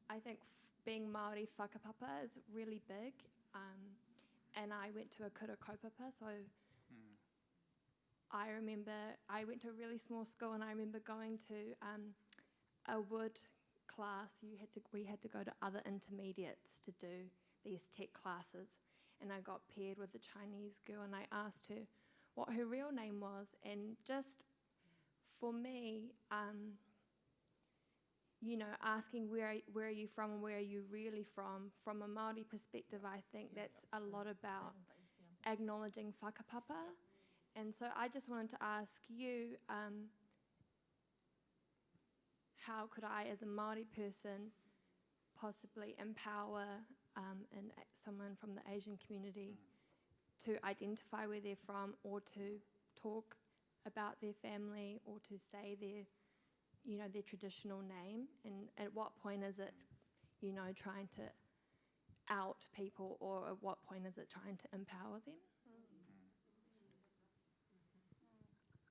I think being Māori whakapapa is really big. And I went to a kura kaupapa, so I remember I went to a really small school, and I remember going to a wood class. We had to go to other intermediates to do these tech classes, and I got paired with a Chinese girl, and I asked her what her real name was, and just for me, you know, asking where are you from and where are you really from a Māori perspective, I think that's a lot about acknowledging whakapapa. And so I just wanted to ask you, how could I, as a Māori person, possibly empower and someone from the Asian community to identify where they're from, or to talk about their family, or to say their traditional name? And at what point is it, trying to out people, or at what point is it trying to empower them?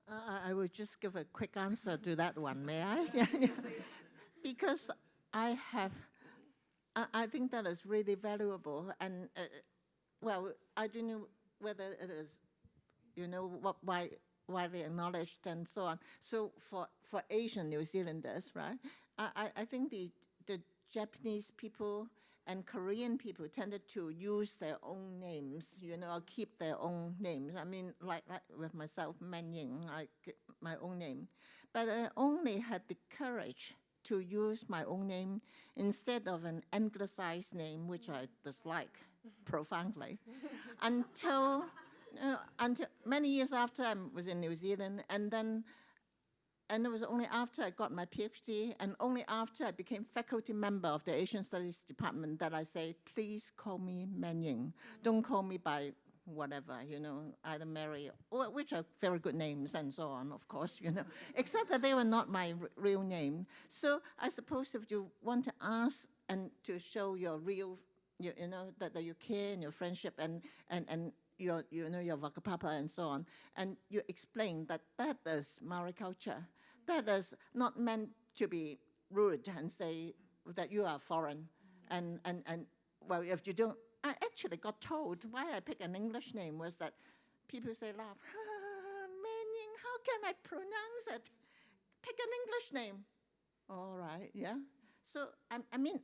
I will just give a quick answer to that one, may I? Because I think that is really valuable, and well, I don't know whether it is, widely acknowledged and so on. So for Asian New Zealanders, right, I think the Japanese people and Korean people tended to use their own names, or keep their own names. I mean, like with myself, Manying, my own name. But I only had the courage to use my own name instead of an anglicized name, which I dislike profoundly, until many years after I was in New Zealand, and it was only after I got my PhD and only after I became faculty member of the Asian Studies Department that I say, please call me Manying. Don't call me by whatever, either Mary, or, which are very good names and so on, of course, except that they were not my real name. So I suppose if you want to ask and to show your real, that you care and your friendship and your whakapapa and so on, and you explain that is Maori culture. That is not meant to be rude and say that you are foreign. And well, if you don't, I actually got told why I picked an English name was that people say, laugh, Manying, how can I pronounce it? Pick an English name. All right, yeah. So, I mean,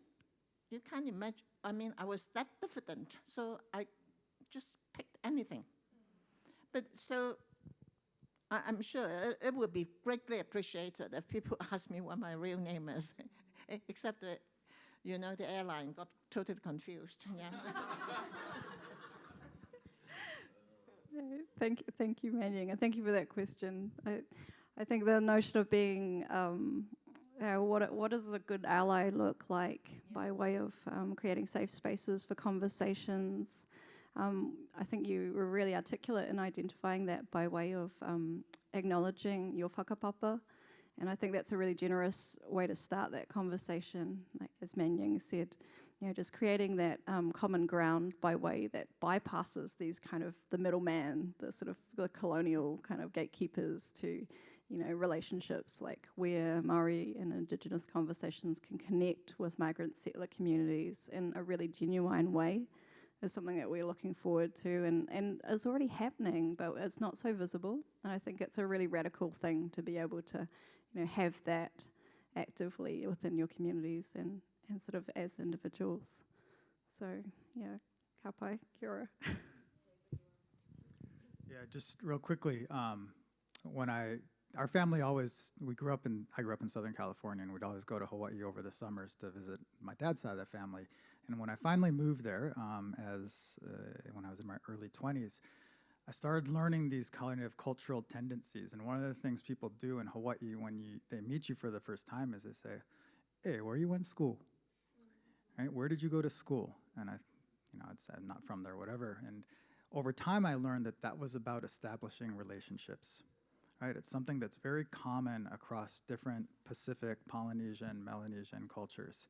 you can't imagine, I was that diffident, so I just picked anything. But so I'm sure it would be greatly appreciated if people ask me what my real name is, except that, the airline got totally confused. Yeah. Thank you, Manying, and thank you for that question. I think the notion of being, what does a good ally look like by way of creating safe spaces for conversations? I think you were really articulate in identifying that by way of acknowledging your whakapapa, and I think that's a really generous way to start that conversation. Like as Manying said, just creating that common ground by way that bypasses these kind of the middleman, the sort of the colonial kind of gatekeepers to, relationships like where Maori and Indigenous conversations can connect with migrant settler communities in a really genuine way. Is something that we're looking forward to, and it's already happening, but it's not so visible. And I think it's a really radical thing to be able to, have that actively within your communities and sort of as individuals. So yeah, ka pai, kia ora. Yeah, just real quickly, our family I grew up in Southern California, and we'd always go to Hawaii over the summers to visit my dad's side of the family. And when I finally moved there, when I was in my early 20s, I started learning these kind of cultural tendencies. And one of the things people do in Hawaii when they meet you for the first time is they say, hey, where you went to school? Right? Where did you go to school? And I'd say I'm not from there, whatever. And over time, I learned that was about establishing relationships. Right? It's something that's very common across different Pacific, Polynesian, Melanesian cultures.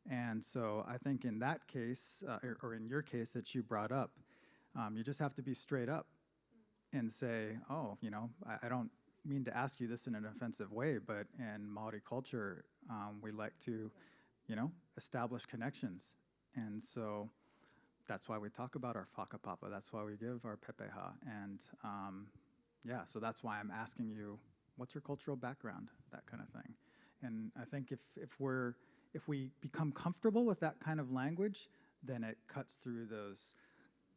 And so I think in that case, or in your case that you brought up, you just have to be straight up and say, oh, I don't mean to ask you this in an offensive way, but in Maori culture, we like to, establish connections. And so that's why we talk about our whakapapa. That's why we give our pepeha. And so that's why I'm asking you, what's your cultural background, that kind of thing. And I think if we become comfortable with that kind of language, then it cuts through those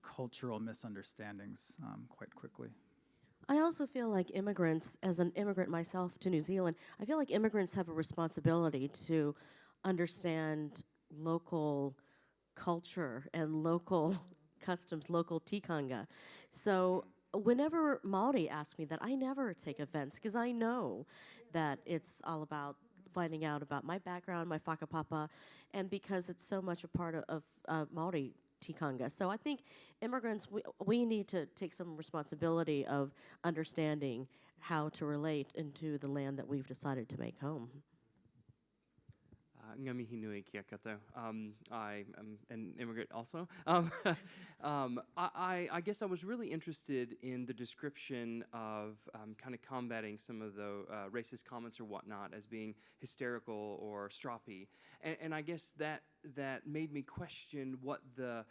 cultural misunderstandings quite quickly. I also feel like immigrants, as an immigrant myself to New Zealand, I feel like immigrants have a responsibility to understand local culture and local customs, local tikanga. So whenever Māori ask me that, I never take offense because I know that it's all about finding out about my background, my whakapapa, and because it's so much a part of Māori tikanga. So I think immigrants, we need to take some responsibility of understanding how to relate into the land that we've decided to make home. Ngā mihi nui kia koutou. I am an immigrant also. I guess I was really interested in the description of kind of combating some of the racist comments or whatnot as being hysterical or stroppy. And I guess that made me question what the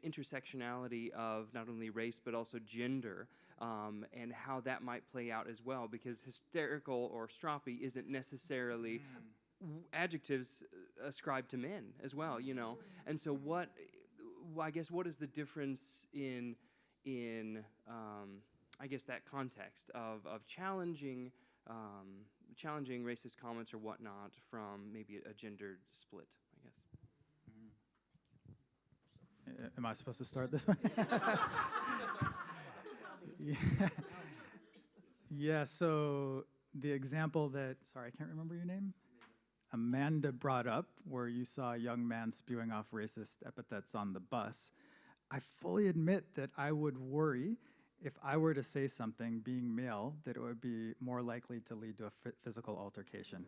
intersectionality of not only race but also gender and how that might play out as well, because hysterical or stroppy isn't necessarily adjectives ascribed to men as well, you know. And so what is the difference in I guess that context of challenging racist comments or whatnot from maybe a gendered split, I guess. Am I supposed to start this way? Yeah, so the example that, sorry, I can't remember your name? Amanda brought up, where you saw a young man spewing off racist epithets on the bus, I fully admit that I would worry if I were to say something, being male, that it would be more likely to lead to a physical altercation.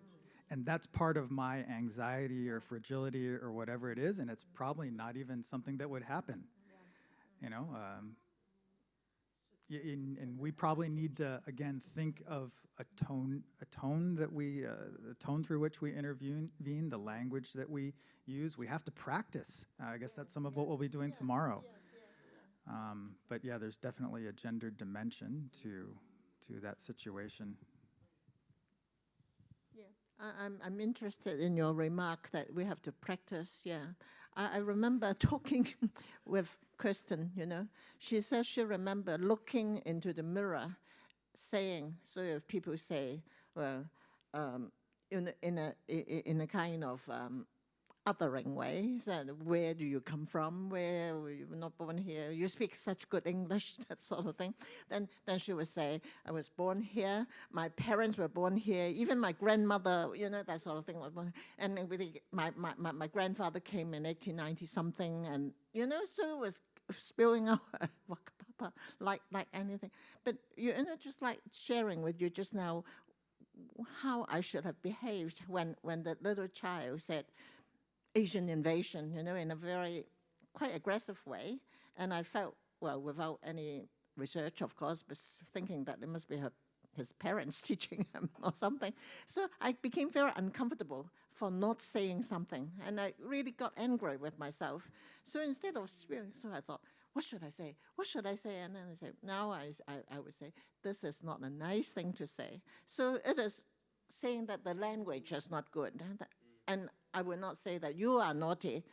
And that's part of my anxiety or fragility or whatever it is, and it's probably not even something that would happen. You know, and we probably need to, again, think of a tone that we, the tone through which we intervene, the language that we use. We have to practice. I guess that's some of what we'll be doing tomorrow. But yeah, there's definitely a gendered dimension to that situation. Yeah, I'm interested in your remark that we have to practice. Yeah, I remember talking with Kirsten, you know, she says she remember looking into the mirror, saying, so if people say, well, in a kind of othering way, said, where do you come from? Where were you not born here? You speak such good English, that sort of thing. Then she would say, I was born here, my parents were born here, even my grandmother, you know, that sort of thing was born. And my grandfather came in 1890 something, and you know, so it was spilling out like anything. But you know, just like sharing with you just now how I should have behaved when the little child said Asian invasion, you know, in a very quite aggressive way. And I felt, well, without any research, of course, but thinking that it must be his parents teaching him or something. So I became very uncomfortable for not saying something. And I really got angry with myself. So instead of spewing, so I thought, what should I say? What should I say? And then I say, now I would say, this is not a nice thing to say. So it is saying that the language is not good. And I would not say that you are naughty,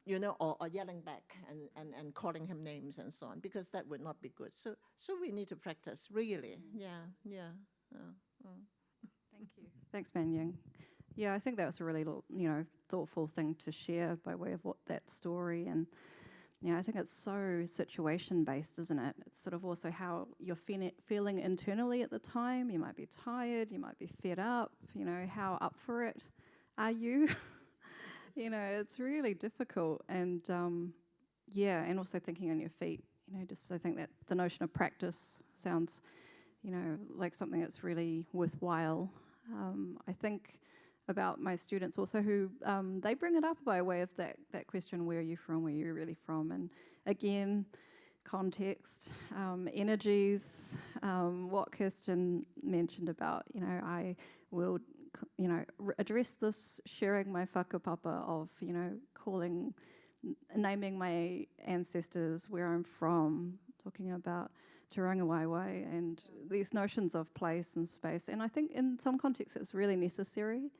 you know, or yelling back and calling him names and so on, because that would not be good. So we need to practice, really. Yeah. Thank you. Thanks, Manying. Yeah, I think that was a really, you know, thoughtful thing to share by way of what that story. And yeah, I think it's so situation-based, isn't it? It's sort of also how you're feeling internally at the time. You might be tired, you might be fed up, you know, how up for it are you? You know, it's really difficult. And yeah, and also thinking on your feet, you know, just I think that the notion of practice sounds, you know, like something that's really worthwhile. I think about my students also who, they bring it up by way of that question, where are you from, where are you really from? And again, context, energies, what Kirsten mentioned about, you know, I will, you know, address this, sharing my whakapapa of, you know, naming my ancestors, where I'm from, talking about Te Rangawaiwai and these notions of place and space. And I think in some contexts it's really necessary,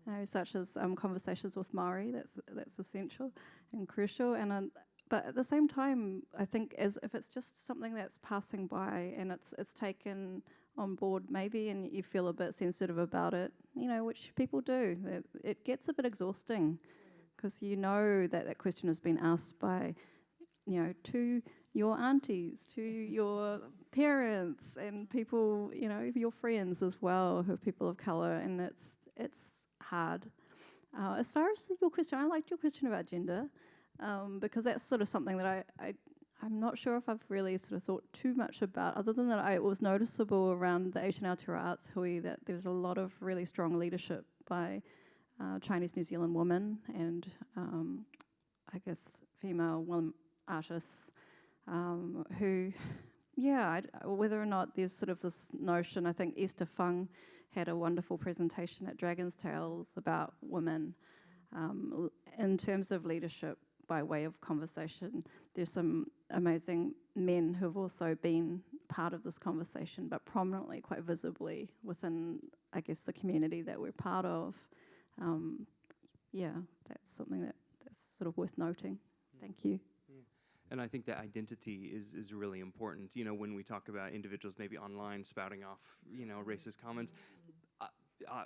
you know, such as conversations with Māori, that's essential and crucial. And but at the same time, I think as if it's just something that's passing by and it's taken on board maybe, and you feel a bit sensitive about it, you know, which people do, it gets a bit exhausting, because you know that question has been asked by, you know, to your aunties, to your parents, and people, you know, your friends as well, who are people of colour, and it's hard. As far as your question, I liked your question about gender, because that's sort of something that I'm not sure if I've really sort of thought too much about, other than that it was noticeable around the Asian Aotearoa Arts Hui that there's a lot of really strong leadership by Chinese New Zealand women and I guess female women artists who, whether or not there's sort of this notion, I think Esther Fung had a wonderful presentation at Dragon's Tales about women in terms of leadership by way of conversation. There's some amazing men who have also been part of this conversation, but prominently, quite visibly within, I guess, the community that we're part of. That's something that's sort of worth noting. Thank you. And I think that identity is really important. You know, when we talk about individuals maybe online spouting off, racist comments,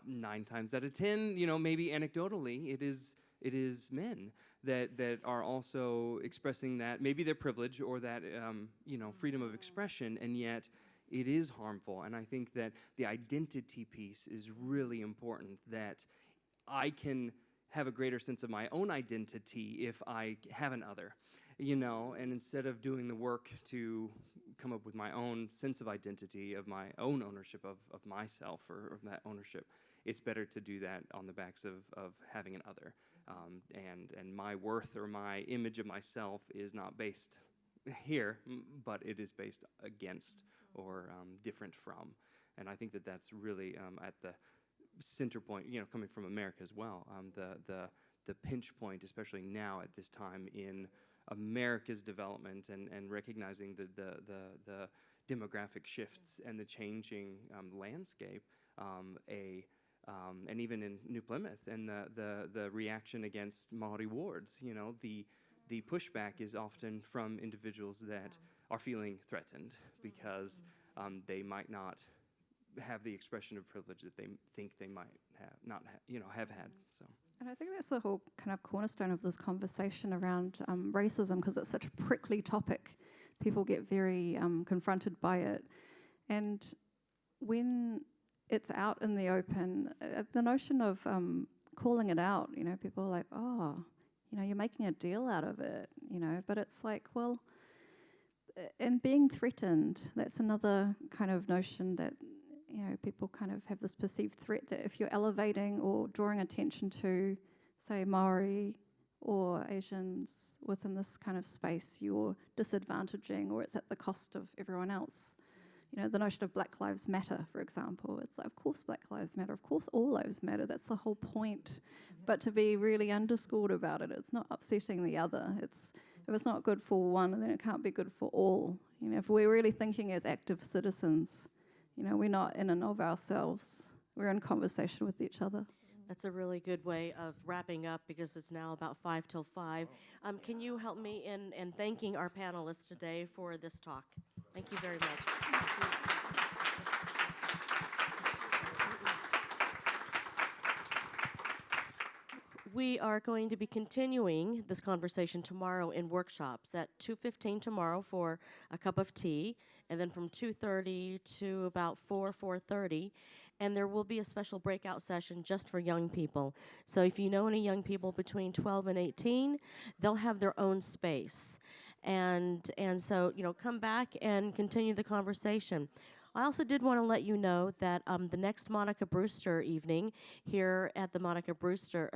9 times out of 10, maybe anecdotally, it is men that are also expressing that, maybe their privilege or that, freedom of expression, and yet it is harmful. And I think that the identity piece is really important, that I can have a greater sense of my own identity if I have an other, and instead of doing the work to come up with my own sense of identity, of my own ownership of myself or of that ownership, it's better to do that on the backs of having an other. And my worth or my image of myself is not based here, but it is based against or different from. And I think that that's really at the center point, coming from America as well, the pinch point, especially now at this time in America's development and recognizing the demographic shifts and the changing landscape, and even in New Plymouth and the reaction against Māori wards, the pushback is often from individuals that are feeling threatened because they might not have the expression of privilege that they think they might have had. So. And I think that's the whole kind of cornerstone of this conversation around racism, because it's such a prickly topic. People get very confronted by it. And when it's out in the open, the notion of calling it out, people are like, oh, you're making a deal out of it, but it's like, well, and being threatened, that's another kind of notion that, people kind of have this perceived threat that if you're elevating or drawing attention to, say, Maori or Asians within this kind of space, you're disadvantaging or it's at the cost of everyone else. The notion of Black Lives Matter, for example, it's like, of course Black Lives Matter, of course all lives matter, that's the whole point. But to be really underscored about it, it's not upsetting the other. If it's not good for one, then it can't be good for all. If we're really thinking as active citizens, we're not in and of ourselves. We're in conversation with each other. That's a really good way of wrapping up because it's now about 5 till 5. Can you help me in thanking our panelists today for this talk? Thank you very much. We are going to be continuing this conversation tomorrow in workshops at 2:15 tomorrow for a cup of tea, and then from 2:30 to about 4:30. And there will be a special breakout session just for young people. So if you know any young people between 12 and 18, they'll have their own space. And so, come back and continue the conversation. I also did want to let you know that the next Monica Brewster evening here at the Govett-Brewster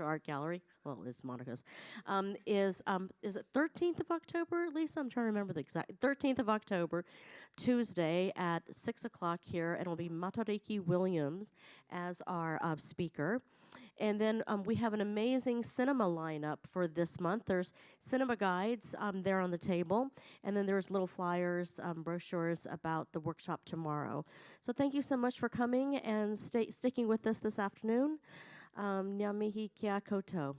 Art Gallery, well, it's Monica's, is it 13th of October, Lisa? I'm trying to remember the exact, 13th of October, Tuesday at 6 o'clock here, and it'll be Matariki Williams as our speaker. And then we have an amazing cinema lineup for this month. There's cinema guides there on the table, and then there's little flyers, brochures about the workshop tomorrow. So thank you so much for coming and sticking with us this afternoon. Ngā mihi kia koutou.